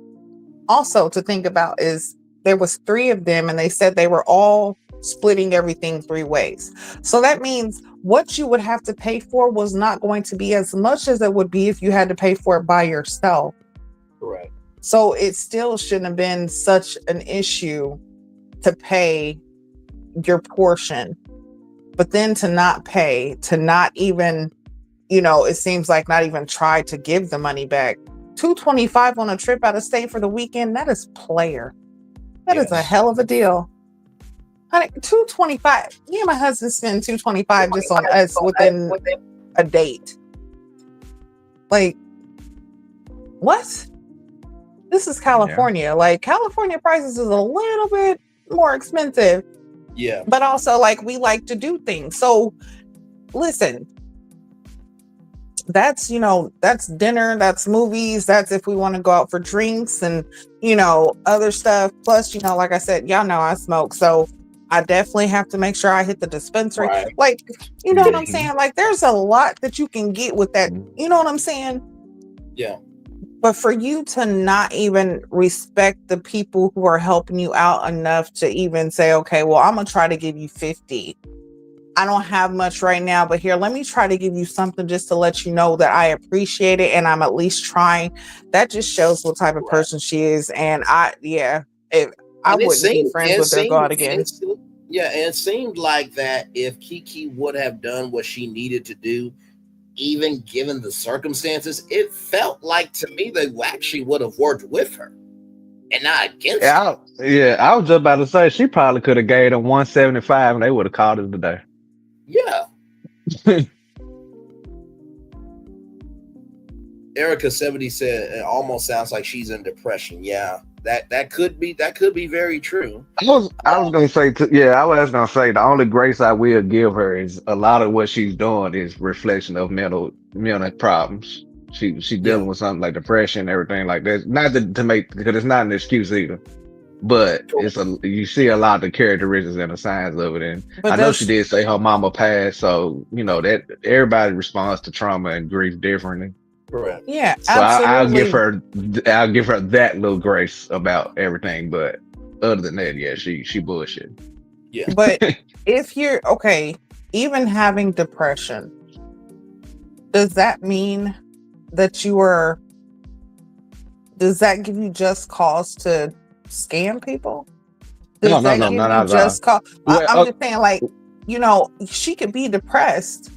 also to think about is there was 3 of them and they said they were all splitting everything 3 ways. So that means what you would have to pay for was not going to be as much as it would be if you had to pay for it by yourself. Correct. So it still shouldn't have been such an issue to pay your portion, but then to not pay, to not even, it seems like not even try to give the money back. $225 on a trip out of state for the weekend, that is player. That is a hell of a deal. Honey, $225. Me and my husband spend $225 just on us within a date. Like, what? This is California. Yeah. Like, California prices is a little bit more expensive. Yeah. But also, like, we like to do things. So, listen, that's, that's dinner, that's movies, that's if we want to go out for drinks and, other stuff. Plus, like I said, y'all know I smoke. So I definitely have to make sure I hit the dispensary. Right. Like, you know what I'm saying? Like, there's a lot that you can get with that. You know what I'm saying? Yeah. But for you to not even respect the people who are helping you out enough to even say, okay, well, I'm going to try to give you 50. I don't have much right now, but here, let me try to give you something just to let you know that I appreciate it and I'm at least trying. That just shows what type of person she is. And I wouldn't be friends with her God again. And it seemed like that if Keke would have done what she needed to do, even given the circumstances, it felt like to me they actually would have worked with her and not against her. I was just about to say she probably could have gave them 175 and they would have called it today. Yeah. Erica 70 said it almost sounds like she's in depression. Yeah, that could be very true. I was gonna say the only grace I will give her is a lot of what she's doing is reflection of mental problems. She dealing with something like depression and everything like that. Not to make, because it's not an excuse either. But you see a lot of the characteristics and the signs of it. And I know she did say her mama passed, so that everybody responds to trauma and grief differently. Correct. Yeah, so absolutely. I'll give her that little grace about everything. But other than that, yeah, she bullshit. Yeah. But if you're even having depression, does that mean that does that give you just cause to scam people? No, just cause? Well, I'm just saying, like, she could be depressed.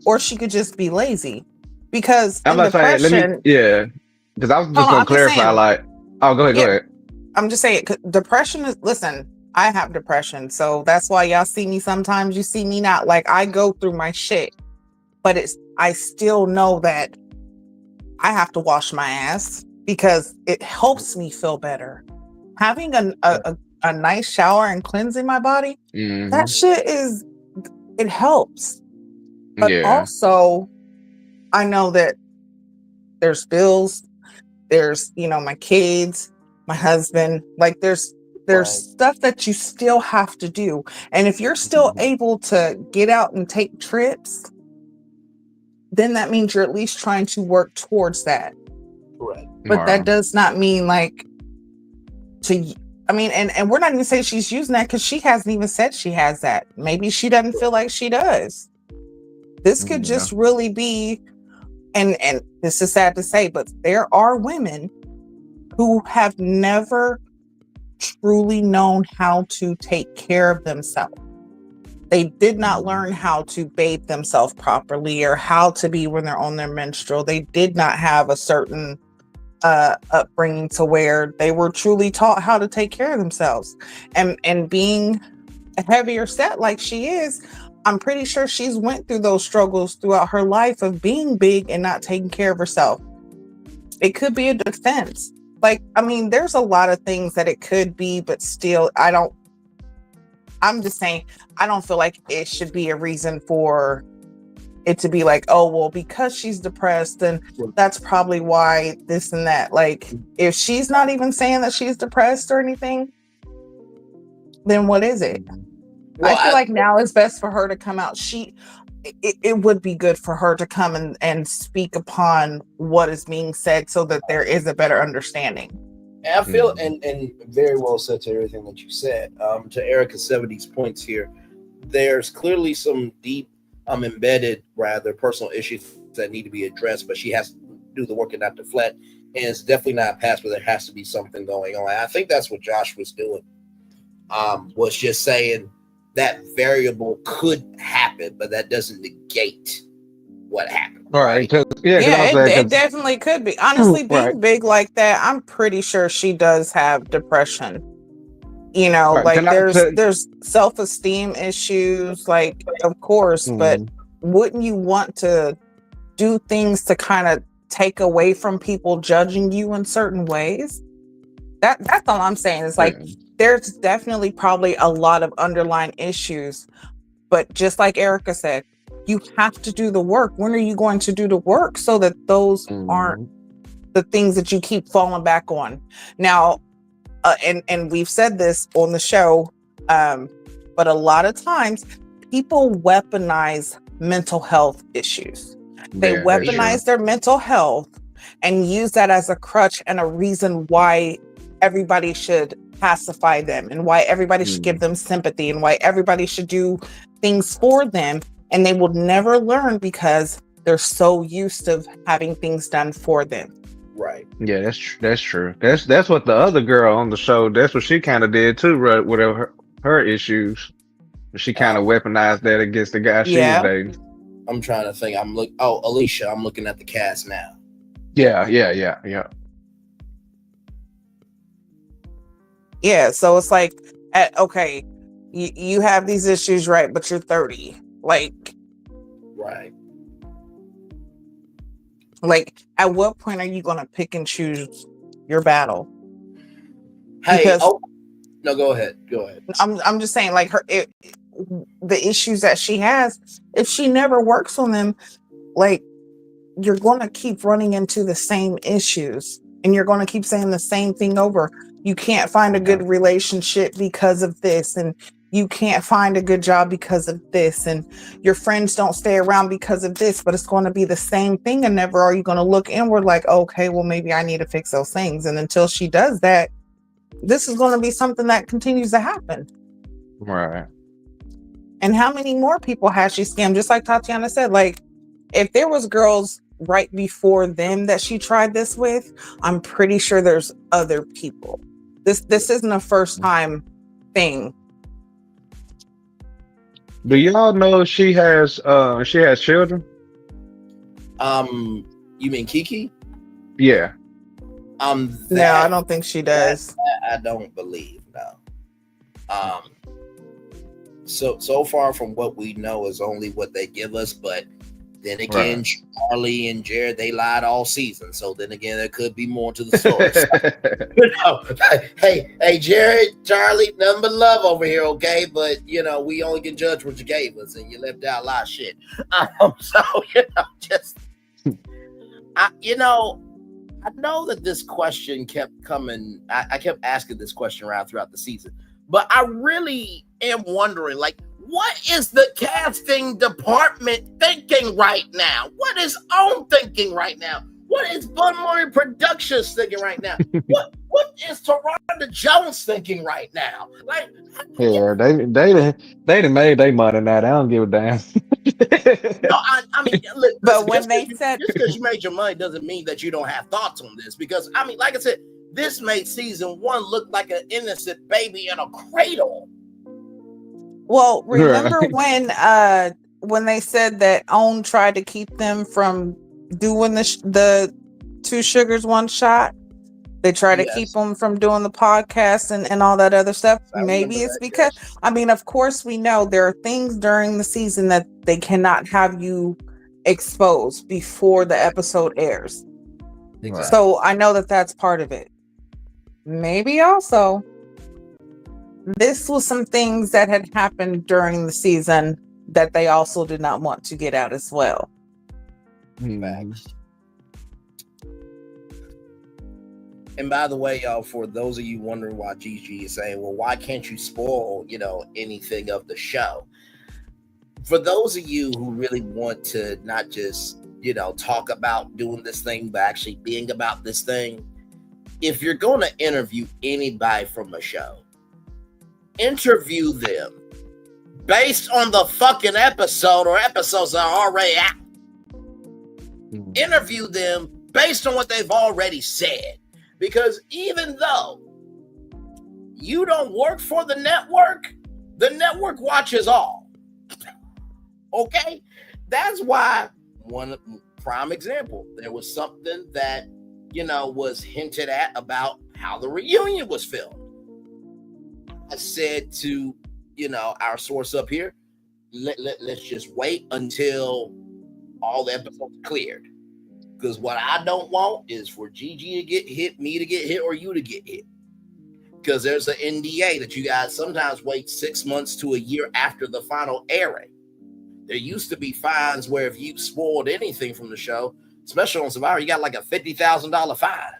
Or she could just be lazy. Because I'm not saying, because I was just gonna clarify. Go ahead. I'm just saying, depression is. Listen, I have depression, so that's why y'all see me sometimes. You see me not, like, I go through my shit, but I still know that I have to wash my ass because it helps me feel better. Having a nice shower and cleansing my body, that shit it helps. But also, I know that there's bills, there's, my kids, my husband, like there's stuff that you still have to do. And if you're still able to get out and take trips, then that means you're at least trying to work towards that. Right. But that does not mean and we're not even saying she's using that because she hasn't even said she has that. Maybe she doesn't feel like she does. This could just really be, and this is sad to say, but there are women who have never truly known how to take care of themselves. They did not learn how to bathe themselves properly or how to be when they're on their menstrual. They did not have a certain upbringing to where they were truly taught how to take care of themselves. And being heavier set like she is, I'm pretty sure she's went through those struggles throughout her life of being big and not taking care of herself. It could be a defense. Like, I mean, there's a lot of things that it could be, but still, I'm just saying, I don't feel like it should be a reason for it to be like, oh, well, because she's depressed, and that's probably why this and that. Like, if she's not even saying that she's depressed or anything, then what is it? Well, I feel like now it's best for her to come out. It would be good for her to come and speak upon what is being said so that there is a better understanding. And I feel, and very well said to everything that you said. To Erica 70's points here, there's clearly some deep, embedded, rather, personal issues that need to be addressed, but she has to do the work and not deflect. And it's definitely not past where there has to be something going on. And I think that's what Josh was doing, was just saying that variable could happen, but that doesn't negate what happened. Right. It definitely could be. Honestly, being big like that, I'm pretty sure she does have depression. You know, like there's self-esteem issues, like, of course, but wouldn't you want to do things to kind of take away from people judging you in certain ways? That's all I'm saying. It's like, there's definitely probably a lot of underlying issues, but just like Erica said, you have to do the work. When are you going to do the work so that those aren't the things that you keep falling back on? Now, and we've said this on the show, but a lot of times people weaponize mental health issues. They weaponize their mental health and use that as a crutch and a reason why everybody should pacify them and why everybody should give them sympathy and why everybody should do things for them. And they will never learn because they're so used to having things done for them. Right. Yeah, that's true. That's what the other girl on the show, that's what she kind of did too, right? Whatever her issues. She kind of weaponized that against the guy she was dating. I'm trying to think. Alicia, I'm looking at the cast now. Yeah. Yeah, so it's like, okay, you have these issues, right? But you're 30. Like, at what point are you going to pick and choose your battle? Hey, no, go ahead. I'm just saying, like, the issues that she has, if she never works on them, like, you're going to keep running into the same issues and you're going to keep saying the same thing over. You can't find a good relationship because of this, and you can't find a good job because of this, and your friends don't stay around because of this, but it's going to be the same thing. And never are you going to look inward like, okay, well, maybe I need to fix those things. And until she does that, this is going to be something that continues to happen. Right. And how many more people has she scammed? Just like Tatiana said, like, if there was girls right before them that she tried this with, I'm pretty sure there's other people. This isn't a first time thing. Do y'all know she has children? You mean Keke? Yeah. No, I don't think she does. I don't believe, no. So far from what we know is only what they give us, but then again, Charlie and Jared, they lied all season. So then again, there could be more to the story. Hey, Jared, Charlie, nothing but love over here, okay? But, we only can judge what you gave us, and you left out a lot of shit. I know that this question kept coming. I kept asking this question around throughout the season, but I really am wondering, like, what is the casting department thinking right now? What is OWN thinking right now? What is Bun Murray Productions thinking right now? What is Taronda Jones thinking right now? Like, yeah, they made their money now. They don't give a damn. No, I mean, look, but when they said just because you made your money doesn't mean that you don't have thoughts on this. Because I mean, like I said, this made season 1 look like an innocent baby in a cradle. Well, remember when they said that OWN tried to keep them from doing the two sugars one shot? They try to keep Yes, them from doing the podcast and all that other stuff. I remember Maybe it's that. because, Yes, I mean, of course, we know there are things during the season that they cannot have you exposed before the exactly, episode airs. Right. So I know that that's part of it. Maybe also, this was some things that had happened during the season that they also did not want to get out as well. Mhm. facts. And by the way, y'all, for those of you wondering why Gigi is saying, well, why can't you spoil, anything of the show? For those of you who really want to not just, talk about doing this thing, but actually being about this thing, if you're going to interview anybody from the show, interview them based on the fucking episode or episodes that are already out. Mhm. Interview them based on what they've already said. Because even though you don't work for the network watches all. Okay? That's why one prime example, there was something that, was hinted at about how the reunion was filmed. I said to, our source up here, let's just wait until all the episodes cleared. Because what I don't want is for Gigi to get hit, me to get hit, or you to get hit. Because there's an NDA that you guys sometimes wait 6 months to a year after the final airing. There used to be fines where if you spoiled anything from the show, especially on Survivor, you got like a $50,000 fine.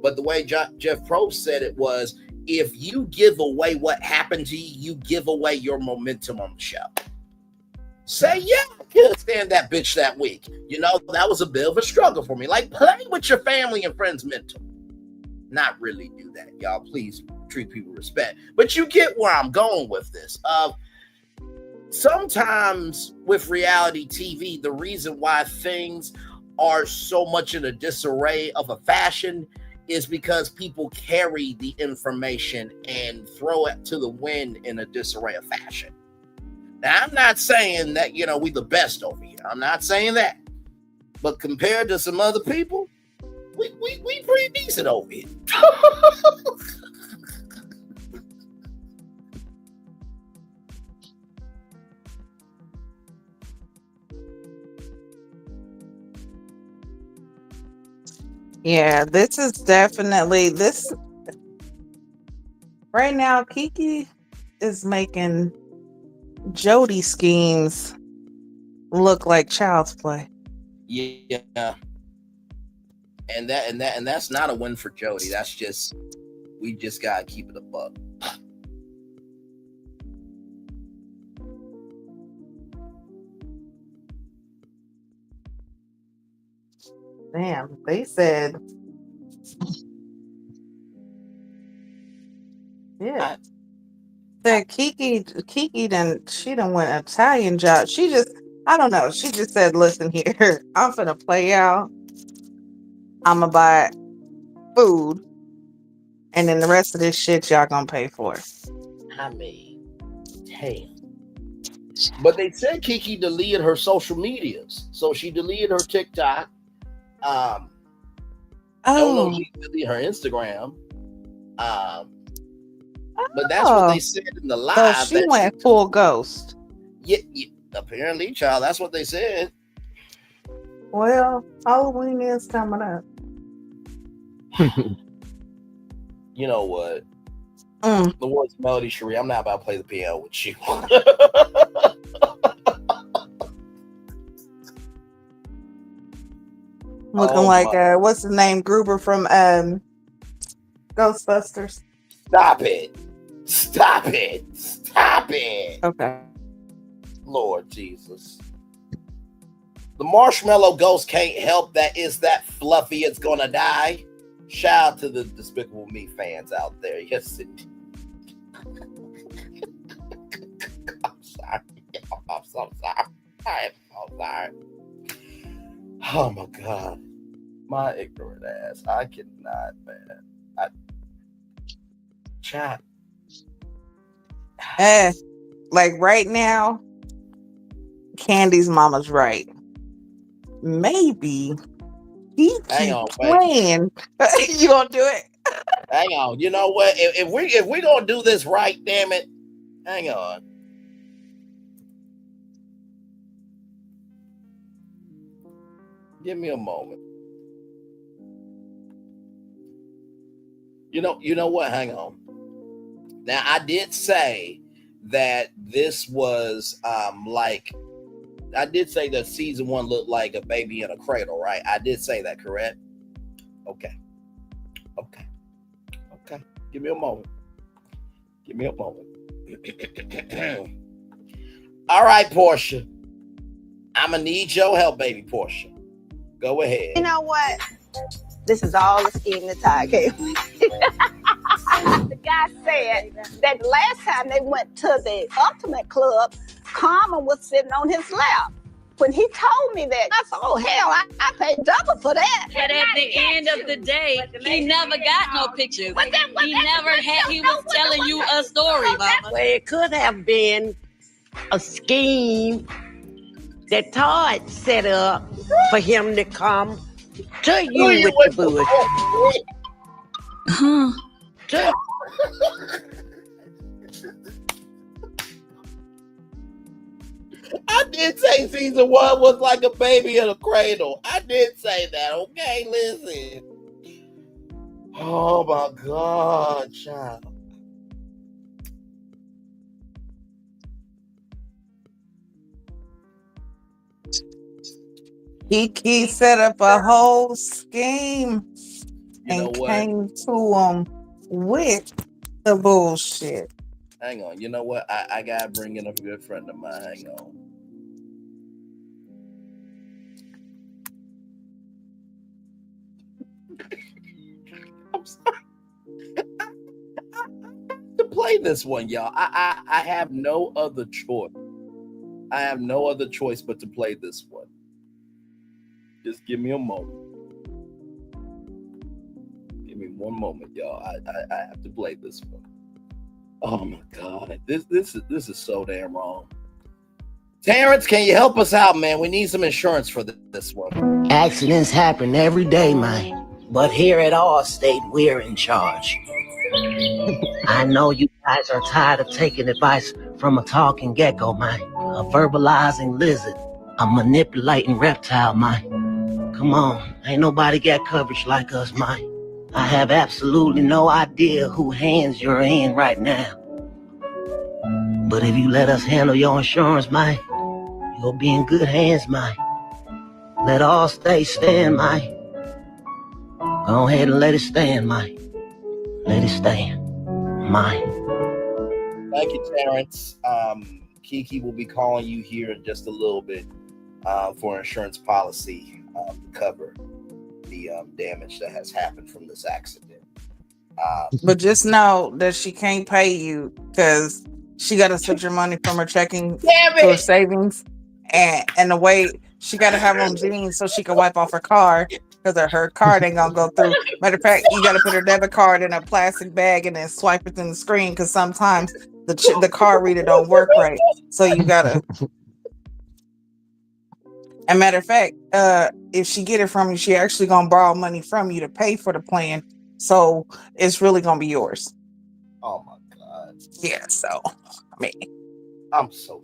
But the way Jeff Probst said it was, if you give away what happened to you, you give away your momentum on the show. Say, yeah, I couldn't stand that bitch that week. That was a bit of a struggle for me. Like, play with your family and friends' mental. Not really do that, y'all. Please treat people with respect. But you get where I'm going with this. Sometimes with reality TV, the reason why things are so much in a disarray of a fashion is because people carry the information and throw it to the wind in a disarray of fashion. Now, I'm not saying that, we the best over here. I'm not saying that. But compared to some other people, we pretty decent over here. Yeah, this is definitely this right now. Keke is making Jody schemes look like child's play. Yeah. And that's not a win for Jody. That's just, we just gotta keep it a buck. Damn, they said, yeah. Said Keke she done went Italian job. She just, I don't know. She just said, listen here, I'm finna play out. I'ma buy food. And then the rest of this shit y'all gonna pay for. I mean, damn. But they said Keke deleted her social medias. So she deleted her TikTok. I don't know if she deleted her Instagram. But that's what they said in the live. So she went full ghost. Yeah, apparently, child. That's what they said. Well, Halloween is coming up. You know what? The words Melody Cherie, I'm not about to play the piano with you. Looking like what's the name? Gruber from Ghostbusters. Stop it. Stop it. Stop it. Okay. Lord Jesus. The marshmallow ghost can't help that is that Fluffy is gonna die. Shout out to the Despicable Me fans out there. Yes, indeed. I'm sorry. I'm so sorry. I am so sorry. Oh my God. My ignorant ass. I cannot, man. Chat. like right now, Candy's mama's right. Maybe he Hang keep on, wait. playing. You gonna do it? Hang on. You know what? If we gonna do this right, damn it. Hang on. Give me a moment. You know what? Hang on. Now I did say that this was like I did say that season 1 looked like a baby in a cradle, right? I did say that, correct? Okay. Give me a moment. All right, Portia. I'ma need your help, baby Portia. Go ahead. You know what? This is all a scheme that Ty gave me. The guy said that last time they went to the Ultimate Club, Carmen was sitting on his lap. When he told me that, I said, oh, hell, I paid double for that. But at the end of the day, he never got no pictures. He was telling you a story, Mama. Well, it could have been a scheme that Todd set up for him to come to you with the bush. I did say season 1 was like a baby in a cradle. I did say that, okay? Listen. Oh my God, child. He set up a whole scheme You know and what? came to him with the bullshit. Hang on. You know what? I gotta bring in a good friend of mine. Hang on. I'm sorry. To play this one, y'all. I have no other choice. I have no other choice but to play this one. Just give me a moment. Give me one moment, y'all. I have to play this one. Oh my God, this is so damn wrong. Terrence, can you help us out, man? We need some insurance for this one. Accidents happen every day, man. But here at Allstate, we're in charge. I know you guys are tired of taking advice from a talking gecko, man. A verbalizing lizard. A manipulating reptile, man. Come on, ain't nobody got coverage like us, man. I have absolutely no idea who hands you're in right now. But if you let us handle your insurance, man, you'll be in good hands, man. Let Allstate stand, man. Go ahead and let it stand, man. Let it stand, man. Thank you, Terrence. Keke will be calling you here in just a little bit for insurance policy to cover the damage that has happened from this accident. But just know that she can't pay you because she got to switch your money from her checking to her savings, and the way she got to have on jeans so she can wipe off her card because her card ain't gonna go through. Matter of fact, you got to put her debit card in a plastic bag and then swipe it in the screen because sometimes the card reader don't work right. So you gotta. And matter of fact, if she get it from you, she actually gonna borrow money from you to pay for the plan. So it's really gonna be yours. Oh my God. Yeah. So I mean, I'm so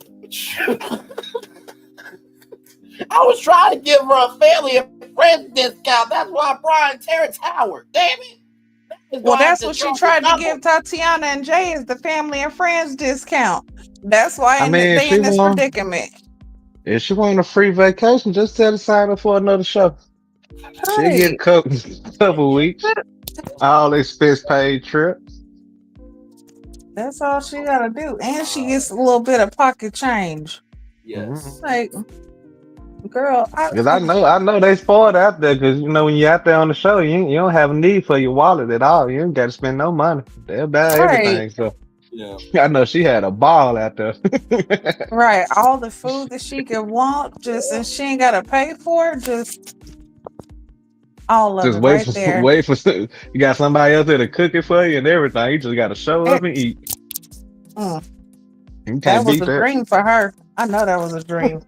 I was trying to give her a family and friends discount. That's why Brian Terrence Howard. Damn it. Well, that's what she tried to give Tatiana and Jay is the family and friends discount. That's why they in this predicament. If she want a free vacation, just set aside her for another show. She'll get a couple weeks. All expense paid trip. That's all she gotta do. And she gets a little bit of pocket change. Yes. Like, girl, because I know they spoiled out there. Because when you're out there on the show, you don't have a need for your wallet at all. You ain't got to spend no money. They'll buy everything. So yeah, I know she had a ball out there. Right, all the food that she could want, and she ain't gotta pay for it. Just all of just it wait right for there. You got somebody else there to cook it for you and everything. You just got to show up and eat. You That can't was beat a that. dream for her. I know that was a dream.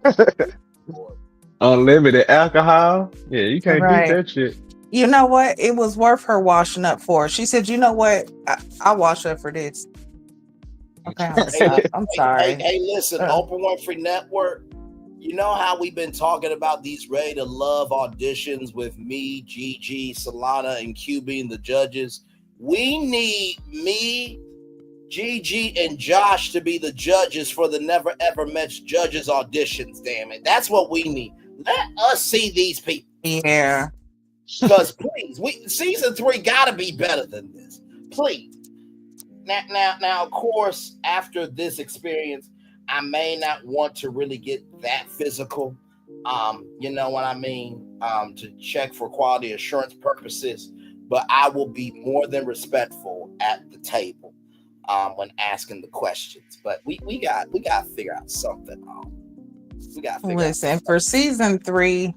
Unlimited alcohol. Yeah, you can't beat Right. that shit. You know what? It was worth her washing up for. She said, "You know what? I'll wash up for this." Okay, I'm gonna Hey, stop. I'm sorry. listen, Uh, Oprah Winfrey Network. You know how we've been talking about these Ready to Love auditions with me, Gigi, Solana, and Q being the judges? We need me, Gigi, and Josh to be the judges for the Never Ever Met judges auditions. Damn it, that's what we need. Let us see these people. yeah. Because please, season 3 gotta be better than this. Please. Now, of course, after this experience, I may not want to really get that physical. You know what I mean? To check for quality assurance purposes, but I will be more than respectful at the table when asking the questions. But we got to figure out something. We got to figure Listen, out for season 3,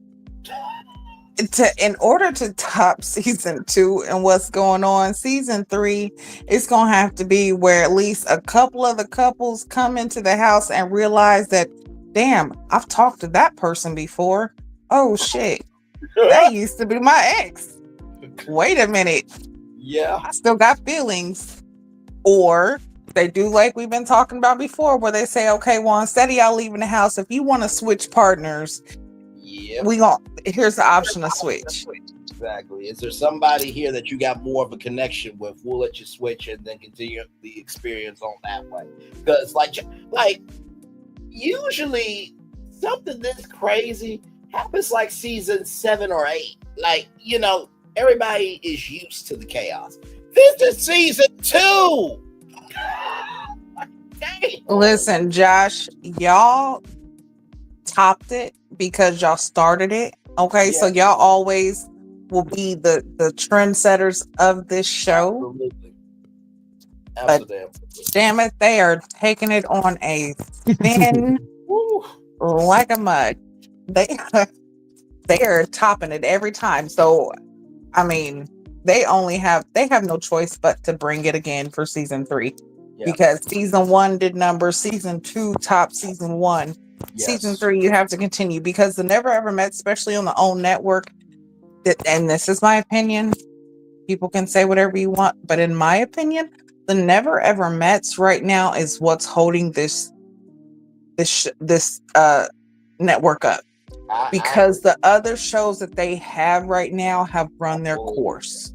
in order to top season 2 and what's going on, season 3, it's gonna have to be where at least a couple of the couples come into the house and realize that, damn, I've talked to that person before. Oh shit, that used to be my ex. Wait a minute, Yeah. I still got feelings. Or they do like we've been talking about before, where they say, okay, well, instead of y'all leaving the house, if you want to switch partners, Yep. here's the option to switch. Exactly. Is there somebody here that you got more of a connection with? We'll let you switch and then continue the experience on that way. Because like usually something this crazy happens like season 7 or 8. Like, you know, everybody is used to the chaos. This is season 2. Listen, Josh, y'all topped it because y'all started it. Okay, so y'all always will be the trendsetters of this show. Absolutely. But damn it, they are taking it on a thin like a mud. They are topping it every time. So I mean, they have no choice but to bring it again for season 3. Because season 1 did numbers, season 2 topped season 1. Season 3, you have to continue because the Never Ever Met, especially on the OWN network, and this is my opinion, people can say whatever you want, but in my opinion, the Never Ever Mets right now is what's holding this network up. Because the other shows that they have right now have run their course.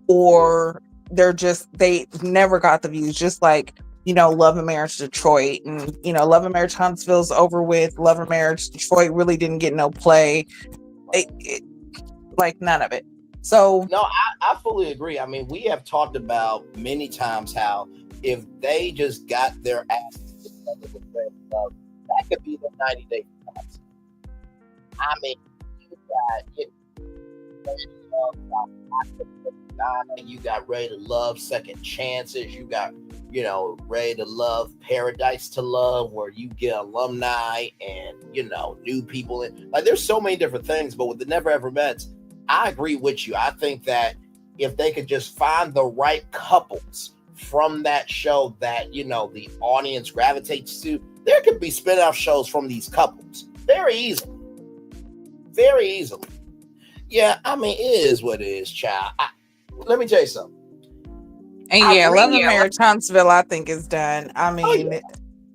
Or they never got the views, just like, you know, Love and Marriage Detroit, and, you know, Love and Marriage Huntsville's over with. Love and Marriage Detroit really didn't get no play. Like none of it. So no, I fully agree. I mean, we have talked about many times how if they just got their asses together with Red Love, that could be the 90-day process. I mean, you got Ready to Love Second Chances. You got, you know, Ready to Love Paradise to Love, where you get alumni and, you know, new people. Like, there's so many different things. But with the Never Ever Mets, I agree with you. I think that if they could just find the right couples from that show that, you know, the audience gravitates to, there could be spin-off shows from these couples very easily. Very easily. Yeah, I mean, it is what it is, child. Let me tell you something. And Love and Marriage Huntsville, I think, is done. I mean,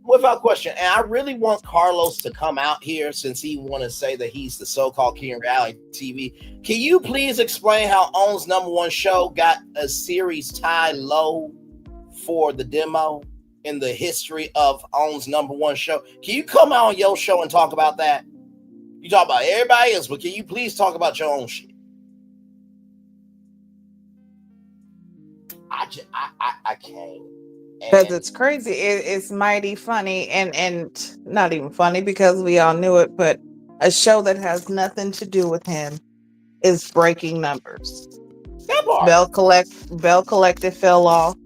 without question. And I really want Carlos to come out here, since he want to say that he's the so-called king of reality TV. Can you please explain how OWN's #1 show got a series tie low for the demo in the history of OWN's #1 show? Can you come out on your show and talk about that? You talk about everybody else, but can you please talk about your own shit? I can't. Because it's crazy. It's mighty funny and not even funny because we all knew it, but a show that has nothing to do with him is breaking numbers. Bell Collective fell off.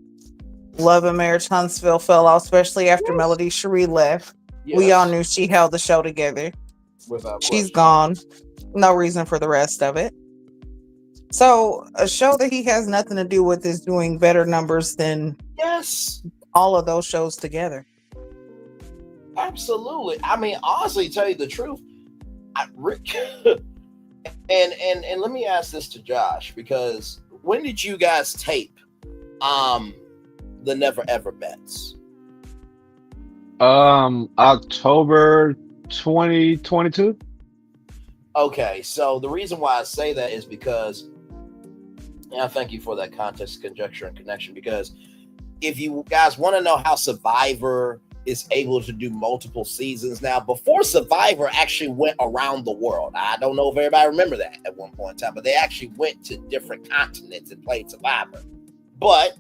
Love and Marriage Huntsville fell off, especially after Melody Cherie left. Yes. We all knew she held the show together. She's gone. No reason for the rest of it. So a show that he has nothing to do with is doing better numbers than all of those shows together. Absolutely. I mean, honestly, tell you the truth, Rick, and let me ask this to Josh, because when did you guys tape um the Never Ever Bets? October 2022. Okay, so the reason why I say that is because, and I thank you for that context, conjecture, and connection, because if you guys want to know how Survivor is able to do multiple seasons now, before Survivor actually went around the world, I don't know if everybody remember that at one point in time, but they actually went to different continents and played Survivor. But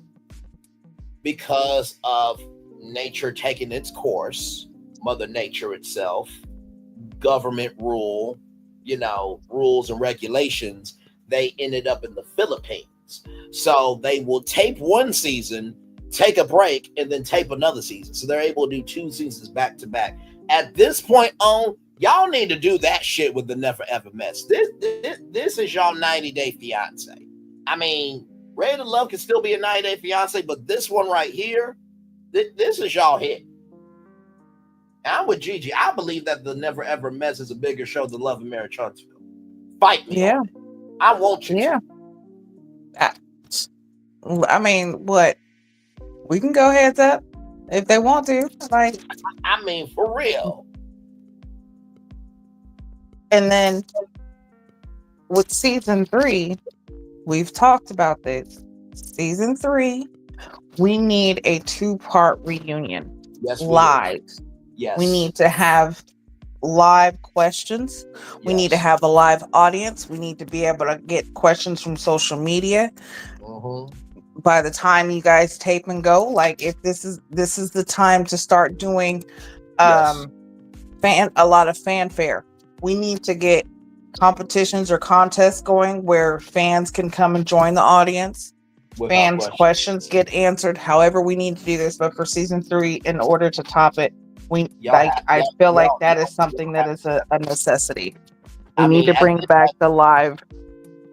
because of nature taking its course, Mother Nature itself, government rule, rules and regulations, they ended up in the Philippines. So they will tape one season, take a break, and then tape another season. So they're able to do 2 seasons back to back. At this point on, y'all need to do that shit with the Never Ever Mess. This is y'all 90-day fiance. I mean, Ready to Love can still be a 90-day fiance, but this one right here, this is y'all hit. And I'm with Gigi. I believe that the Never Ever Mess is a bigger show than Love and Marriage Huntsville. Fight me on it. I want you to. I mean, what? We can go heads up if they want to. Like, I mean, for real. And then with season 3, we've talked about this. Season 3, we need a 2-part reunion. Yes, live. Yes. We need to have live questions. We need to have a live audience. We need to be able to get questions from social media. By the time you guys tape and go, like, if this is the time to start doing a lot of fanfare. We need to get competitions or contests going where fans can come and join the audience. Fans' questions get answered. However, we need to do this. But for season 3, in order to top it, I feel like that is something that is a necessity. We need to bring back the live.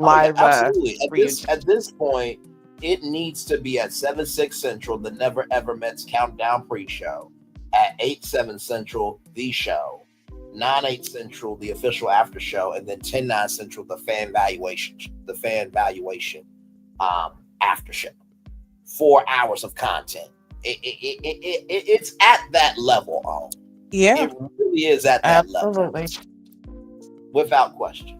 Absolutely. At this point, it needs to be at 7/6 Central, the Never Ever Mets Countdown pre-show. At 8/7 Central, the show. 9/8 Central, the official after show, and then 10/9 Central, the fan valuation after show. 4 hours of content. It's at that level. It really is at that level, without question.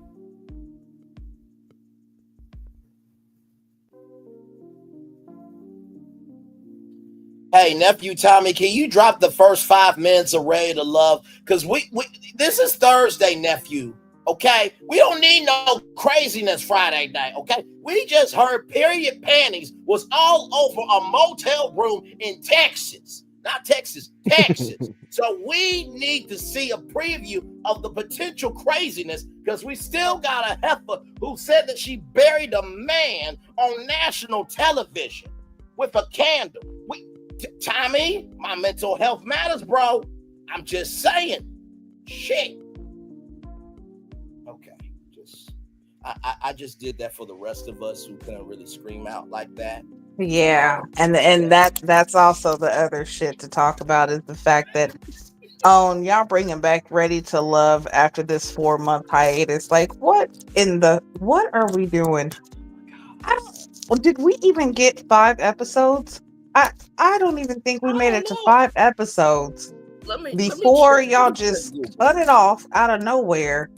Hey, nephew Tommy, can you drop the first 5 minutes of Ready to Love? Because we this is Thursday, nephew. Okay, we don't need no craziness Friday night. Okay, we just heard Period Panties was all over a motel room in Texas, not Texas, Texas. So we need to see a preview of the potential craziness, because we still got a heifer who said that she buried a man on national television with a candle. Tommy, my mental health matters, bro. I'm just saying. Shit. Okay. I just did that for the rest of us who couldn't really scream out like that. Yeah. And that's also the other shit to talk about, is the fact that y'all bringing back Ready to Love after this 4-month hiatus. Like, what are we doing? Did we even get 5 episodes? I don't even think we made it to 5 episodes before y'all just cut it off out of nowhere.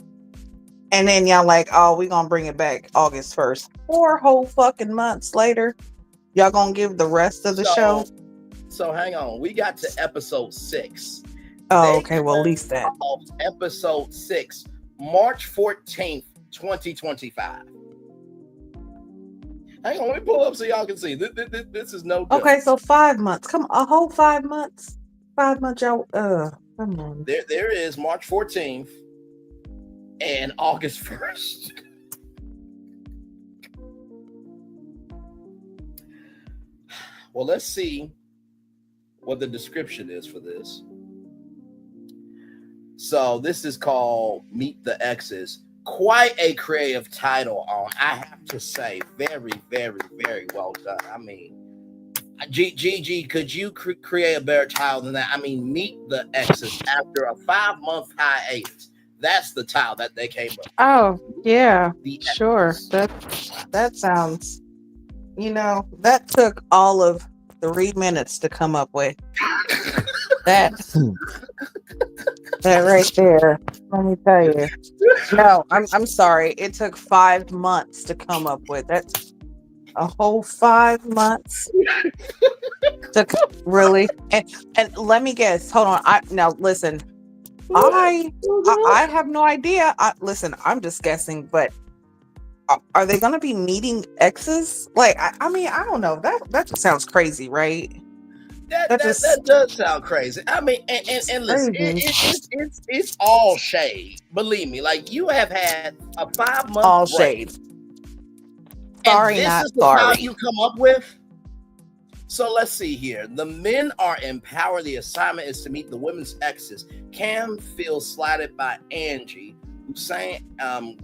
And then y'all like, oh, we're going to bring it back August 1st. 4 whole fucking months later, y'all going to give the rest of the show? So hang on. We got to episode 6. Oh, okay. Well, at least that. Episode 6, March 14th, 2025. Hang on, let me pull up so y'all can see. This is no joke. Okay, so 5 months. Come on, a whole 5 months. 5 months, y'all. Come on. There is March 14th and August 1st. Well, let's see what the description is for this. So this is called Meet the Exes. Quite a creative title, I have to say. Very, very, very well done. I mean, Gigi, could you create a better title than that? I mean, meet the exes after a 5-month hiatus. That's the title that they came up. Oh, yeah, The sure. exes. That sounds, that took all of 3 minutes to come up with. That right there. Let me tell you. No, I'm sorry. It took 5 months to come up with. That's a whole 5 months. Really? And let me guess. Hold on. Now listen. I have no idea. Listen, I'm just guessing, but are they going to be meeting exes? Like, I mean, I don't know. That just sounds crazy, right? That does sound crazy. I mean, and listen, it's all shade. Believe me, like you have had a 5-month all break. shade. Sorry, and this not is the sorry. title you come up with. So let's see here. The men are empowered. The assignment is to meet the women's exes. Cam feels slighted by Angie. Hussein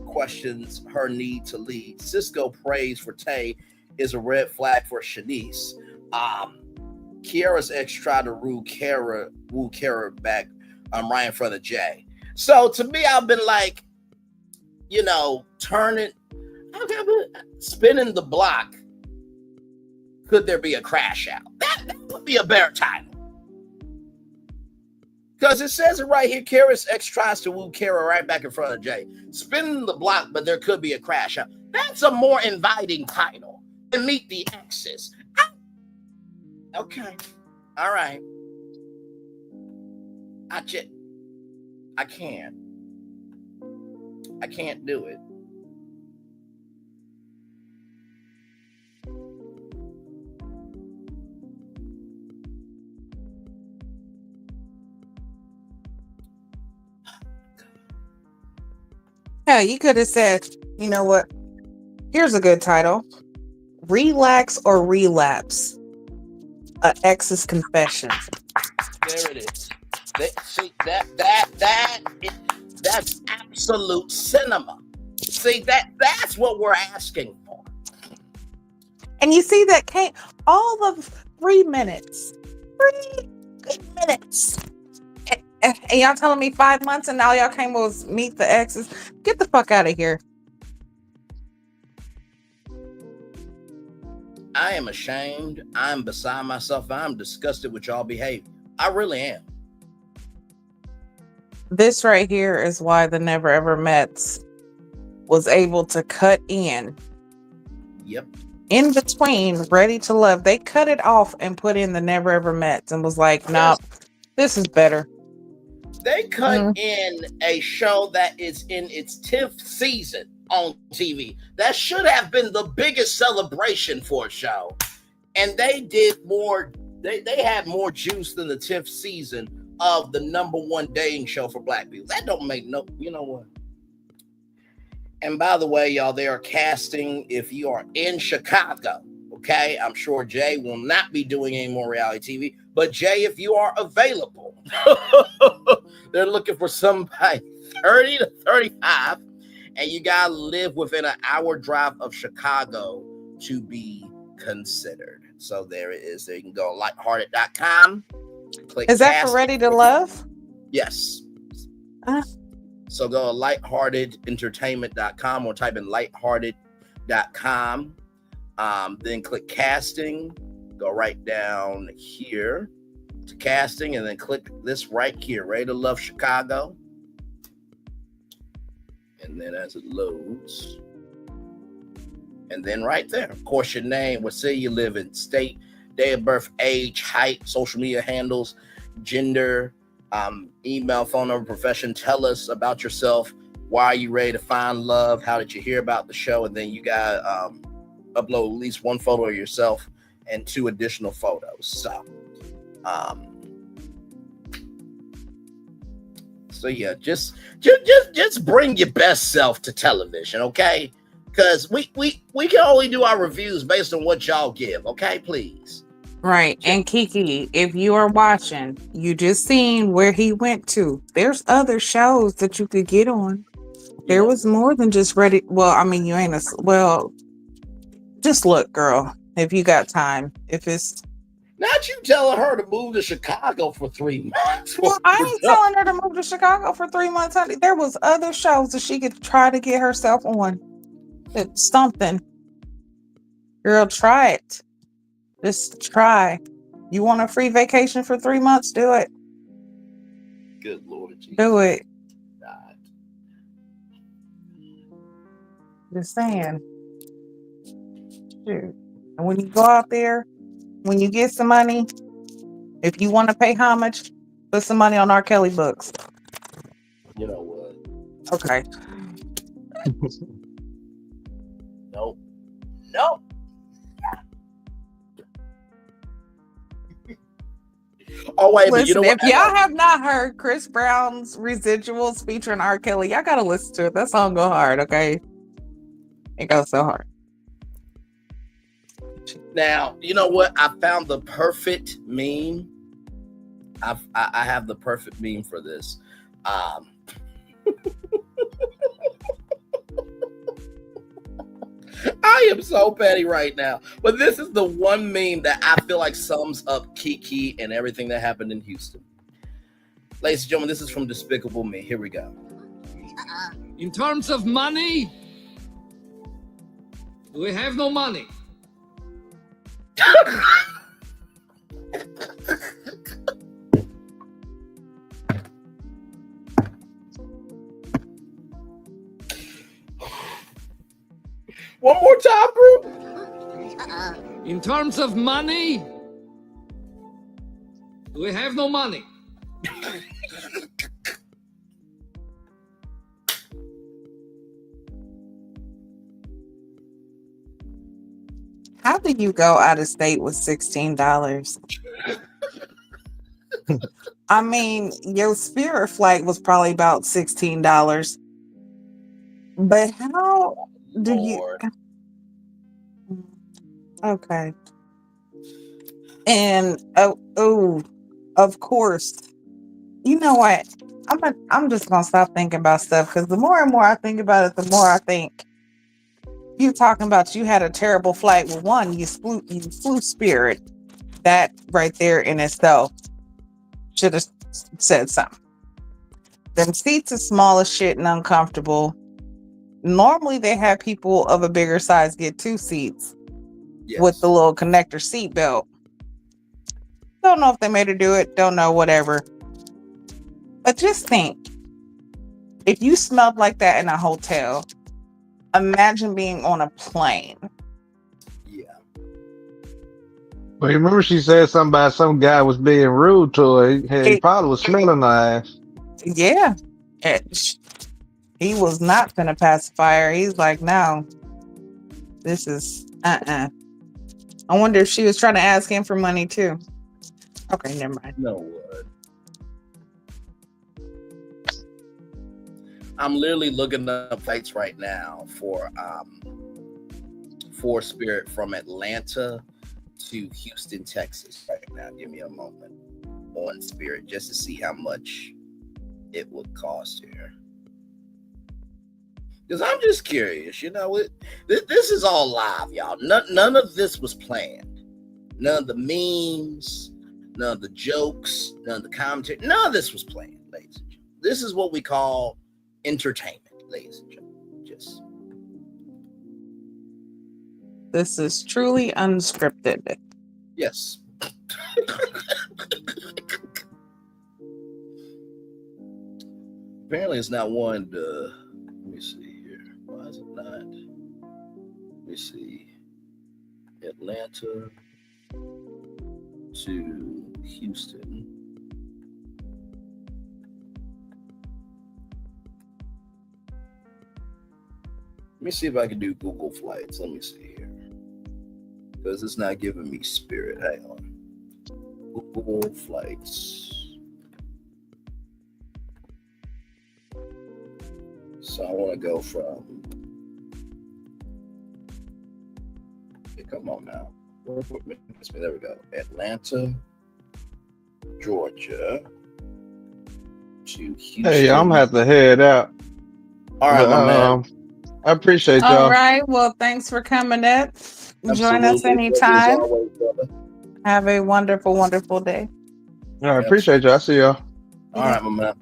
questions her need to lead. Cisco prays for Tay is a red flag for Shanice. Kiara's ex tried to woo Kiara back right in front of Jay. So to me, I've been like, spinning the block. Could there be a crash out? That would be a better title. Because it says it right here. Kiara's ex tries to woo Kiara right back in front of Jay. Spinning the block, but there could be a crash out. That's a more inviting title than Meet the Exes. Okay. All right. I can't do it. Yeah, you could have said, you know what? Here's a good title. Relax or Relapse. An ex's confession. There it is. That's absolute cinema. See, that's what we're asking for. And you see that came all of 3 minutes. 3 good minutes. And y'all telling me 5 months and now y'all came with Meet the Exes? Get the fuck out of here. I am ashamed. I'm beside myself. I'm disgusted with y'all behavior. I really am. This right here is why the Never Ever Mets was able to cut in. Yep. In between Ready to Love, they cut it off and put in the Never Ever Mets and was like, nah, this is better. They cut in a show that is in its 10th season on TV. That should have been the biggest celebration for a show. And they did more, they had more juice than the 10th season of the #1 dating show for black people. That don't make no, you know what? And by the way, y'all, they are casting if you are in Chicago. Okay, I'm sure Jay will not be doing any more reality TV. But Jay, if you are available, they're looking for somebody 30 to 35, and you gotta live within an hour drive of Chicago to be considered. So there it is. There you can go lighthearted.com. Is that for Ready to Love? Yes. So go to lightheartedentertainment.com or type in lighthearted.com. Then click casting, go right down here to casting, and then click this right here, Ready to Love Chicago. And then as it loads, and then right there, of course, your name, what city you live in, state, day of birth, age, height, social media handles, gender, email, phone number, profession. Tell us about yourself. Why are you ready to find love? How did you hear about the show? And then you got upload at least one photo of yourself and 2 additional photos. So yeah, just bring your best self to television, okay? Because we can only do our reviews based on what y'all give, okay? Please. Right. And Keke, if you are watching, you just seen where he went to. There's other shows that you could get on. There was more than just Ready. Well, I mean, you ain't just look, girl, if you got time. If it's Not you telling her to move to Chicago for 3 months. Well, I ain't telling her to move to Chicago for 3 months, honey. There was other shows that she could try to get herself on. It's something. Girl, try it. Just try. You want a free vacation for 3 months? Do it. Good Lord Jesus. Do it. God. Just saying. Shoot. And when you go out there, when you get some money, if you want to pay homage, put some money on R. Kelly books. You know what? Okay. Nope. Nope. Oh wait, but you Listen, know if what? y'all have not heard Chris Brown's Residuals featuring R. Kelly, y'all gotta listen to it. That song go hard, okay? It goes so hard. Now, you know what? I found the perfect meme. I have the perfect meme for this. I am so petty right now. But this is the one meme that I feel like sums up Keke and everything that happened in Houston. Ladies and gentlemen, this is from Despicable Me. Here we go. In terms of money, we have no money. One more time, bro. In terms of money, we have no money. How did you go out of state with $16? I mean, your Spirit flight was probably about $16. But how do you? Okay. And of course, you know what? I'm just gonna stop thinking about stuff because the more and more I think about it, the more I think you talking about you had a terrible flight. Well, one, you flew Spirit. That right there in itself should have said something. Them seats are small as shit and uncomfortable. Normally they have people of a bigger size get 2 seats with the little connector seat belt. Don't know if they made her do it. Don't know, whatever. But just think, if you smelled like that in a hotel, imagine being on a plane. Yeah. Well, you remember she said something about some guy was being rude to her. He probably was smelling her ass. Yeah. He was not gonna pacify her. He's like, no, this is I wonder if she was trying to ask him for money too. Okay, never mind. No word. I'm literally looking up flights right now for Spirit from Atlanta to Houston, Texas. Right now, give me a moment on Spirit just to see how much it would cost here. Because I'm just curious, you know, this is all live, y'all. None of this was planned. None of the memes, none of the jokes, none of the commentary, none of this was planned, ladies and gentlemen. This is what we call entertainment, ladies and gentlemen. Just this is truly unscripted. yes. Apparently, it's not one. Let me see here. Why is it not? Let me see. Atlanta to Houston. Let me see if I can do Google Flights. Let me see here. Because it's not giving me Spirit. Hang on. Google Flights. So I want to go from. Hey, come on now. There we go. Atlanta, Georgia to Houston. Hey, I'm gonna have to head out. All right, my man. I appreciate y'all. All right. Well, thanks for coming up. Join us anytime. Have a wonderful, wonderful day. All right, Yep. appreciate you. I see y'all. All right, my man.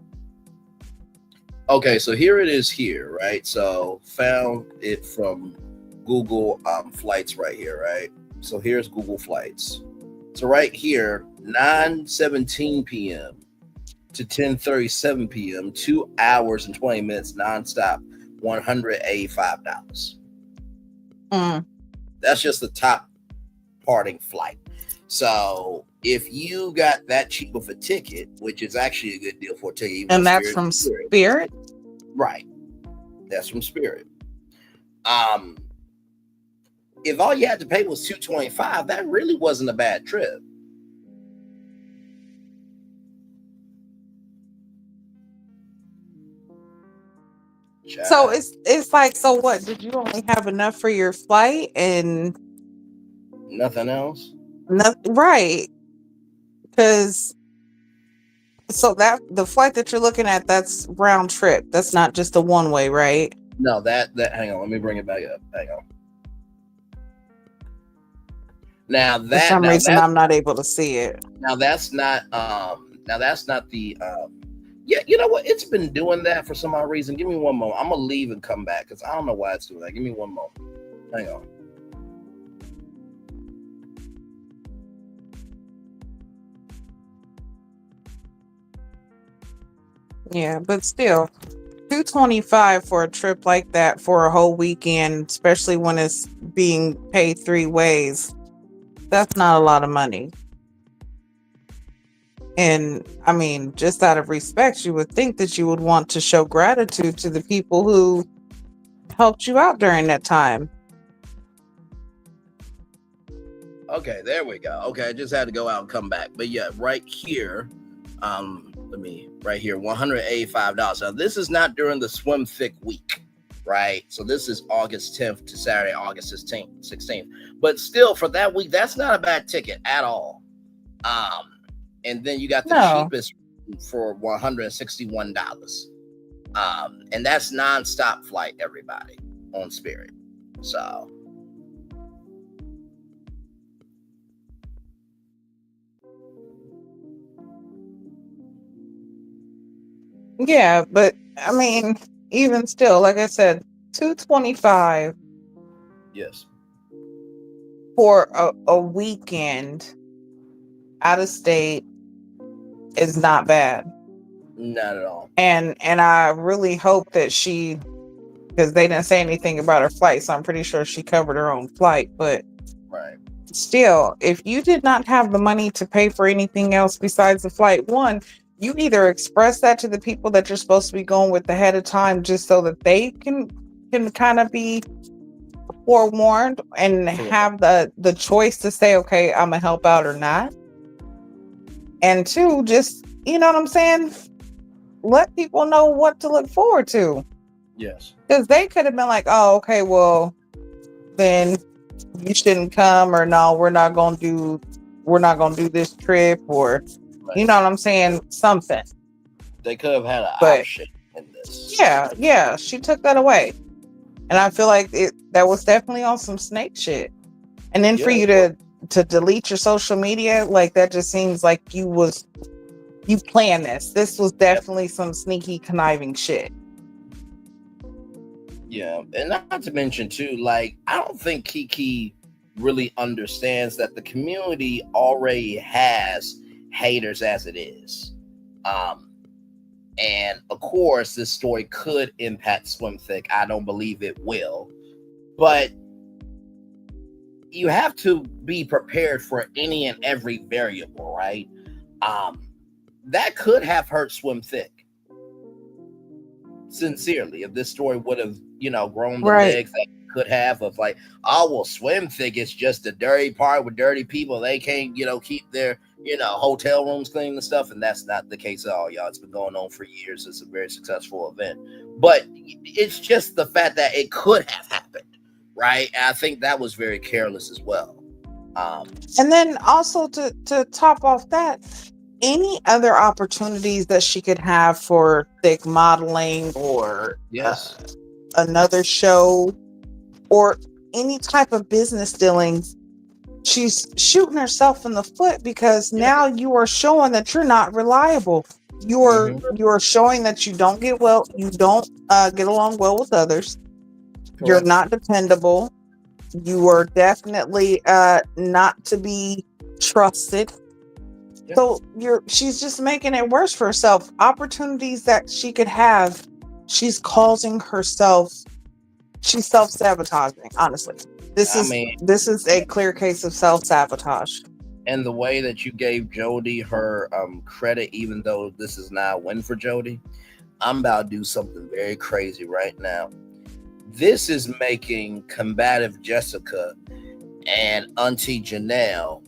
Okay, so here it is here, right? So found it from Google flights right here, right? So here's Google flights. So right here, 9:17 p.m. to 10:37 p.m., 2 hours and 20 minutes nonstop, $185. That's just the top parting flight. So if you got that cheap of a ticket, which is actually a good deal for a ticket, even And though that's from Spirit? Right. That's from Spirit. If all you had to pay was $225, that really wasn't a bad trip. So it's like, so what? Did you only have enough for your flight and nothing else? Right. Because so that the flight that you're looking at, that's round trip. That's not just a one way, right? No, that hang on, let me bring it back up. Hang on. Now that for some reason I'm not able to see it. Now that's not the yeah, you know what? It's been doing that for some odd reason. Give me one moment. I'm gonna leave and come back because I don't know why it's doing that. Give me one moment. Hang on. Yeah, but still, $225 for a trip like that for a whole weekend, especially when it's being paid 3 ways. That's not a lot of money. And I mean, just out of respect, you would think that you would want to show gratitude to the people who helped you out during that time. Okay, there we go. Okay, I just had to go out and come back. But yeah, right here, right here, $185. Now, this is not during the Swim Thick week, right? So this is August 10th to Saturday, August 16th. But still, for that week, that's not a bad ticket at all. And then you got the cheapest for $161. And that's nonstop flight, everybody, on Spirit. So Yeah, but I mean, even still, like I said, $225 yes, for a weekend out of state is not bad. not at all. And I really hope that she, because they didn't say anything about her flight, so I'm pretty sure she covered her own flight. But right, still, if you did not have the money to pay for anything else besides the flight, one, you either express that to the people that you're supposed to be going with ahead of time, just so that they can kind of be forewarned and have the choice to say, okay, I'm gonna help out or not. And two, just, you know what I'm saying, let people know what to look forward to. Yes, because they could have been like, oh, okay, well then you shouldn't come, or no, we're not gonna do this trip, or right. You know what I'm saying, something. They could have had an option in this. Yeah, she took that away. And I feel like that was definitely on some snake shit. And then for you to delete your social media, like, that just seems like you planned this. This was definitely some sneaky, conniving shit. Yeah, and not to mention too, like, I don't think Keke really understands that the community already has haters as it is. And of course, this story could impact Swim Thick. I don't believe it will. But you have to be prepared for any and every variable, right? That could have hurt Swim Thick. Sincerely, if this story would have, grown the legs that could have, of like, oh, well, Swim Thick is just the dirty part with dirty people. They can't, keep their, hotel rooms clean and stuff. And that's not the case at all, y'all. It's been going on for years. It's a very successful event. But it's just the fact that it could have happened, right? And I think that was very careless as well. And then also to top off that, any other opportunities that she could have for thick modeling, or another show, or any type of business dealings, she's shooting herself in the foot because now you are showing that you're not reliable. You're showing that you don't get get along well with others. You're not dependable. You are definitely not to be trusted. Yeah. So she's just making it worse for herself. Opportunities that she could have, she's causing herself. She's self-sabotaging, honestly. This is a clear case of self-sabotage. And the way that you gave Jody her credit, even though this is not a win for Jody, I'm about to do something very crazy right now. This is making combative Jessica and Auntie Janelle,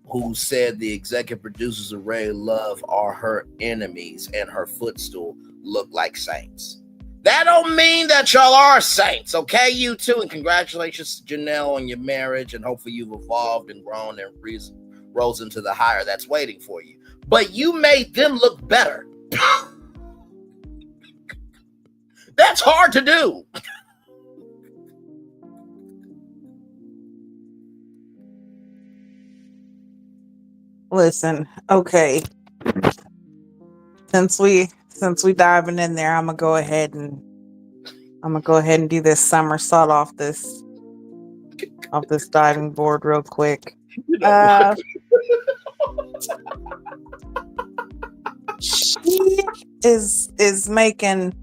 who said the executive producers of Ray Love are her enemies and her footstool, look like saints. That don't mean that y'all are saints, okay, you two? And congratulations to Janelle on your marriage, and hopefully you've evolved and grown and rose into the higher that's waiting for you. But you made them look better. That's hard to do. Listen, okay. Since we diving in there, I'm gonna go ahead and do this somersault off this diving board real quick. She is making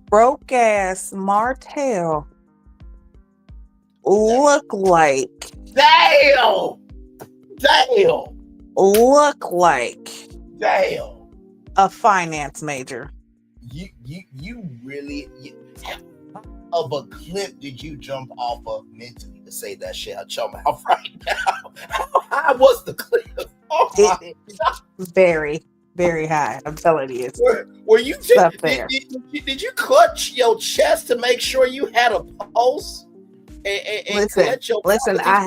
broke ass Martell look like Damn. A finance major. You really of a cliff did you jump off of mentally to say that shit out your mouth right now? How high was the cliff? Oh very, very high. I'm telling you. Were you up there? Did you clutch your chest to make sure you had a pulse? And listen. I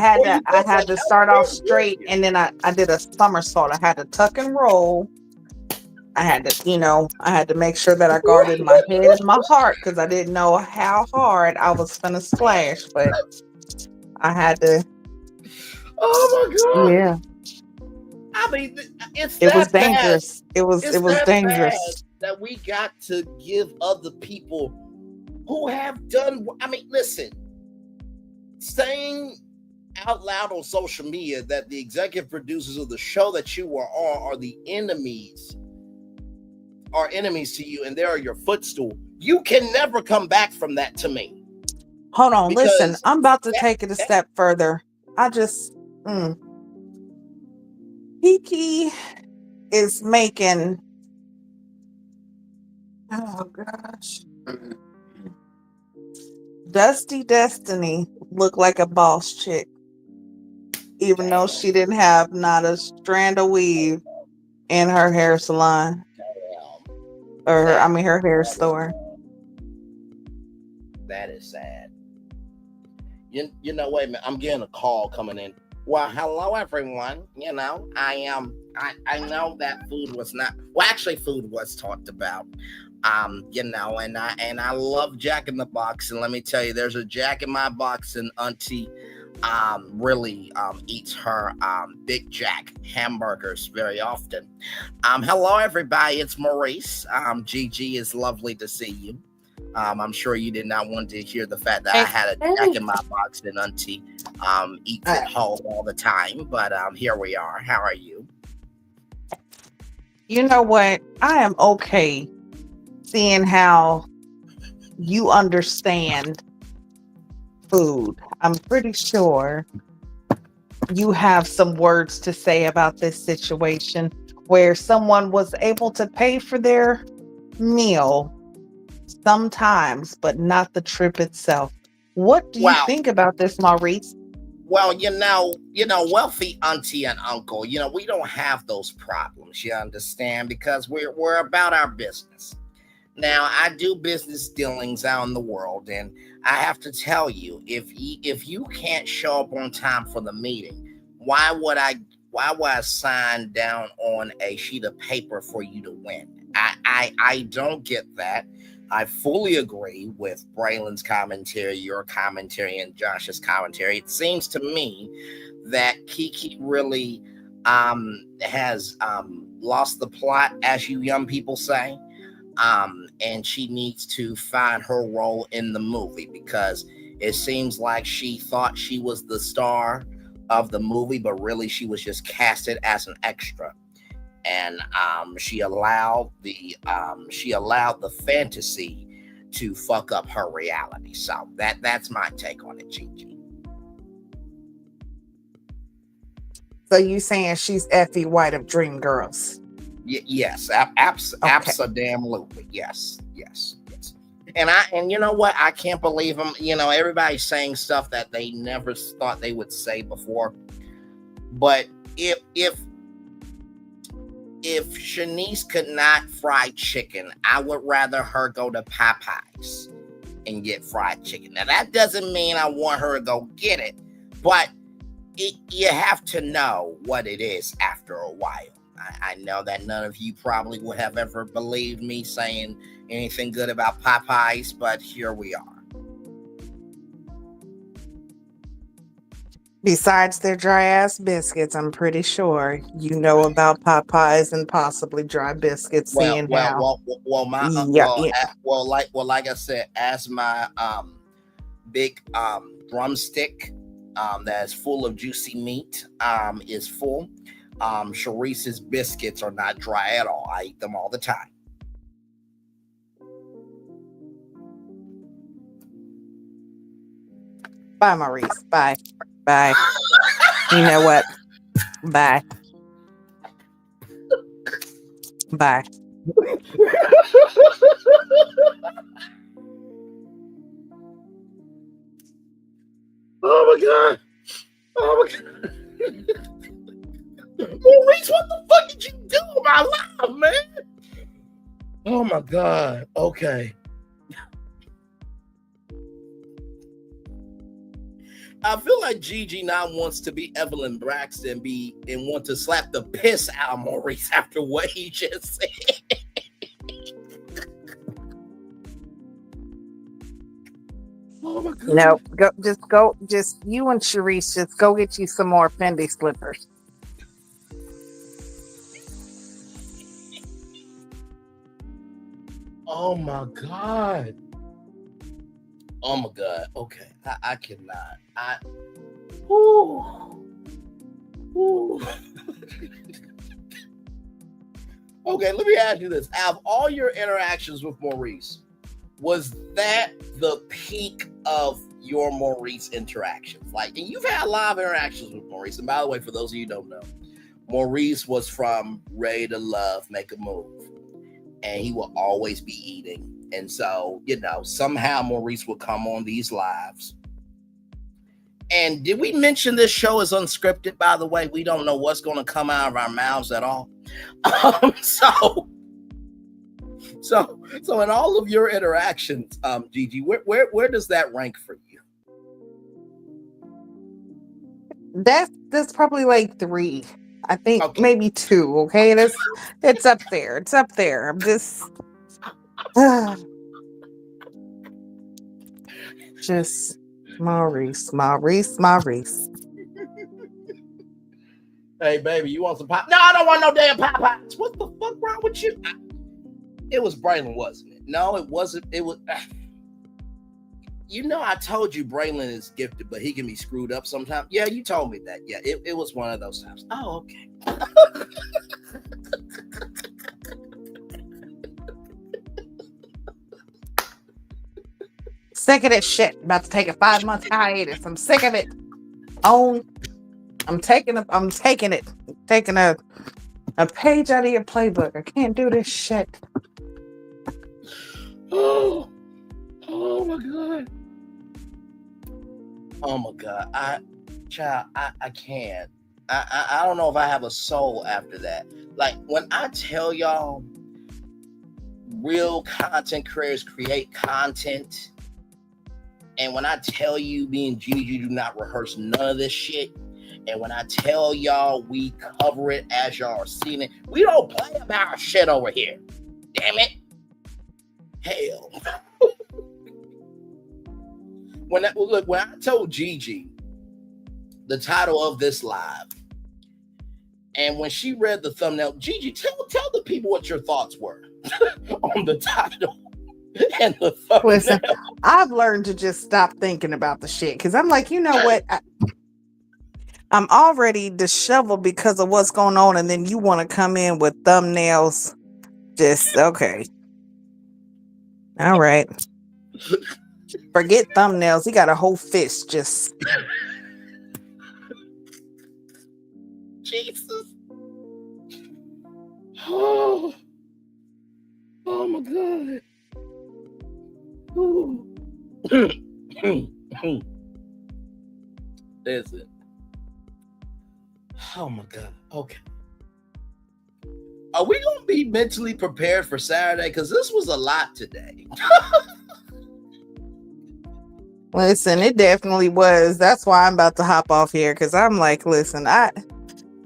had to start off straight, and then I did a somersault. I had to tuck and roll. I had to make sure that I guarded my head and my heart because I didn't know how hard I was gonna splash, but I had to. Oh my god! Yeah. I mean, it was dangerous. It was dangerous that we got to give other people who have done. I mean, listen, saying out loud on social media that the executive producers of the show that you were on are the enemies. Are enemies to you, and they are your footstool. You can never come back from that to me. Hold on, listen. I'm about to take it a step further. Keke is making. Oh gosh. Dusty Destiny look like a boss chick, even though she didn't have not a strand of weave in her hair salon. Her hair store. That is sad. You know, wait a minute. I'm getting a call coming in. Well, hello everyone. You know, I know that food was not. Well, actually, food was talked about. You know, and I love Jack in the Box, and let me tell you, there's a Jack in my box, and Auntie really eats her Big Jack hamburgers very often. Hello everybody, it's Maurice. Gigi, is lovely to see you. I'm sure you did not want to hear the fact that I had a Jack in my box and Auntie eats it whole all the time, but here we are. How are you? You know what? I am okay seeing how you understand food. I'm pretty sure you have some words to say about this situation where someone was able to pay for their meal sometimes, but not the trip itself. What do you think about this, Maurice? Well, you know, wealthy auntie and uncle, we don't have those problems, you understand, because we're about our business. Now, I do business dealings out in the world, and I have to tell you, if you can't show up on time for the meeting, why would I sign down on a sheet of paper for you to win? I don't get that. I fully agree with Braylon's commentary, your commentary, and Josh's commentary. It seems to me that Keke really has lost the plot, as you young people say. And she needs to find her role in the movie, because it seems like she thought she was the star of the movie, but really she was just casted as an extra. And she allowed the fantasy to fuck up her reality. So that's my take on it, Gigi. So you saying she's Effie White of Dreamgirls? Yes, absolutely. Yes. And you know what? I can't believe them. You know, everybody's saying stuff that they never thought they would say before. But if Shanice could not fry chicken, I would rather her go to Popeyes and get fried chicken. Now, that doesn't mean I want her to go get it, but you have to know what it is after a while. I know that none of you probably would have ever believed me saying anything good about Popeyes, but here we are. Besides their dry ass biscuits, I'm pretty sure you know about Popeyes and possibly dry biscuits. Like I said, as my big drumstick that's full of juicy meat is full. Sharice's biscuits are not dry at all. I eat them all the time. Bye, Maurice. Bye. You know what? Bye. Oh my god. Maurice, what the fuck did you do in my life, man? Oh my god. Okay. I feel like Gigi now wants to be Evelyn Braxton and want to slap the piss out of Maurice after what he just said. Oh my god. No, just you and Sharice, just go get you some more Fendi slippers. Oh my god. Okay. I cannot. Okay, let me ask you this. Out of all your interactions with Maurice, was that the peak of your Maurice interactions? Like, and you've had a lot of interactions with Maurice. And by the way, for those of you who don't know, Maurice was from Ready to Love, Make a Move. And he will always be eating. And so, you know, somehow Maurice will come on these lives. And did we mention this show is unscripted, by the way? We don't know what's going to come out of our mouths at all. So in all of your interactions, Gigi, where does that rank for you? That's probably like 3. I think maybe 2. Okay, it's up there. It's up there. I'm just Maurice. Hey, baby, you want some pop? No, I don't want no damn Popeyes. What the fuck wrong with you? It was Braylon, wasn't it? No, it wasn't. It was. You know, I told you Braylon is gifted, but he can be screwed up sometimes. Yeah, you told me that. Yeah, it was one of those times. Oh, okay. Sick of this shit. About to take a 5-month hiatus. I'm sick of it. I'm taking it. Taking a page out of your playbook. I can't do this shit. Oh my god. Oh my god. I can't. I don't know if I have a soul after that. Like, when I tell y'all real content creators create content, and when I tell you me and Gigi do not rehearse none of this shit, and when I tell y'all we cover it as y'all are seeing it, we don't play about our shit over here. Damn it. hell. When I told Gigi the title of this live, and when she read the thumbnail, Gigi, tell the people what your thoughts were on the title and the thumbnail. Listen, I've learned to just stop thinking about the shit because I'm like, you know what? I'm already disheveled because of what's going on, and then you want to come in with thumbnails. Just okay. All right. Forget thumbnails. He got a whole fist just. Jesus. Oh my God. That's it. Oh my God. Okay. Are we going to be mentally prepared for Saturday? Because this was a lot today. Listen, it definitely was. That's why I'm about to hop off here because I'm like, listen, I'm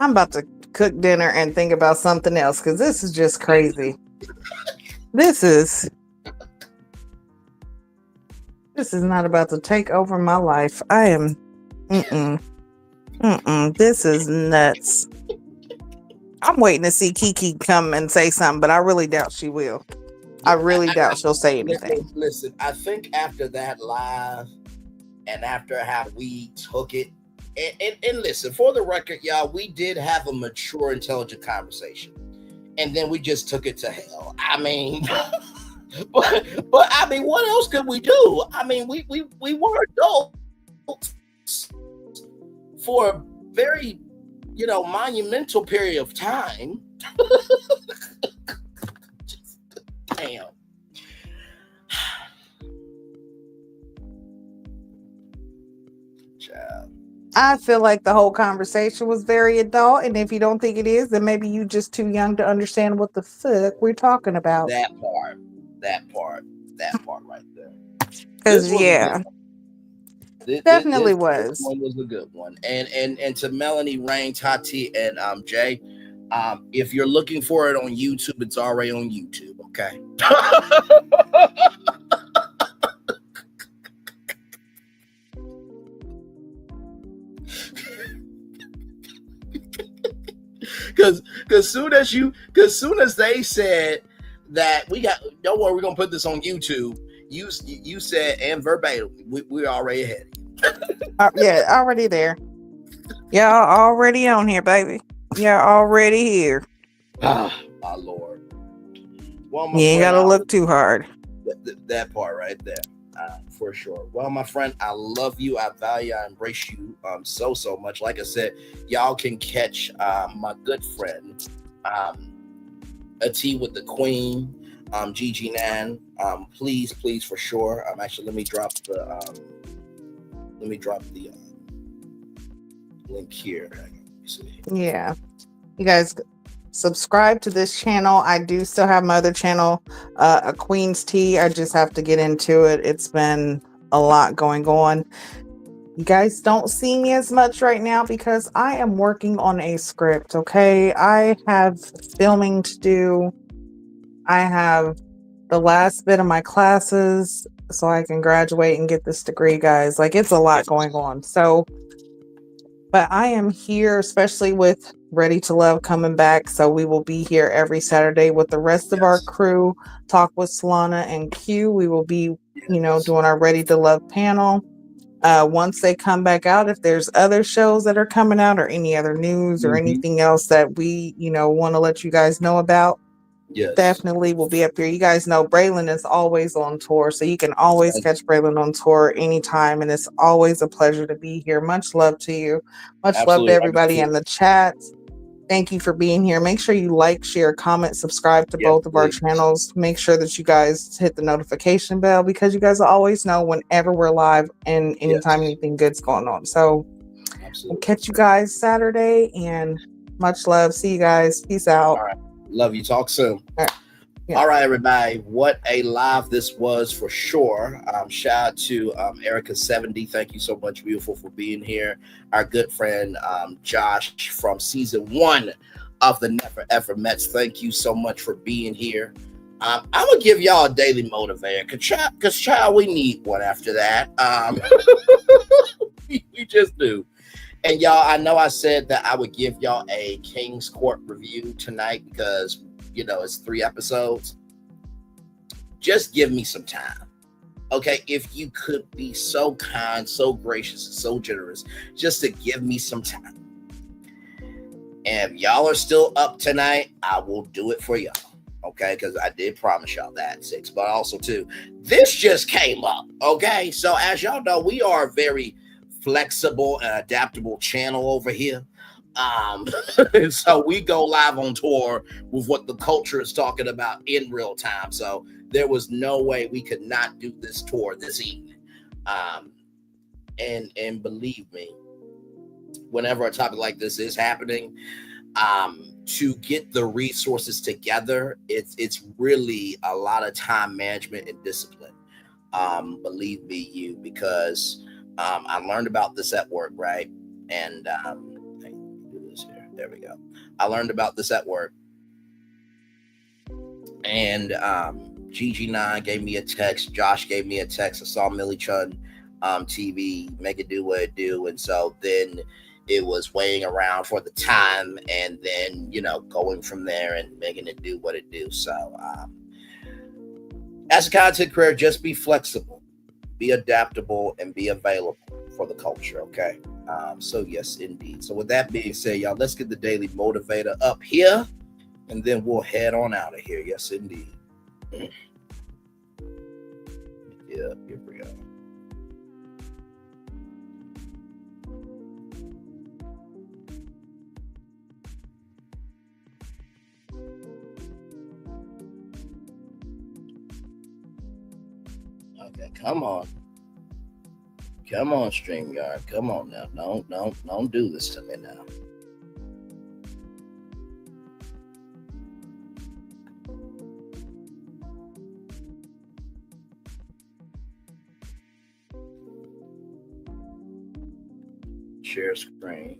about to cook dinner and think about something else because this is just crazy. This is not about to take over my life. I am, this is nuts. I'm waiting to see Keke come and say something, but I really doubt she will. I really doubt she'll say anything. Listen, I think after that live and after how we took it, and listen, for the record, y'all, we did have a mature, intelligent conversation. And then we just took it to hell. I mean, but I mean, what else could we do? I mean, we were adults for a very, monumental period of time. Damn. Child. I feel like the whole conversation was very adult, and if you don't think it is, then maybe you just too young to understand what the fuck we're talking about. That part right there. Because definitely was. This one was a good one. And to Melanie, Rain, Tati, and Jay, if you're looking for it on YouTube, it's already on YouTube. Okay. Because soon as they said that don't worry, we're gonna put this on YouTube, you said, and verbatim, we're already ahead. Yeah, already there. Y'all already on here, baby. Y'all already here. Ah, my Lord. Well, you ain't gotta look too hard. That part right there. For sure. Well, my friend, I love you. I value, I embrace you so much. Like I said, y'all can catch my good friend, A Tea with the Queen, Gigi Nan. Please, for sure. Actually, let me drop the link here. Yeah. You guys subscribe to this channel. I do still have my other channel, A Queen's Tea. I just have to get into it. It's been a lot going on. You guys don't see me as much right now because I am working on a script, okay? I have filming to do. I have the last bit of my classes so I can graduate and get this degree, guys. Like, it's a lot going on. So, but I am here, especially with Ready to Love coming back. So we will be here every Saturday with the rest of our crew. Talk with Solana and Q. We will be, doing our Ready to Love panel. Once they come back out, if there's other shows that are coming out or any other news or anything else that we, want to let you guys know about, definitely will be up here. You guys know Braylon is always on tour, so you can always catch Braylon on tour anytime, and it's always a pleasure to be here. Much love to you. Much love to everybody in the chat. Thank you for being here. Make sure you like, share, comment, subscribe to both of our channels. Make sure that you guys hit the notification bell because you guys will always know whenever we're live and anytime anything good's going on. So we'll catch you guys Saturday, and much love. See you guys. Peace out. All right. Love you. Talk soon. All right. Yeah. All right, everybody. What a live this was for sure. Shout out to Erica70. Thank you so much, beautiful, for being here. Our good friend Josh from season 1 of the Never Ever Mets. Thank you so much for being here. I'm gonna give y'all a daily motivator, cause child, we need one after that. We just do. And y'all, I know I said that I would give y'all a King's Court review tonight because it's 3 episodes. Just give me some time. Okay, if you could be so kind, so gracious, and so generous, just to give me some time. And if y'all are still up tonight, I will do it for y'all. Okay, because I did promise y'all that 6. But also too, this just came up. Okay, so as y'all know, we are a very flexible and adaptable channel over here. And so we go live on tour with what the culture is talking about in real time. So there was no way we could not do this tour this evening. And believe me, whenever a topic like this is happening, to get the resources together, it's really a lot of time management and discipline. Believe me, because I learned about this at work, right? And do this here. There we go. I learned about this at work, and Gigi9 gave me a text. Josh gave me a text. I saw Millie Chun TV make it do what it do, and so then it was weighing around for the time, and then going from there and making it do what it do. So as a content creator, just be flexible, be adaptable, and be available for the culture. Okay. So yes, indeed. So with that being said, y'all, let's get the daily motivator up here, and then we'll head on out of here. Yes, indeed. Yeah, here we go. Okay, come on, StreamYard. Come on now. Don't do this to me now. Share screen.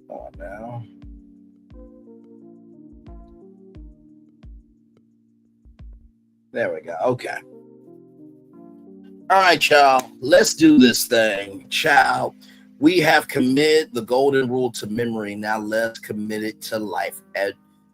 Come on now. There we go. Okay. All right, y'all. Let's do this thing. Child, we have committed the golden rule to memory. Now let's commit it to life.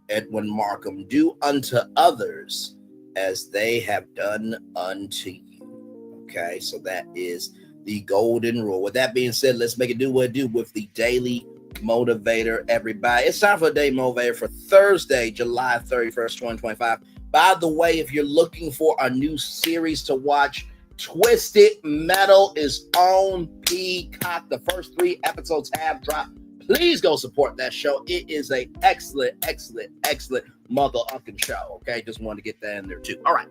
Edwin Markham, do unto others as they have done unto you. Okay, so that is the golden rule. With that being said, let's make it do what it do with the daily motivator, everybody. It's time for a day motivator for Thursday, July 31st, 2025. By the way, if you're looking for a new series to watch, Twisted Metal is on Peacock. The first 3 episodes have dropped. Please go support that show. It is a excellent mother-ucking show. Okay, just wanted to get that in there too. All right,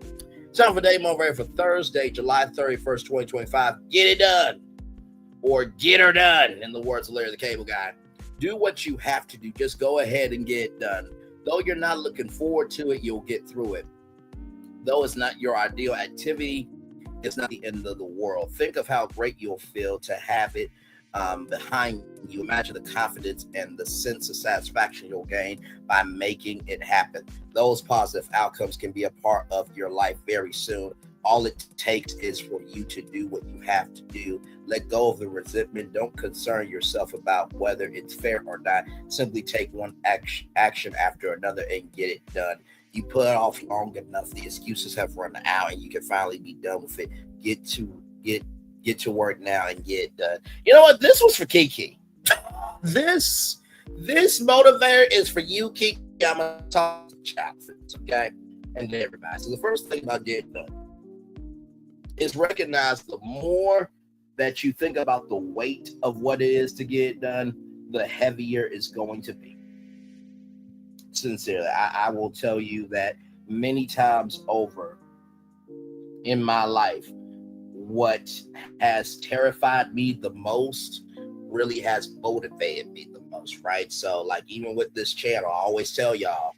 time for day motivator for Thursday, July 31st, 2025. Get it done, or get her done, in the words of Larry the Cable Guy. Do what you have to do. Just go ahead and get it done. Though you're not looking forward to it, you'll get through it. Though it's not your ideal activity, it's not the end of the world. Think of how great you'll feel to have it behind you. Imagine the confidence and the sense of satisfaction you'll gain by making it happen. Those positive outcomes can be a part of your life very soon. All it takes is for you to do what you have to do. Let go of the resentment. Don't concern yourself about whether it's fair or not. Simply take one action after another and get it done. You put it off long enough, the excuses have run out, and you can finally be done with it. Get to work now and get it done. You know what? This was for Keke. This motivator is for you, Keke. I'm gonna talk to chat, okay, and everybody. So the first thing about getting done is recognize the more that you think about the weight of what it is to get it done, the heavier it's going to be. Sincerely, I will tell you that many times over in my life, what has terrified me the most really has motivated me the most, right? So like even with this channel, I always tell y'all,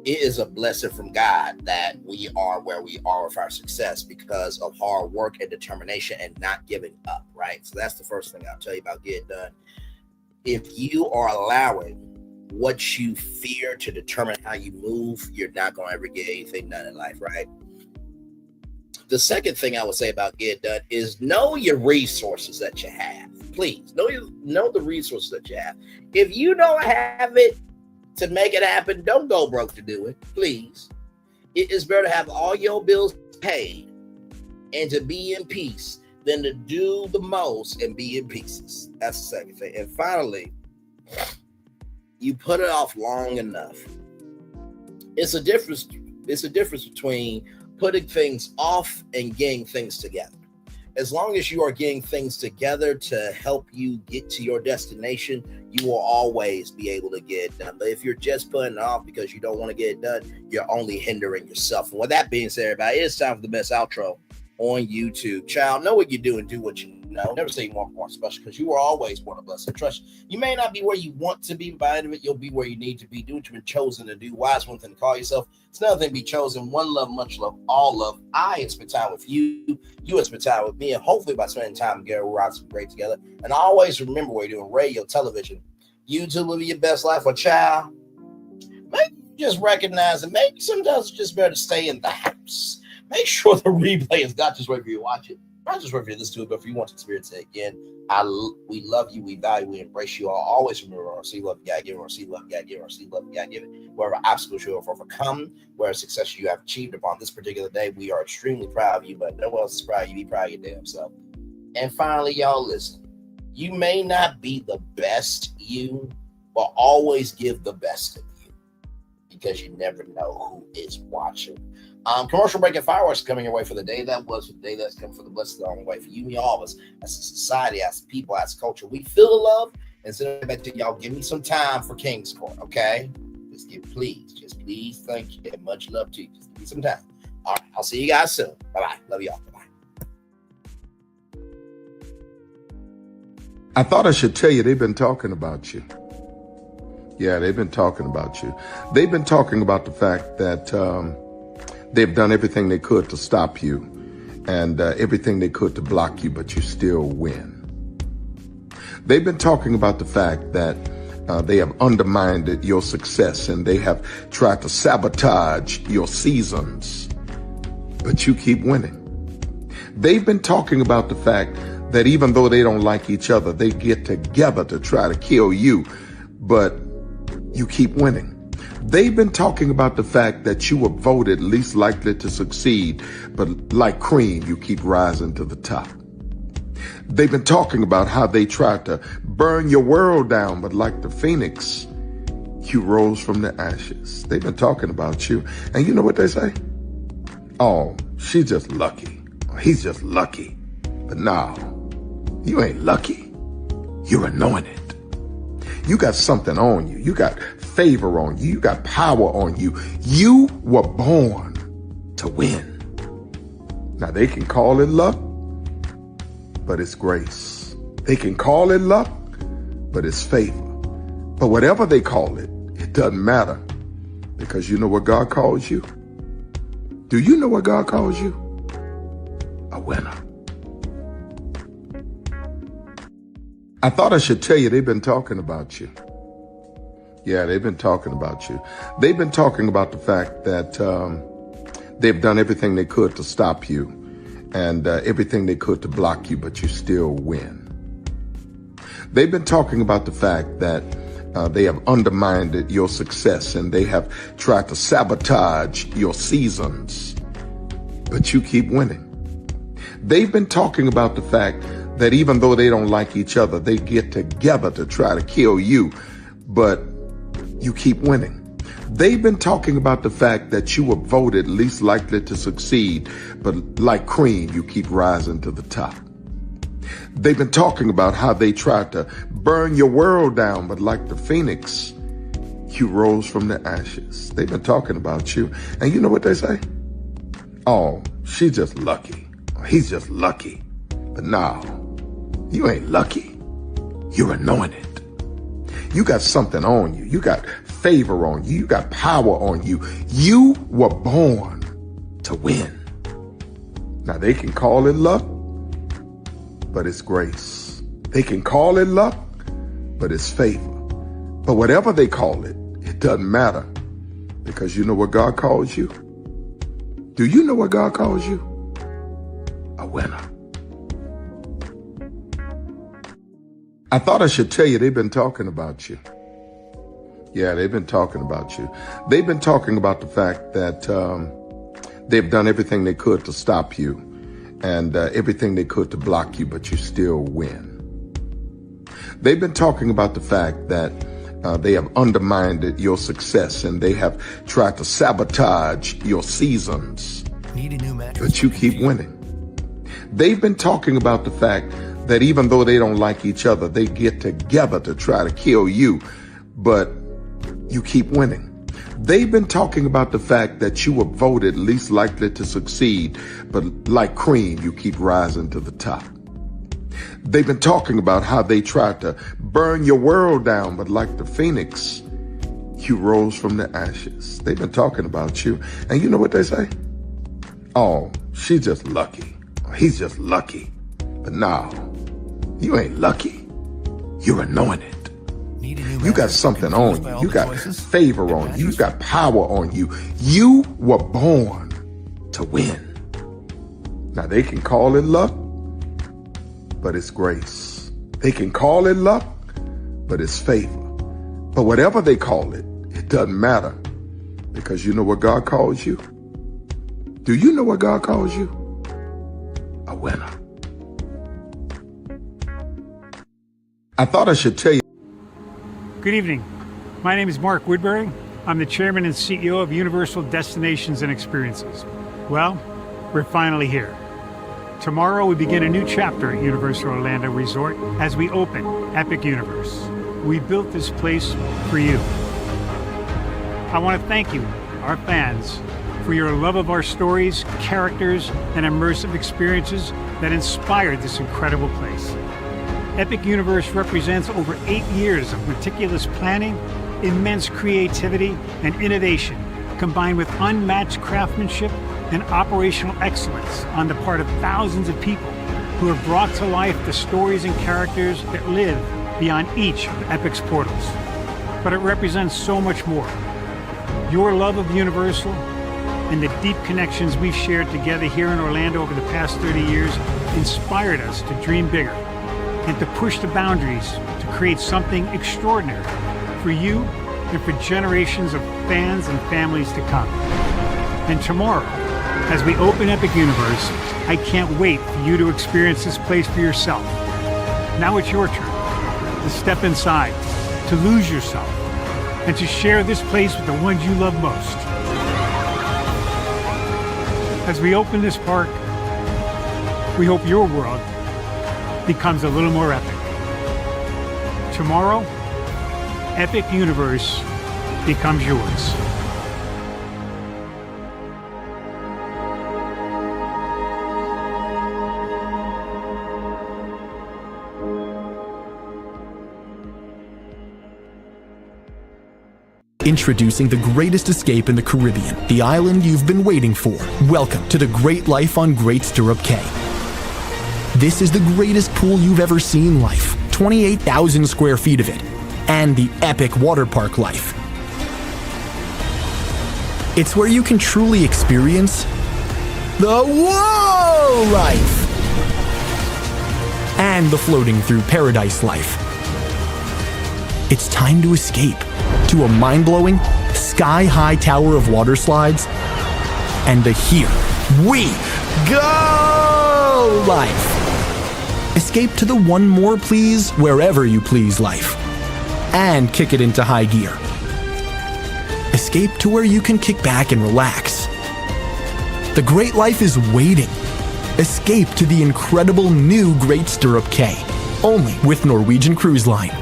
it is a blessing from God that we are where we are with our success because of hard work and determination and not giving up, right? So that's the first thing I'll tell you about Get It Done. If you are allowing what you fear to determine how you move, you're not going to ever get anything done in life, right? The second thing I would say about Get It Done is know your resources that you have. Please, know the resources that you have. If you don't have it to make it happen, don't go broke to do it, please. It is better to have all your bills paid and to be in peace than to do the most and be in pieces. That's the second thing. And finally, you put it off long enough. It's a difference between putting things off and getting things together. As long as you are getting things together to help you get to your destination, you will always be able to get it done. But if you're just putting it off because you don't want to get it done, you're only hindering yourself. And with that being said, everybody, it's time for the best outro on YouTube. Child, know what you do and do what you know. Never say you want more special because you are always one of us. And trust you may not be where you want to be, but by the end of it, you'll be where you need to be. Do what you've been chosen to do. Wise one thing to call yourself. It's another thing to be chosen. One love, much love, all love. I have spent time with you. You have spent time with me. And hopefully by spending time together, we'll ride some great together. And always remember what you're doing. Radio, television, YouTube, living your best life. A child, maybe just recognize it. Maybe sometimes it's just better to stay in the house. Make sure the replay is not just right for you to watch it, not just right for you to listen to it, but if you want to experience it again. We love you, we value, we embrace you all. Always remember, see love, you gotta give it, see love, you gotta give it, see love, you gotta give it. Wherever obstacles you have overcome, wherever success you have achieved upon this particular day, we are extremely proud of you, but no one else is proud of you. Be proud of your damn self. And finally, y'all, listen. You may not be the best you, but always give the best of you because you never know who is watching. Commercial break and fireworks coming your way for the day. That was the day that's coming for the blessed on the way for you and all of us as a society, as people, as culture. We feel the love and send back to y'all. Give me some time for King's Court, okay? Just please, thank you and much love to you. Just give me some time. All right, I'll see you guys soon. Bye-bye. Love y'all. Bye-bye. I thought I should tell you they've been talking about you. Yeah, they've been talking about you. They've been talking about the fact that they've done everything they could to stop you and everything they could to block you, but you still win. They've been talking about the fact that they have undermined your success and they have tried to sabotage your seasons, but you keep winning. They've been talking about the fact that even though they don't like each other, they get together to try to kill you, but you keep winning. They've been talking about the fact that you were voted least likely to succeed, but like cream, you keep rising to the top. They've been talking about how they tried to burn your world down, but like the phoenix, you rose from the ashes. They've been talking about you. And you know what they say? Oh, she's just lucky. He's just lucky. But no, you ain't lucky. You're anointed. You got something on you. You got favor on you. You got power on you. You were born to win. Now they can call it luck, but it's grace. They can call it luck, but it's favor. But whatever they call it, it doesn't matter because you know what God calls you? Do you know what God calls you? A winner. I thought I should tell you they've been talking about you. Yeah, they've been talking about you. They've been talking about the fact that they've done everything they could to stop you and everything they could to block you, but you still win. They've been talking about the fact that they have undermined your success and they have tried to sabotage your seasons, but you keep winning. They've been talking about the fact that even though they don't like each other, they get together to try to kill you, but you keep winning. They've been talking about the fact that you were voted least likely to succeed, but like cream, you keep rising to the top. They've been talking about how they tried to burn your world down, but like the phoenix, you rose from the ashes. They've been talking about you. And you know what they say? Oh, she's just lucky. He's just lucky. But no, you ain't lucky. You're anointed. You got something on you. You got favor on you. You got power on you. You were born to win. Now, they can call it luck, but it's grace. They can call it luck, but it's favor. But whatever they call it, it doesn't matter, because you know what God calls you? Do you know what God calls you? A winner. I thought I should tell you, they've been talking about you. Yeah, they've been talking about you. They've been talking about the fact that they've done everything they could to stop you and everything they could to block you, but you still win. They've been talking about the fact that they have undermined your success and they have tried to sabotage your seasons, but you keep winning. They've been talking about the fact that even though they don't like each other, they get together to try to kill you, but you keep winning. They've been talking about the fact that you were voted least likely to succeed, but like cream, you keep rising to the top. They've been talking about how they tried to burn your world down, but like the phoenix, you rose from the ashes. They've been talking about you. And you know what they say? Oh, she's just lucky. He's just lucky. But no, you ain't lucky. You're anointed. You got something on you. You got favor on you. You got power on you. You were born to win. Now, they can call it luck, but it's grace. They can call it luck, but it's favor. But whatever they call it, it doesn't matter, because you know what God calls you? Do you know what God calls you? A winner. I thought I should tell you. Good evening. My name is Mark Woodbury. I'm the chairman and CEO of Universal Destinations and Experiences. Well, we're finally here. Tomorrow we begin a new chapter at Universal Orlando Resort as we open Epic Universe. We built this place for you. I want to thank you, our fans, for your love of our stories, characters, and immersive experiences that inspired this incredible place. Epic Universe represents over 8 years of meticulous planning, immense creativity, and innovation, combined with unmatched craftsmanship and operational excellence on the part of thousands of people who have brought to life the stories and characters that live beyond each of Epic's portals. But it represents so much more. Your love of Universal and the deep connections we've shared together here in Orlando over the past 30 years inspired us to dream bigger and to push the boundaries to create something extraordinary for you and for generations of fans and families to come. And tomorrow, as we open Epic Universe, I can't wait for you to experience this place for yourself. Now it's your turn to step inside, to lose yourself, and to share this place with the ones you love most. As we open this park, we hope your world becomes a little more epic. Tomorrow, Epic Universe becomes yours. Introducing the greatest escape in the Caribbean, the island you've been waiting for. Welcome to the Great Life on Great Stirrup Cay. This is the greatest pool you've ever seen life, 28,000 square feet of it, and the epic water park life. It's where you can truly experience the whoa life and the floating through paradise life. It's time to escape to a mind-blowing, sky-high tower of water slides and the Here We Go life. Escape to the one more please wherever you please life and kick it into high gear. Escape to where you can kick back and relax. The great life is waiting. Escape to the incredible new Great Stirrup Cay, only with Norwegian Cruise Line.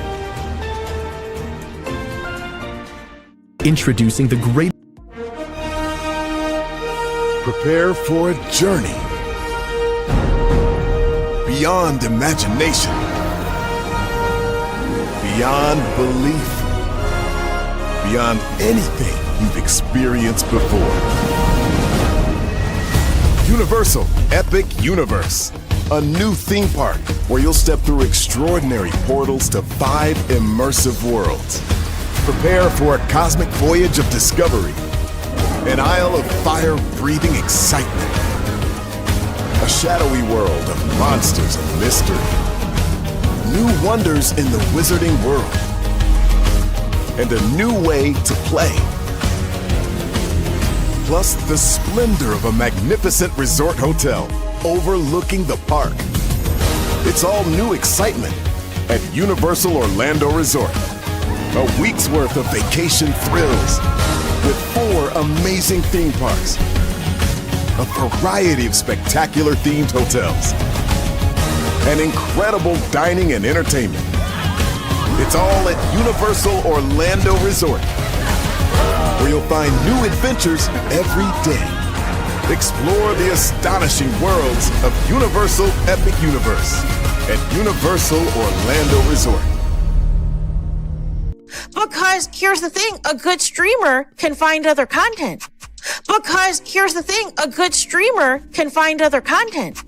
Introducing the great... Prepare for a journey beyond imagination, beyond belief. beyond anything you've experienced before. Universal Epic Universe, a new theme park where you'll step through extraordinary portals to 5 immersive worlds. Prepare for a cosmic voyage of discovery, an isle of fire-breathing excitement, a shadowy world of monsters and mystery, new wonders in the wizarding world, and a new way to play. Plus the splendor of a magnificent resort hotel overlooking the park. It's all new excitement at Universal Orlando Resort. A week's worth of vacation thrills with 4 amazing theme parks, a variety of spectacular themed hotels, and incredible dining and entertainment. It's all at Universal Orlando Resort, where you'll find new adventures every day. Explore the astonishing worlds of Universal Epic Universe at Universal Orlando Resort. Because here's the thing, a good streamer can find other content. Because here's the thing, a good streamer can find other content.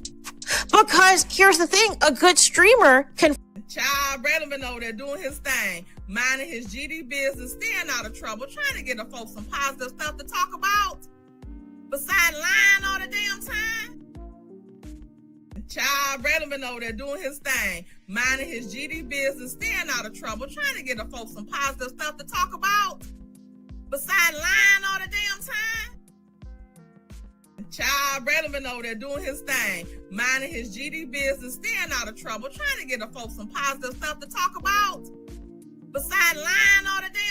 Because here's the thing, a good streamer can. Child, Braylon been over there doing his thing, minding his GD business, staying out of trouble, trying to get the folks some positive stuff to talk about. Besides lying all the damn time. Child, Braylon been over there doing his thing, minding his GD business, staying out of trouble, trying to get the folks some positive stuff to talk about. Besides lying all the damn time. Child, Braylon been over there doing his thing, minding his GD business, staying out of trouble, trying to get the folks some positive stuff to talk about. Besides lying all the damn